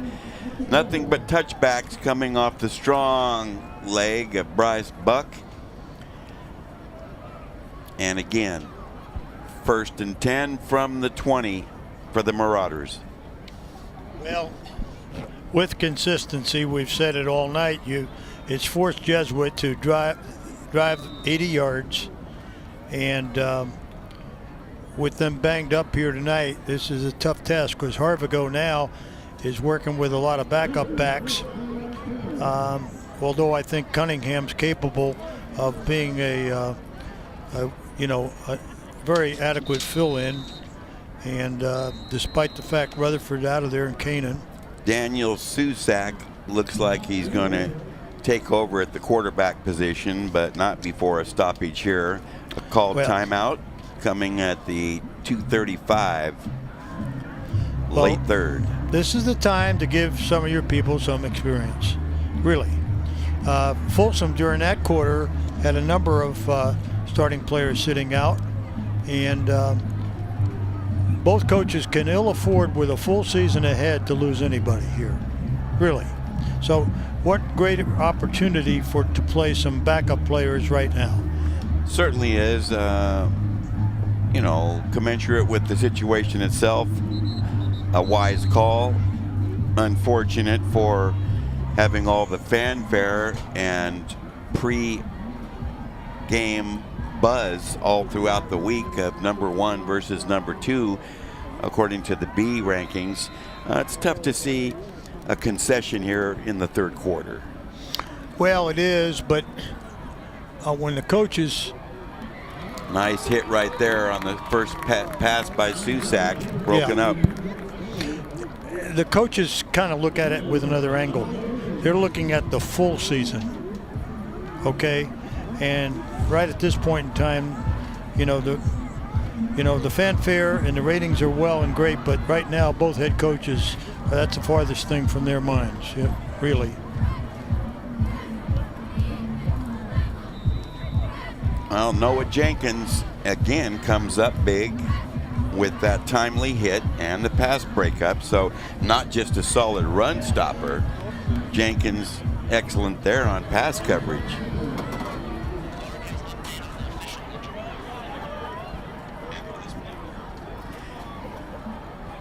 Nothing but touchbacks coming off the strong leg of Bryce Buck. And again, 1st and 10 from the 20 for the Marauders. Well, with consistency, we've said it all night, it's forced Jesuit to drive 80 yards. And with them banged up here tonight, this is a tough task because Harvigo now is working with a lot of backup backs. Although I think Cunningham's capable of being a very adequate fill-in. And despite the fact Rutherford's out of there and Kanan. Daniel Susak looks like he's going to take over at the quarterback position, but not before a stoppage here. A called timeout coming at the 2:35, late third. This is the time to give some of your people some experience, really. Folsom during that quarter had a number of starting players sitting out, and both coaches can ill afford with a full season ahead to lose anybody here, really. So what great opportunity to play some backup players right now. Certainly is, commensurate with the situation itself. A wise call. Unfortunate for having all the fanfare and pre-game buzz all throughout the week of number 1 versus number 2, according to the B rankings. It's tough to see a concession here in the third quarter. Well, it is, but when the coaches... Nice hit right there on the first pass by Susak, broken up. The coaches kind of look at it with another angle. They're looking at the full season, okay? And right at this point in time, the fanfare and the ratings are well and great, but right now both head coaches, that's the farthest thing from their minds, really. Well, Noah Jenkins again comes up big with that timely hit and the pass breakup. So not just a solid run stopper. Jenkins excellent there on pass coverage.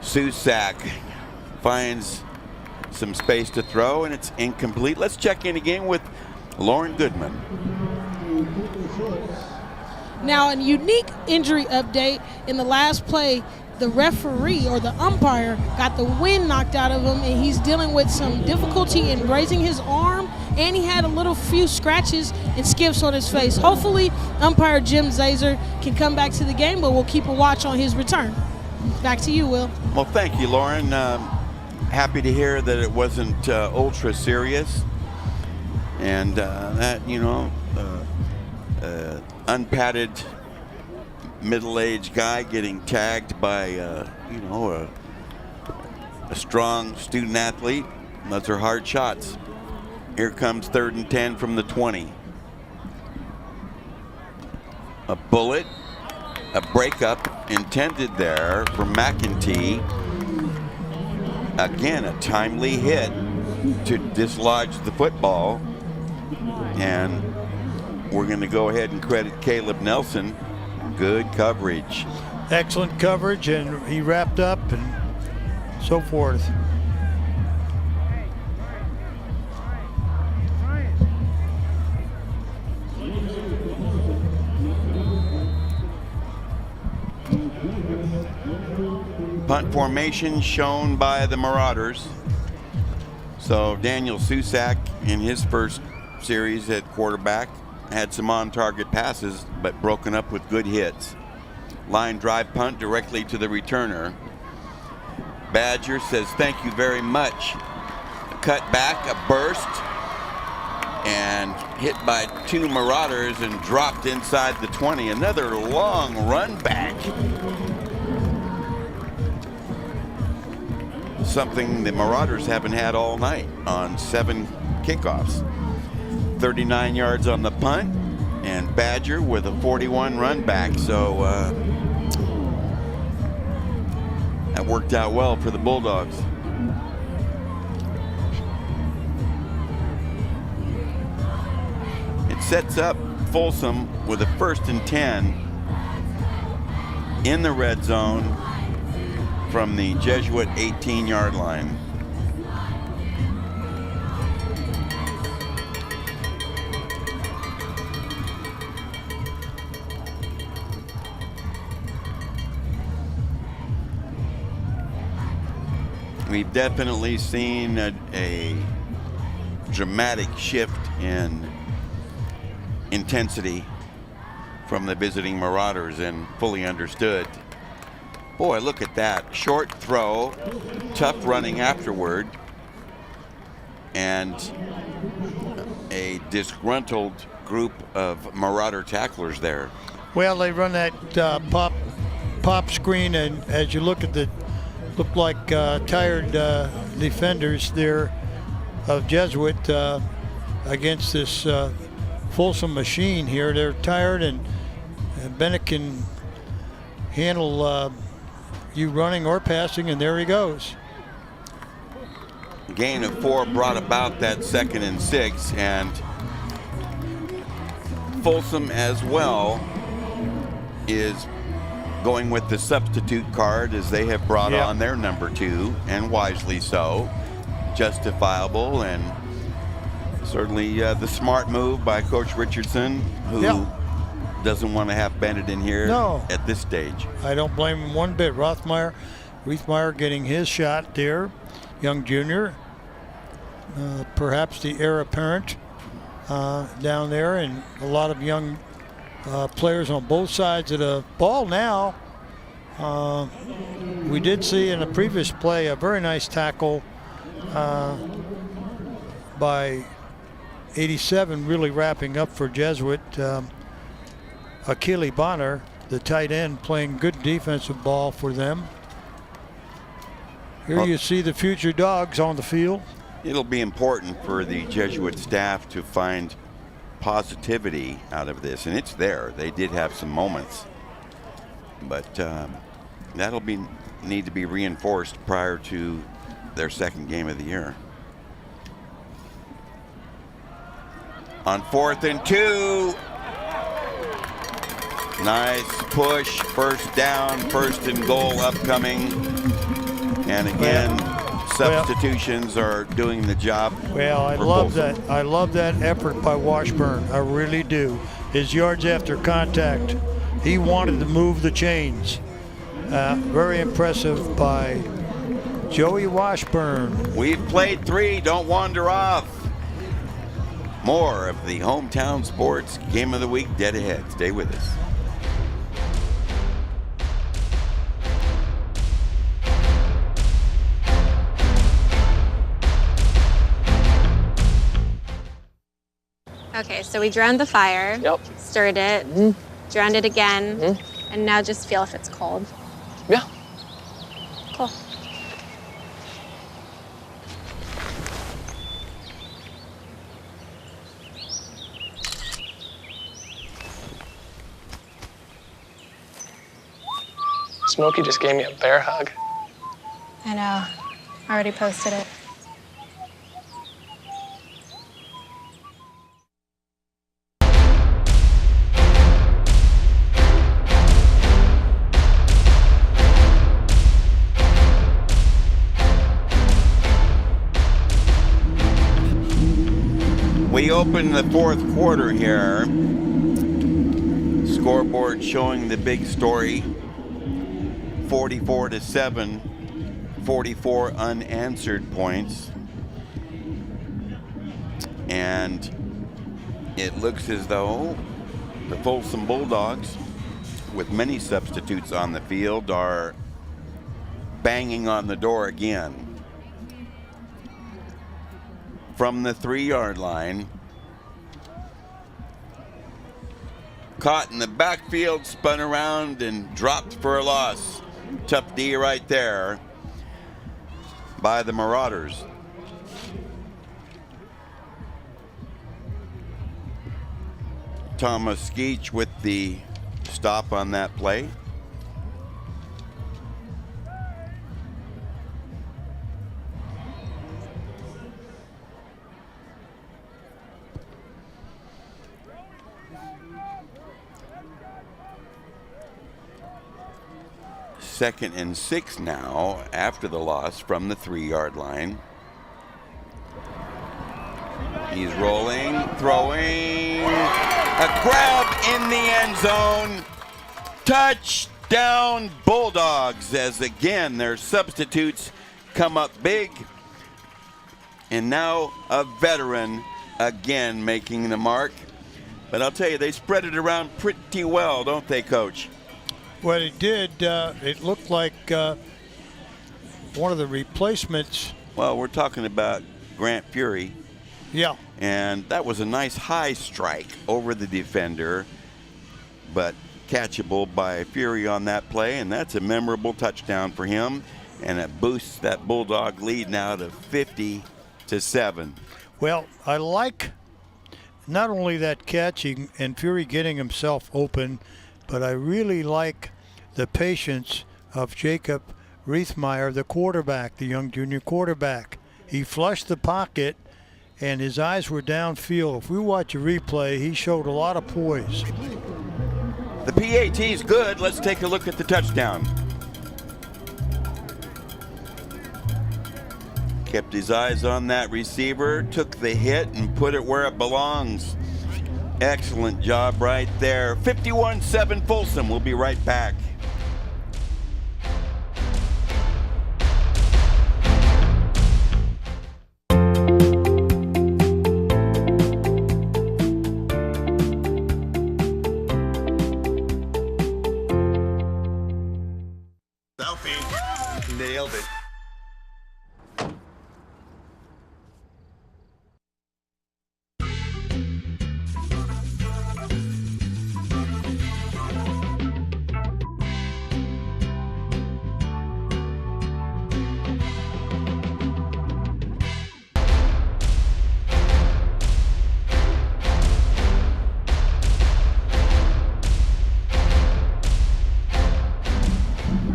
Susak finds some space to throw, and it's incomplete. Let's check in again with Lauren Goodman. Now, a unique injury update. In the last play, the referee or the umpire got the wind knocked out of him, and he's dealing with some difficulty in raising his arm, and he had a few scratches and skips on his face. Hopefully, umpire Jim Zazer can come back to the game, but we'll keep a watch on his return. Back to you, Will. Well, thank you, Lauren. Happy to hear that it wasn't ultra serious, and that, unpadded middle-aged guy getting tagged by a strong student athlete. Those are hard shots. Here comes 3rd and 10 from the 20. A bullet, a breakup intended there for McEntee. Again, a timely hit to dislodge the football, and we're going to go ahead and credit Caleb Nelson. Good coverage. Excellent coverage, and he wrapped up and so forth. Punt formation shown by the Marauders. So Daniel Susak in his first series at quarterback had some on-target passes, but broken up with good hits. Line drive punt directly to the returner. Badger says, thank you very much. A cut back, a burst, and hit by 2 Marauders and dropped inside the 20. Another long run back. Something the Marauders haven't had all night on 7 kickoffs. 39 yards on the punt, and Badger with a 41 run back. So that worked out well for the Bulldogs. It sets up Folsom with a 1st and 10 in the red zone from the Jesuit 18-yard line. We've definitely seen a dramatic shift in intensity from the visiting Marauders, and fully understood. Boy, look at that. Short throw, tough running afterward, and a disgruntled group of Marauder tacklers there. Well, they run that pop screen, and as you look at the look like tired defenders there of Jesuit against this Folsom machine here. They're tired, and Bennett can handle you running or passing, and there he goes. Gain of 4 brought about that 2nd and 6, and Folsom as well is going with the substitute card, as they have brought on their number 2, and wisely so. Justifiable, and certainly the smart move by Coach Richardson, who doesn't want to have Bennett in here at this stage. I don't blame him one bit. Reithmeyer getting his shot there, young junior. Perhaps the heir apparent down there, and a lot of young players on both sides of the ball now. We did see in a previous play a very nice tackle by 87, really wrapping up for Jesuit. Achille Bonner, the tight end, playing good defensive ball for them. Here you see the future Dogs on the field. It'll be important for the Jesuit staff to find positivity out of this, and it's there. They did have some moments, but that'll need to be reinforced prior to their 2nd game of the year. On 4th and 2. Nice push, 1st down, 1st and goal upcoming. And again, substitutions are doing the job. Well, I love that. I love that effort by Washburn. I really do. His yards after contact, he wanted to move the chains. Very impressive by Joey Washburn. We've played 3. Don't wander off. More of the Hometown Sports Game of the Week dead ahead. Stay with us. Okay, so we drowned the fire. Yep. Stirred it. Drowned it again. And now just feel if it's cold. Yeah. Cool. Smokey just gave me a bear hug. I know. I already posted it. We open the 4th quarter here. Scoreboard showing the big story. 44-7, 44 unanswered points. And it looks as though the Folsom Bulldogs, with many substitutes on the field, are banging on the door again. From the 3-yard line. Caught in the backfield, spun around, and dropped for a loss. Tough D right there by the Marauders. Thomas Skeech with the stop on that play. 2nd and 6 now after the loss from the 3-yard line. He's rolling, throwing, a grab in the end zone. Touchdown Bulldogs, as again their substitutes come up big. And now a veteran again making the mark. But I'll tell you, they spread it around pretty well, don't they, Coach? Well, it did. It looked like one of the replacements. Well, we're talking about Grant Fury. Yeah. And that was a nice high strike over the defender, but catchable by Fury on that play, and that's a memorable touchdown for him, and it boosts that Bulldog lead now to 50-7. Well, I like not only that catching and Fury getting himself open, but I really like the patience of Jacob Riethmeyer, the quarterback, the young junior quarterback. He flushed the pocket, and his eyes were downfield. If we watch a replay, he showed a lot of poise. The PAT's good. Let's take a look at the touchdown. Kept his eyes on that receiver, took the hit and put it where it belongs. Excellent job right there. 51-7 Folsom. We'll be right back. Nailed it.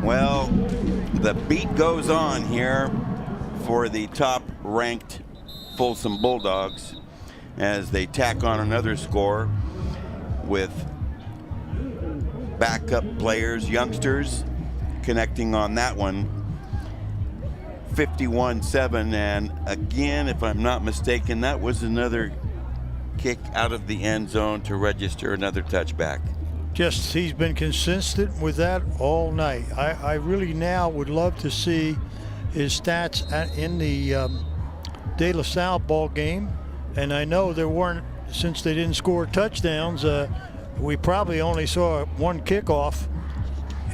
Well, the beat goes on here for the top-ranked Folsom Bulldogs as they tack on another score with backup players, youngsters, connecting on that one. 51-7, and again, if I'm not mistaken, that was another kick out of the end zone to register another touchback. Just, he's been consistent with that all night. I really now would love to see his stats in the De La Salle ball game. And I know there weren't, since they didn't score touchdowns, we probably only saw one kickoff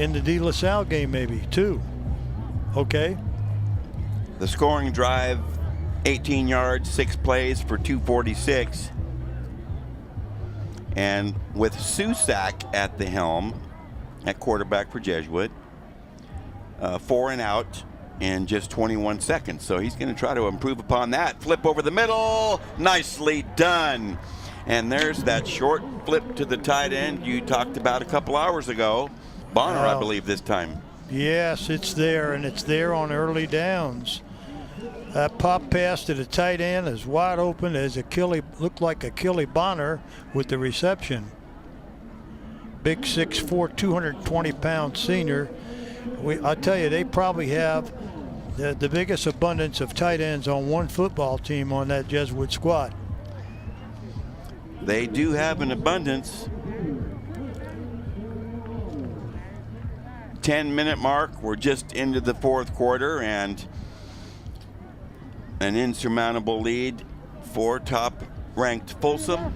in the De La Salle game, maybe two. Okay. The scoring drive, 18 yards, 6 plays for 246. And with Susak at the helm, at quarterback for Jesuit, 4 and out in just 21 seconds. So he's going to try to improve upon that. Flip over the middle, nicely done. And there's that short flip to the tight end you talked about a couple hours ago. Bonner, I believe, this time. Yes, it's there, and it's there on early downs. That pop pass to the tight end is wide open as looked like Achille Bonner with the reception. Big 6'4", 220-pound senior. I tell you, they probably have the biggest abundance of tight ends on one football team on that Jesuit squad. They do have an abundance. 10-minute mark. We're just into the fourth quarter, and an insurmountable lead for top-ranked Folsom,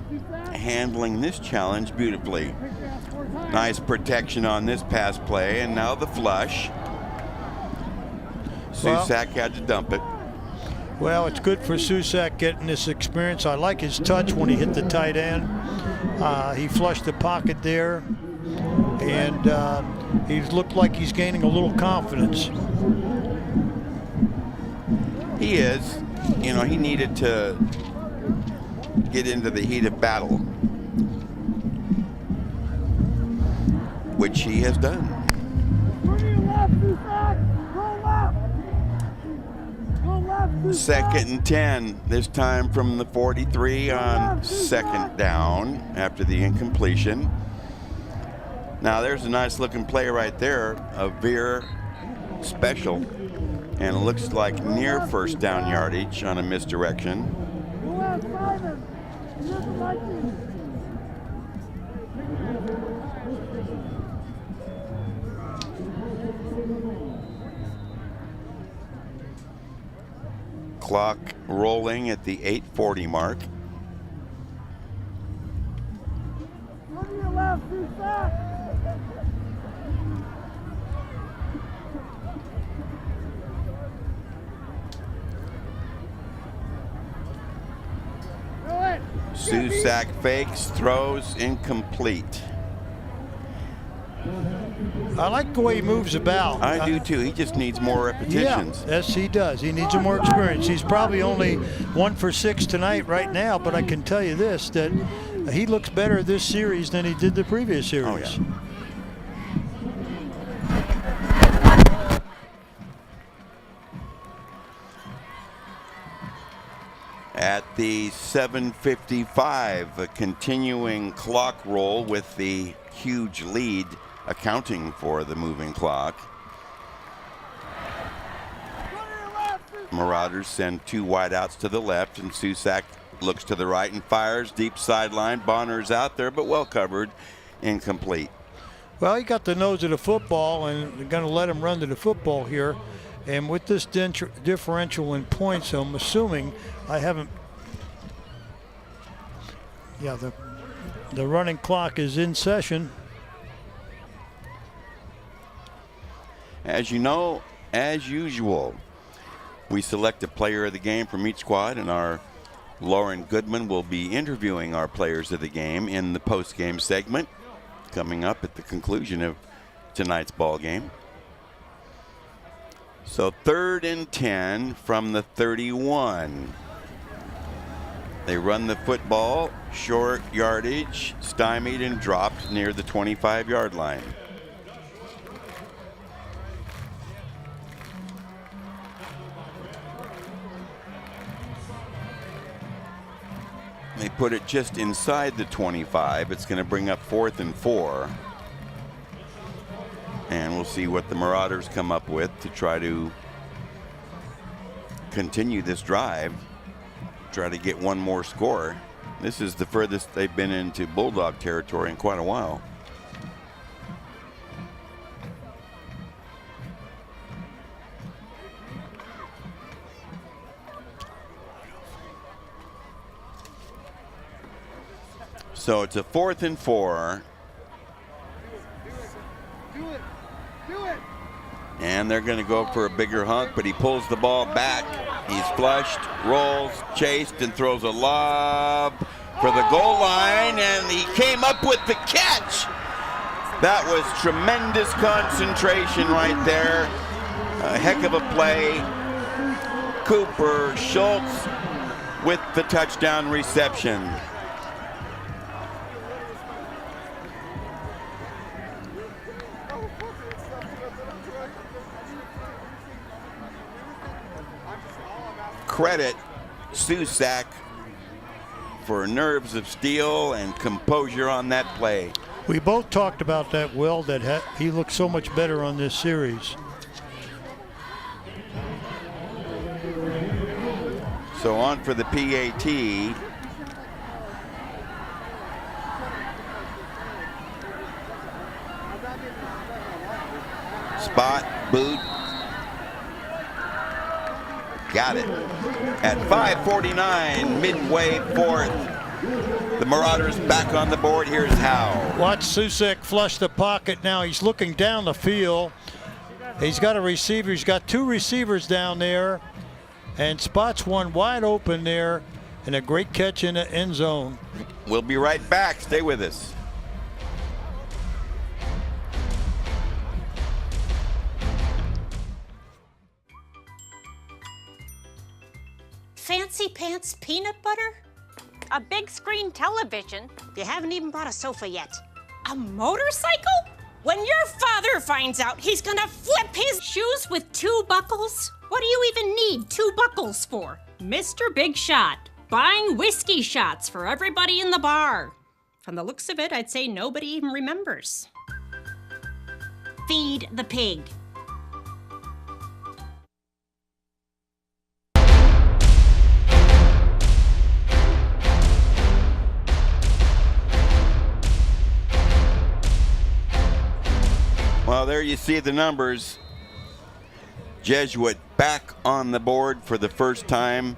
handling this challenge beautifully. Nice protection on this pass play, and now the flush. Susak had to dump it. Well, it's good for Susak getting this experience. I like his touch when he hit the tight end. He flushed the pocket there, and he looked like he's gaining a little confidence. He is. You know, he needed to get into the heat of battle, which he has done. 2nd and 10, this time from the 43 on 2nd down after the incompletion. Now there's a nice looking play right there, a veer special, and it looks like near first down yardage on a misdirection. Clock rolling at the 8:40 mark. Susak fakes, throws, incomplete. I like the way he moves about. I do too. He just needs more repetitions. Yeah, yes, he does. He needs more experience. He's probably only 1 for 6 tonight right now, but I can tell you this, that he looks better this series than he did the previous series. Oh, yeah. At the 7:55, a continuing clock roll with the huge lead accounting for the moving clock. Marauders send 2 wideouts to the left, and Susak looks to the right and fires deep sideline. Bonner's out there, but well covered, incomplete. Well, he got the nose of the football, and they're going to let him run to the football here. And with this differential in points, I'm assuming I haven't. Yeah, the running clock is in session. As you know, as usual, we select a player of the game from each squad, and our Lauren Goodman will be interviewing our players of the game in the post-game segment coming up at the conclusion of tonight's ball game. So 3rd and 10 from the 31. They run the football, short yardage, stymied and dropped near the 25-yard line. They put it just inside the 25. It's going to bring up 4th and 4. And we'll see what the Marauders come up with to try to continue this drive, try to get one more score. This is the furthest they've been into Bulldog territory in quite a while. So it's a 4th and 4. And they're going to go for a bigger hunk, but he pulls the ball back. He's flushed, rolls, chased, and throws a lob for the goal line, and he came up with the catch. That was tremendous concentration right there. A heck of a play. Cooper Schultz with the touchdown reception. Credit Susak for nerves of steel and composure on that play. We both talked about that, Will, that he looked so much better on this series. So on for the PAT. Spot, boot. Got it. At 5:49, midway 4th. The Marauders back on the board. Here's how. Watch Susak flush the pocket now. He's looking down the field. He's got a receiver. He's got 2 receivers down there. And spots one wide open there. And a great catch in the end zone. We'll be right back. Stay with us. Fancy pants peanut butter? A big screen television? You haven't even bought a sofa yet. A motorcycle? When your father finds out, he's gonna flip his shoes with 2 buckles? What do you even need 2 buckles for? Mr. Big Shot, buying whiskey shots for everybody in the bar. From the looks of it, I'd say nobody even remembers. feed the pig. Well, there you see the numbers. Jesuit back on the board for the first time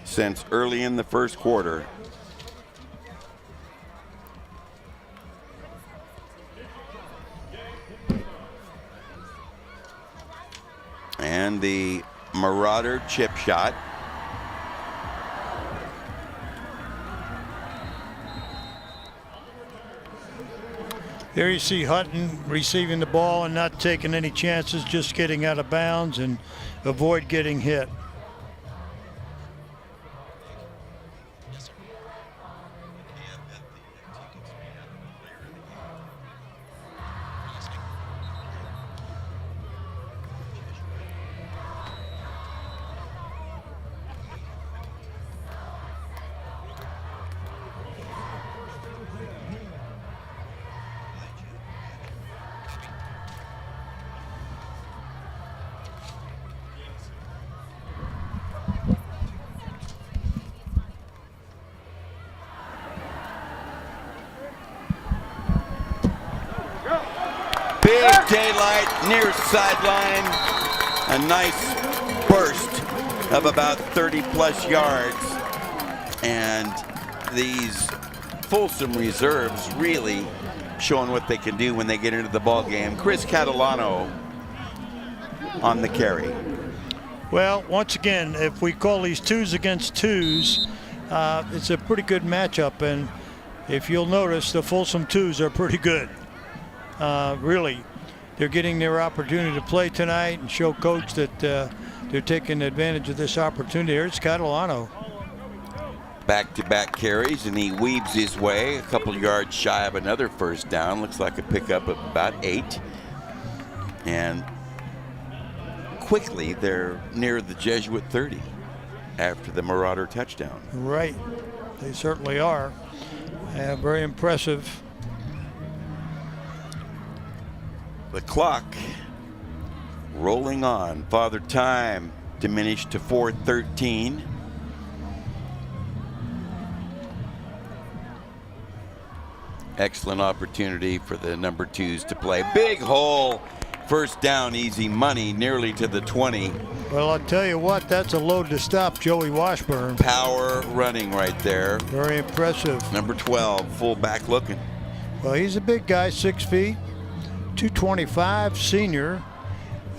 since early in the first quarter. And the Marauder chip shot. There you see Hutton receiving the ball and not taking any chances, just getting out of bounds and avoid getting hit. Big daylight near sideline. A nice burst of about 30-plus yards. And these Folsom reserves really showing what they can do when they get into the ball game. Chris Catalano on the carry. Well, once again, if we call these twos against twos, it's a pretty good matchup. And if you'll notice, the Folsom twos are pretty good. Really, they're getting their opportunity to play tonight and show coach that they're taking advantage of this opportunity. Here's Catalano. Back-to-back carries, and he weaves his way a couple yards shy of another first down. Looks like a pickup of about 8. And quickly, they're near the Jesuit 30 after the Marauder touchdown. Right, they certainly are. Very impressive. The clock rolling on. Father Time diminished to 4:13. Excellent opportunity for the number 2s to play. Big hole, first down, easy money, nearly to the 20. Well, I'll tell you what, that's a load to stop Joey Washburn. Power running right there. Very impressive. Number 12, fullback looking. Well, he's a big guy, 6 feet, 225, senior.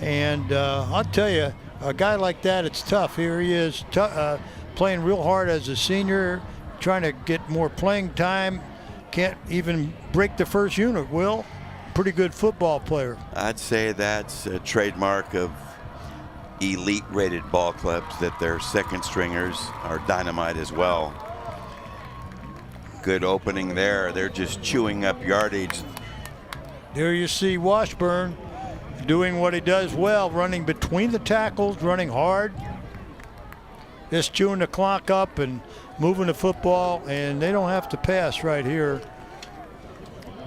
And I'll tell you, a guy like that, it's tough. Here he is playing real hard as a senior, trying to get more playing time. Can't even break the first unit, Will. Pretty good football player. I'd say that's a trademark of elite rated ball clubs, that their second stringers are dynamite as well. Good opening there. They're just chewing up yardage. There you see Washburn doing what he does well, running between the tackles, running hard, just chewing the clock up and moving the football, and they don't have to pass right here.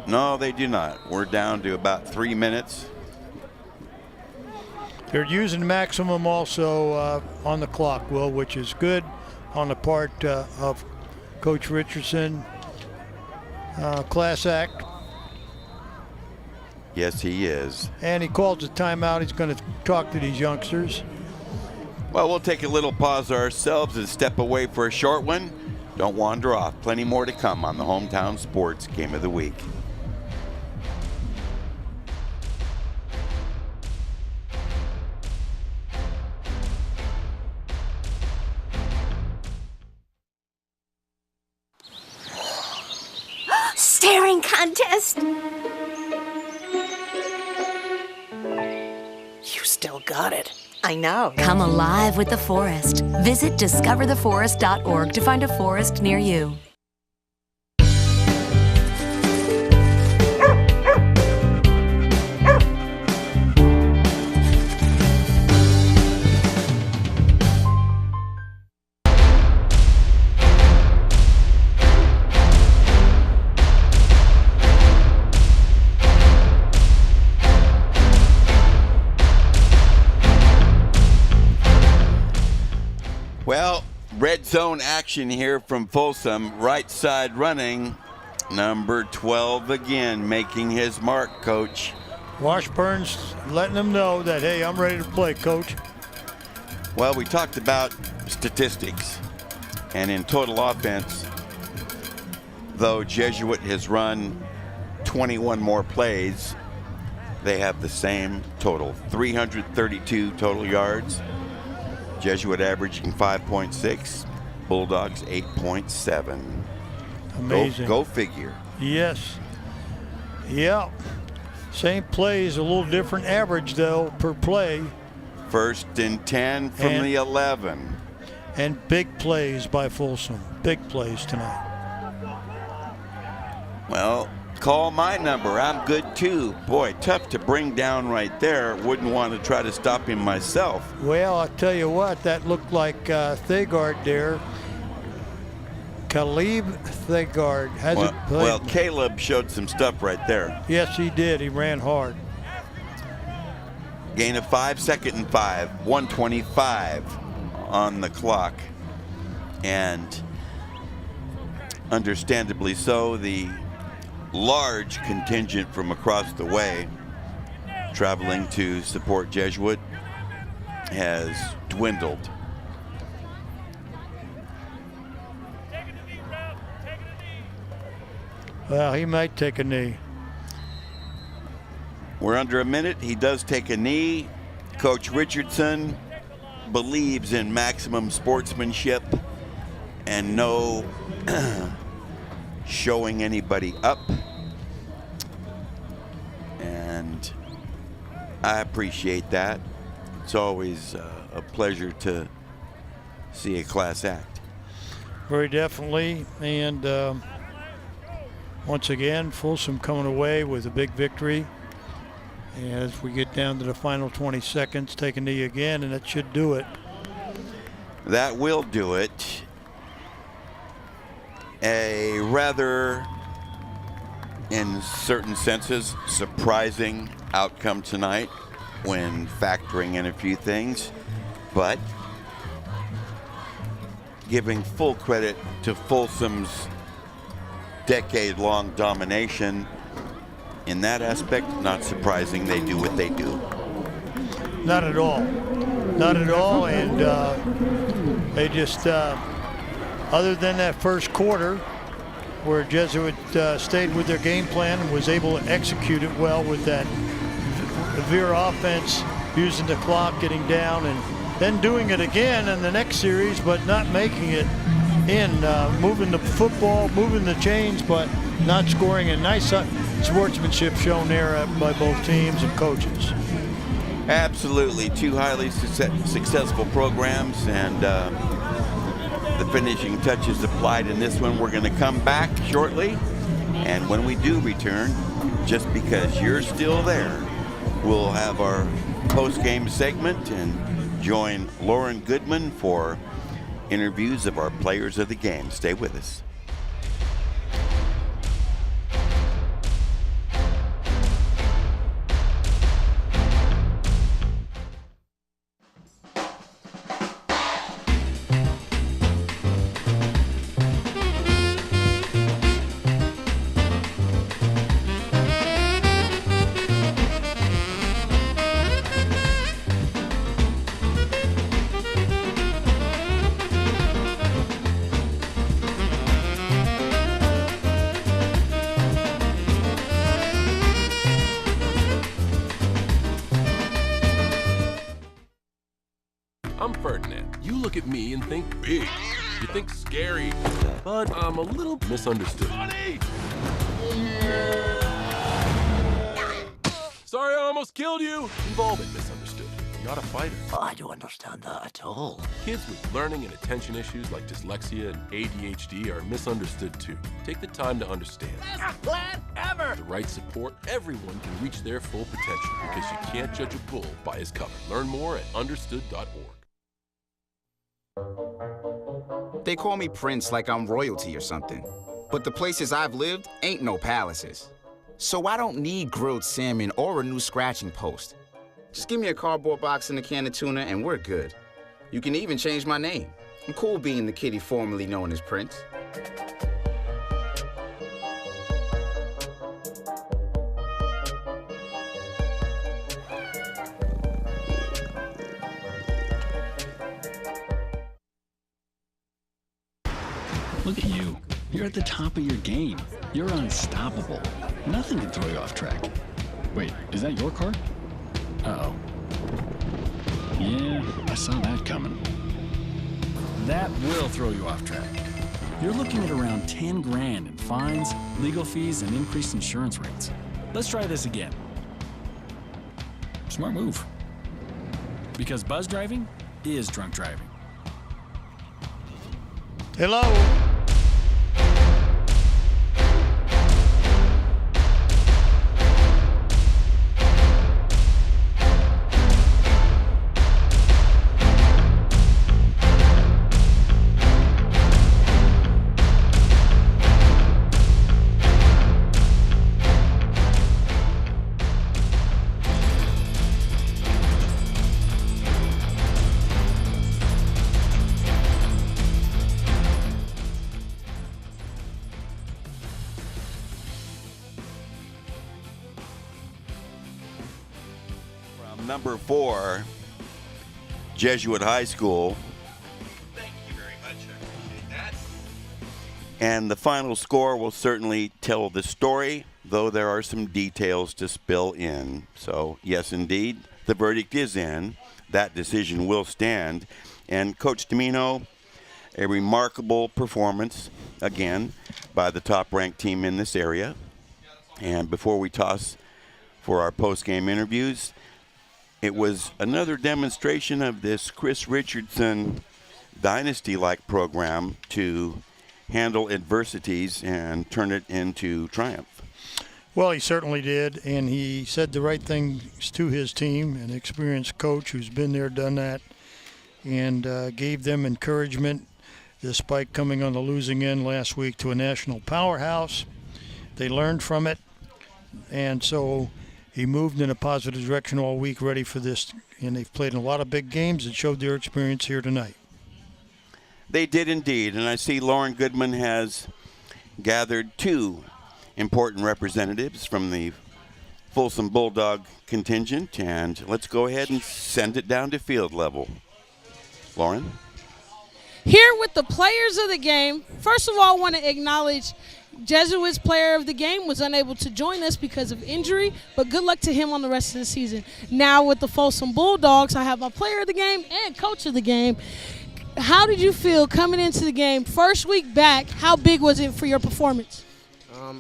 No, they do not. We're down to about 3 minutes. They're using maximum also on the clock, Will, which is good on the part of Coach Richardson. Class act. Yes, he is. And he calls a timeout. He's going to talk to these youngsters. Well, we'll take a little pause ourselves and step away for a short one. Don't wander off. Plenty more to come on the Hometown Sports Game of the Week. Staring contest. You still got it. I know. Come alive with the forest. Visit discovertheforest.org to find a forest near you. Red zone action here from Folsom. Right side running. Number 12 again, making his mark, Coach. Washburn's letting them know that, hey, I'm ready to play, Coach. Well, we talked about statistics. And in total offense, though Jesuit has run 21 more plays, they have the same total, 332 total yards. Jesuit averaging 5.6, Bulldogs 8.7. Amazing. Go figure. Yes. Yeah. Same plays, a little different average, though, per play. 1st and 10 from the 11. And big plays by Folsom. Big plays tonight. Well, call my number. I'm good, too. Boy, tough to bring down right there. Wouldn't want to try to stop him myself. Well, I'll tell you what, that looked like Thagard there. Caleb Thagard hasn't played. Well, Caleb showed some stuff right there. Yes, he did. He ran hard. Gain of 5, 2nd and 5, 1:25 on the clock. And understandably so, the large contingent from across the way traveling to support Jesuit has dwindled. Well, he might take a knee. We're under a minute. He does take a knee. Coach Richardson believes in maximum sportsmanship and no showing anybody up. And I appreciate that. It's always a pleasure to see a class act. Very definitely. And once again, Folsom coming away with a big victory. And as we get down to the final 20 seconds, take a knee again, and that should do it. That will do it. A rather, in certain senses, surprising outcome tonight when factoring in a few things, but giving full credit to Folsom's decade-long domination. In that aspect, not surprising they do what they do. Not at all. Not at all. And they just, other than that first quarter, where Jesuit stayed with their game plan and was able to execute it well with that Veer offense, using the clock, getting down, and then doing it again in the next series, but not making it in, moving the football, moving the chains, but not scoring. A nice sportsmanship shown there by both teams and coaches. Absolutely, two highly successful programs, and the finishing touches applied in this one. We're going to come back shortly, and when we do return, just because you're still there, we'll have our post-game segment and join Lauren Goodman for interviews of our players of the game. Stay with us. I'm Ferdinand. You look at me and think big. You think scary. But I'm a little misunderstood. Sorry I almost killed you. We've all been misunderstood. You're not a fighter. I don't understand that at all. Kids with learning and attention issues like dyslexia and ADHD are misunderstood too. Take the time to understand. Best plan ever! With the right support, everyone can reach their full potential because you can't judge a bull by his cover. Learn more at understood.org. They call me Prince like I'm royalty or something. But the places I've lived ain't no palaces. So I don't need grilled salmon or a new scratching post. Just give me a cardboard box and a can of tuna and we're good. You can even change my name. I'm cool being the kitty formerly known as Prince. Look at you. You're at the top of your game. You're unstoppable. Nothing can throw you off track. Wait, is that your car? Uh-oh. Yeah, I saw that coming. That will throw you off track. You're looking at around 10 grand in fines, legal fees, and increased insurance rates. Let's try this again. Smart move. Because buzz driving is drunk driving. Hello. Number 4, Jesuit High School. Thank you very much. I appreciate that. And the final score will certainly tell the story, though there are some details to spill in. So, yes, indeed, the verdict is in. That decision will stand. And Coach Domino, a remarkable performance, again, by the top-ranked team in this area. And before we toss for our post-game interviews, it was another demonstration of this Chris Richardson dynasty-like program to handle adversities and turn it into triumph. Well, he certainly did, and he said the right things to his team, an experienced coach who's been there, done that, and gave them encouragement despite coming on the losing end last week to a national powerhouse. They learned from it, and so he moved in a positive direction all week, ready for this, and they've played in a lot of big games that showed their experience here tonight. They did indeed, and I see Lauren Goodman has gathered 2 important representatives from the Folsom Bulldog contingent, and let's go ahead and send it down to field level. Lauren? Here with the players of the game, first of all, I want to acknowledge Jesuit's player of the game was unable to join us because of injury, but good luck to him on the rest of the season. Now with the Folsom Bulldogs, I have my player of the game and coach of the game. How did you feel coming into the game? First week back, how big was it for your performance?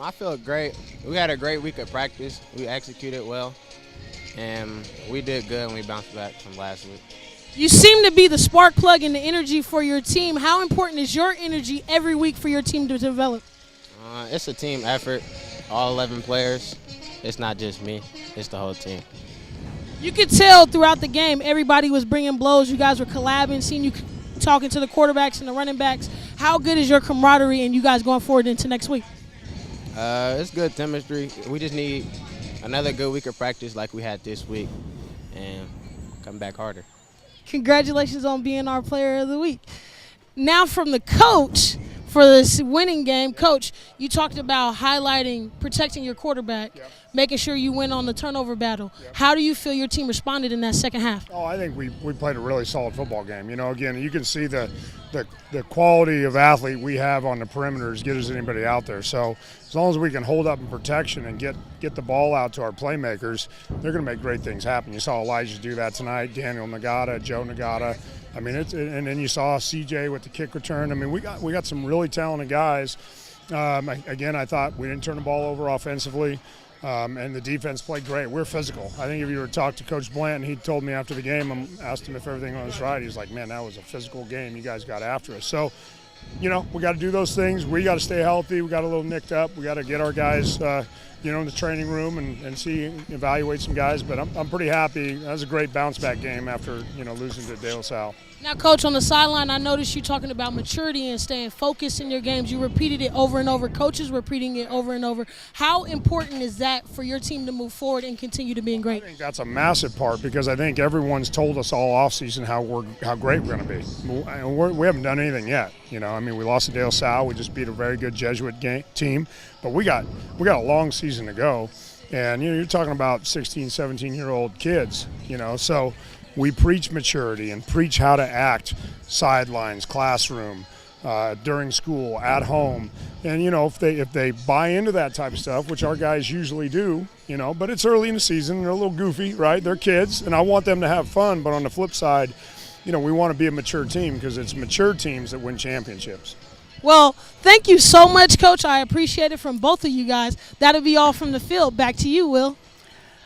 I feel great. We had a great week of practice. We executed well, and we did good when we bounced back from last week. You seem to be the spark plug and the energy for your team. How important is your energy every week for your team to develop? It's a team effort, all 11 players. It's not just me, it's the whole team. You could tell throughout the game everybody was bringing blows. You guys were collabing, seeing you talking to the quarterbacks and the running backs. How good is your camaraderie and you guys going forward into next week? It's good chemistry. We just need another good week of practice like we had this week and come back harder. Congratulations on being our player of the week. Now from the coach for this winning game. Coach, you talked about highlighting, protecting your quarterback, making sure you win on the turnover battle. How do you feel your team responded in that second half? Oh, I think we played a really solid football game. You know, again, you can see the quality of athlete we have on the perimeter as good as anybody out there. So as long as we can hold up in protection and get the ball out to our playmakers, they're going to make great things happen. You saw Elijah do that tonight, Daniel Nagata, Joe Nagata. I mean, and then you saw CJ with the kick return. I mean, we got some really talented guys. Again, I thought we didn't turn the ball over offensively, and the defense played great. We're physical. I think if you were to talk to Coach Blanton, he told me after the game, I asked him if everything was right. He was like, man, that was a physical game. You guys got after us. So, you know, we got to do those things. We got to stay healthy. We got a little nicked up. We got to get our guys in the training room and evaluate some guys. But I'm pretty happy. That was a great bounce back game after losing to De La Salle. Now, Coach, on the sideline, I noticed you talking about maturity and staying focused in your games. You repeated it over and over. Coaches repeating it over and over. How important is that for your team to move forward and continue to be great? I think that's a massive part because I think everyone's told us all offseason how great we're going to be. We haven't done anything yet. We lost to De La Salle. We just beat a very good Jesuit team. But we got a long season to go. And, you're talking about 16, 17-year-old kids, so – we preach maturity and preach how to act sidelines, classroom, during school, at home. And, if they buy into that type of stuff, which our guys usually do, but it's early in the season. They're a little goofy, right? They're kids, and I want them to have fun. But on the flip side, we want to be a mature team because it's mature teams that win championships. Well, thank you so much, Coach. I appreciate it from both of you guys. That'll be all from the field. Back to you, Will.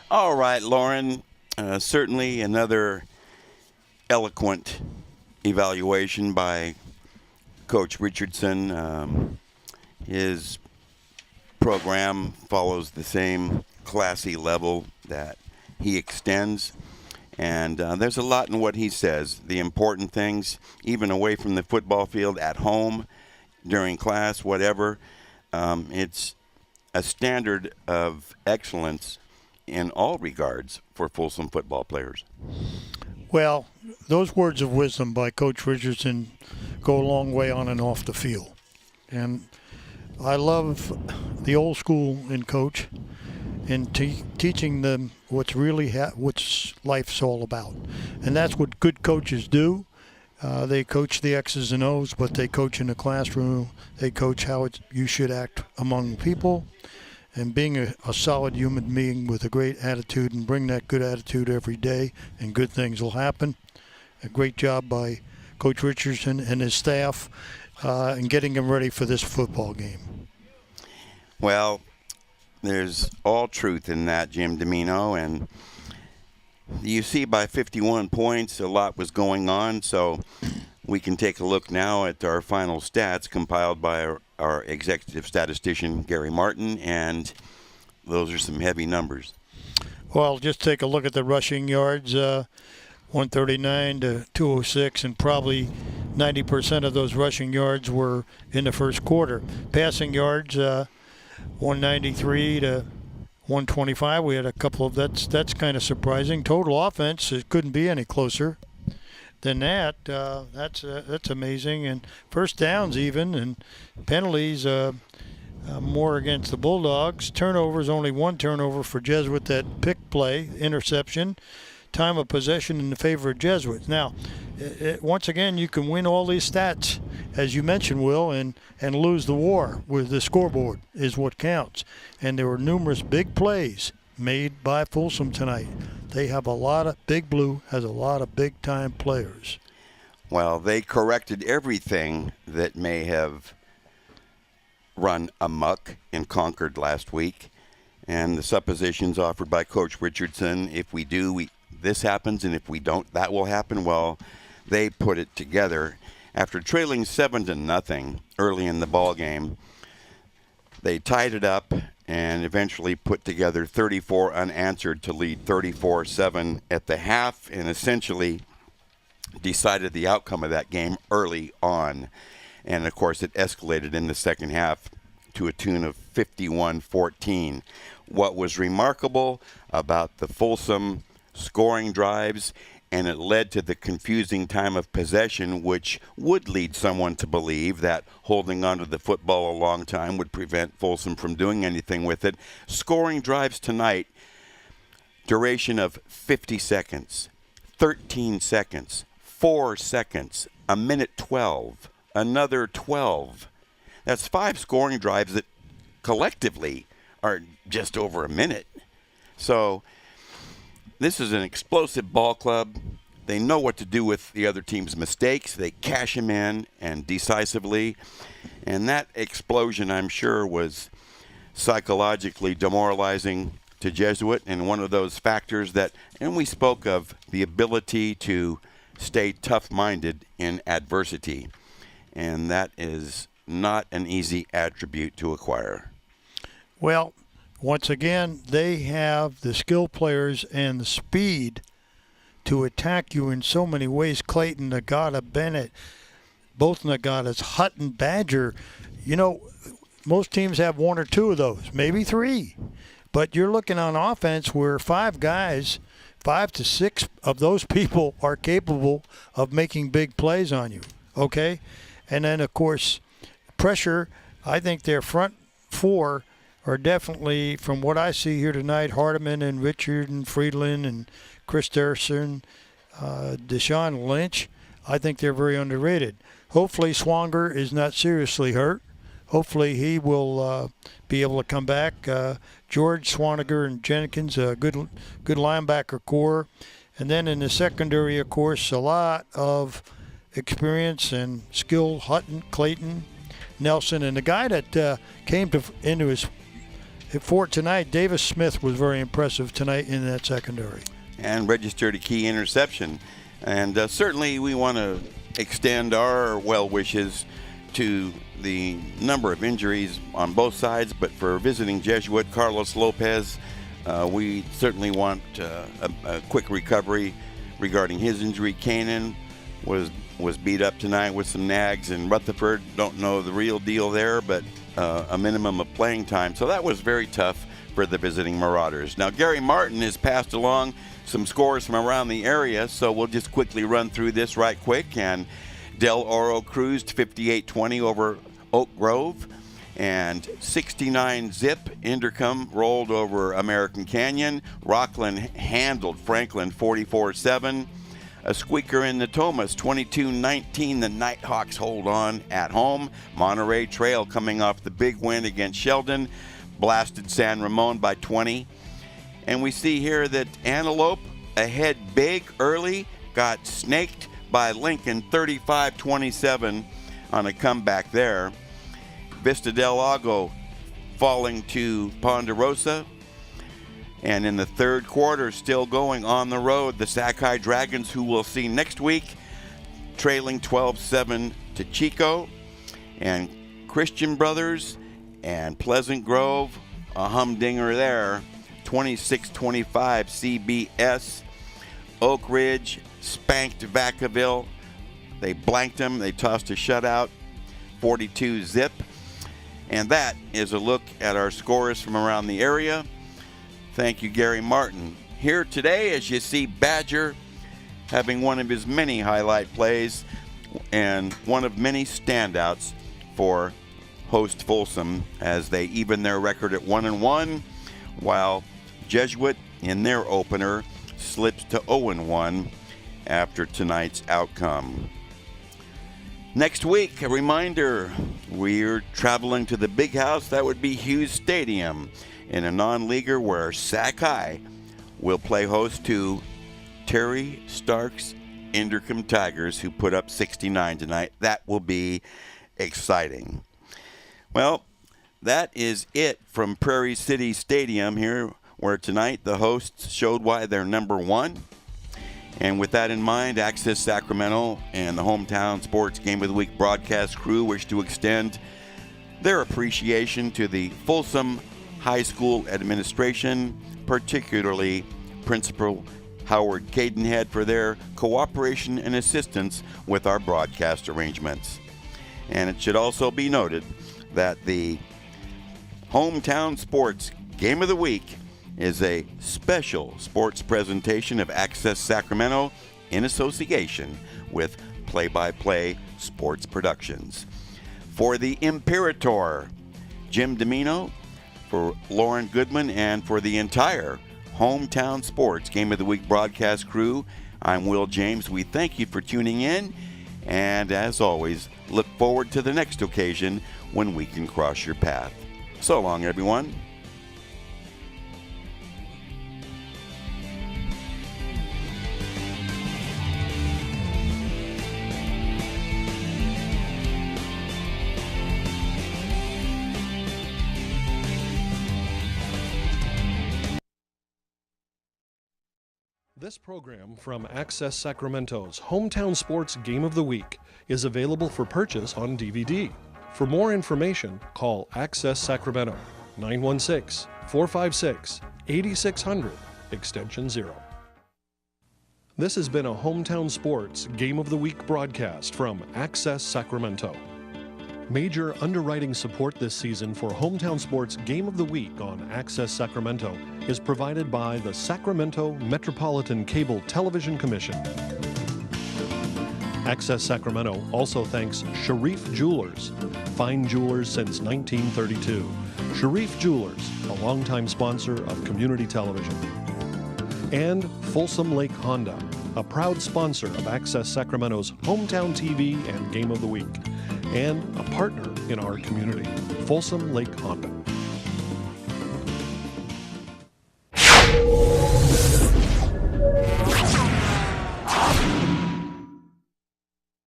All right, Lauren. Certainly another eloquent evaluation by Coach Richardson. His program follows the same classy level that he extends. And there's a lot in what he says. The important things, even away from the football field, at home, during class, whatever. It's a standard of excellence in all regards for Folsom football players. Well, those words of wisdom by Coach Richardson go a long way on and off the field. And I love the old school in Coach and teaching them what's life's all about. And that's what good coaches do. They coach the X's and O's, but they coach in the classroom. They coach how you should act among people. And being a solid human being with a great attitude and bring that good attitude every day, and good things will happen. A great job by Coach Richardson and his staff in getting them ready for this football game. Well, there's all truth in that, Jim Domino. And you see by 51 points, a lot was going on. So we can take a look now at our final stats compiled by our executive statistician, Gary Martin, and those are some heavy numbers. Well, just take a look at the rushing yards, 139 to 206, and probably 90% of those rushing yards were in the first quarter. Passing yards, 193 to 125. We had a couple of that's kind of surprising. Total offense, it couldn't be any closer than that. That's amazing. And first downs even, and penalties more against the Bulldogs. Turnovers, only one turnover for Jesuit, that pick play, interception. Time of possession in the favor of Jesuit. Now, once again, you can win all these stats, as you mentioned, Will, and lose the war with the scoreboard is what counts. And there were numerous big plays made by Folsom tonight. They have Big Blue has a lot of big-time players. Well, they corrected everything that may have run amok in Concord last week. And the suppositions offered by Coach Richardson, if we do, this happens, and if we don't, that will happen. Well, they put it together. After trailing 7-0 early in the ball game, they tied it up and eventually put together 34 unanswered to lead 34-7 at the half, and essentially decided the outcome of that game early on. And, of course, it escalated in the second half to a tune of 51-14. What was remarkable about the Folsom scoring drives, and it led to the confusing time of possession, which would lead someone to believe that holding onto the football a long time would prevent Folsom from doing anything with it. Scoring drives tonight, duration of 50 seconds, 13 seconds, 4 seconds, a minute 12, another 12. That's 5 scoring drives that collectively are just over a minute. So this is an explosive ball club. They know what to do with the other team's mistakes. They cash them in, and decisively. And that explosion, I'm sure, was psychologically demoralizing to Jesuit, and one of those factors that, and we spoke of the ability to stay tough-minded in adversity. And that is not an easy attribute to acquire. Well, once again, they have the skill players and the speed to attack you in so many ways. Clayton, Nagata, Bennett, both Nagatas, Hutton, Badger. You know, most teams have one or two of those, maybe three. But you're looking on offense where 5 guys, 5 to 6 of those people are capable of making big plays on you, okay? And then, of course, pressure, I think their front 4 are definitely, from what I see here tonight, Hardiman and Richard and Friedland and Chris Derson, Deshaun Lynch, I think they're very underrated. Hopefully Swanger is not seriously hurt. Hopefully he will be able to come back. George, Swaniger, and Jenkins, a good linebacker core. And then in the secondary, of course, a lot of experience and skill. Hutton, Clayton, Nelson, and the guy that came into his fort tonight, Davis Smith, was very impressive tonight in that secondary. And registered a key interception. And certainly we want to extend our well wishes to the number of injuries on both sides, but for visiting Jesuit Carlos Lopez, we certainly want a quick recovery regarding his injury. Kanan was beat up tonight with some nags, and Rutherford, don't know the real deal there, but a minimum of playing time. So that was very tough for the visiting Marauders. Now, Gary Martin has passed along some scores from around the area, so we'll just quickly run through this right quick. And Del Oro cruised 58-20 over Oak Grove, and 69-zip Inderkum rolled over American Canyon. Rockland handled Franklin 44-7. A squeaker in the Thomas, 22-19. The Nighthawks hold on at home. Monterey Trail, coming off the big win against Sheldon, blasted San Ramon by 20. And we see here that Antelope, ahead big early, got snaked by Lincoln 35-27 on a comeback there. Vista del Lago falling to Ponderosa. And in the third quarter, still going on the road, the Sakai Dragons, who we'll see next week, trailing 12-7 to Chico. And Christian Brothers and Pleasant Grove, a humdinger there, 26-25 CBS. Oak Ridge spanked Vacaville. They blanked them. They tossed a shutout, 42-zip. And that is a look at our scores from around the area. Thank you, Gary Martin. Here today, as you see, Badger having one of his many highlight plays and one of many standouts for host Folsom as they even their record at 1-1, while Jesuit in their opener slips to 0-1 after tonight's outcome. Next week, a reminder, we're traveling to the big house. That would be Hughes Stadium in a non-leaguer where Sakai will play host to Terry Stark's Inderkum Tigers, who put up 69 tonight. That will be exciting. Well, that is it from Prairie City Stadium here, where tonight the hosts showed why they're number one. And with that in mind, Access Sacramento and the Hometown Sports Game of the Week broadcast crew wish to extend their appreciation to the Folsom High School administration, particularly Principal Howard Cadenhead, for their cooperation and assistance with our broadcast arrangements. And it should also be noted that the Hometown Sports Game of the Week is a special sports presentation of Access Sacramento in association with Play-by-Play Sports Productions. For the Imperator, Jim Domino, for Lauren Goodman, and for the entire Hometown Sports Game of the Week broadcast crew, I'm Will James. We thank you for tuning in, and as always, look forward to the next occasion when we can cross your path. So long, everyone. This program from Access Sacramento's Hometown Sports Game of the Week is available for purchase on DVD. For more information, call Access Sacramento 916-456-8600, extension 0. This has been a Hometown Sports Game of the Week broadcast from Access Sacramento. Major underwriting support this season for Hometown Sports Game of the Week on Access Sacramento is provided by the Sacramento Metropolitan Cable Television Commission. Access Sacramento also thanks Sharif Jewelers, fine jewelers since 1932. Sharif Jewelers, a longtime sponsor of community television. And Folsom Lake Honda, a proud sponsor of Access Sacramento's Hometown TV and Game of the Week, and a partner in our community, Folsom Lake Honda.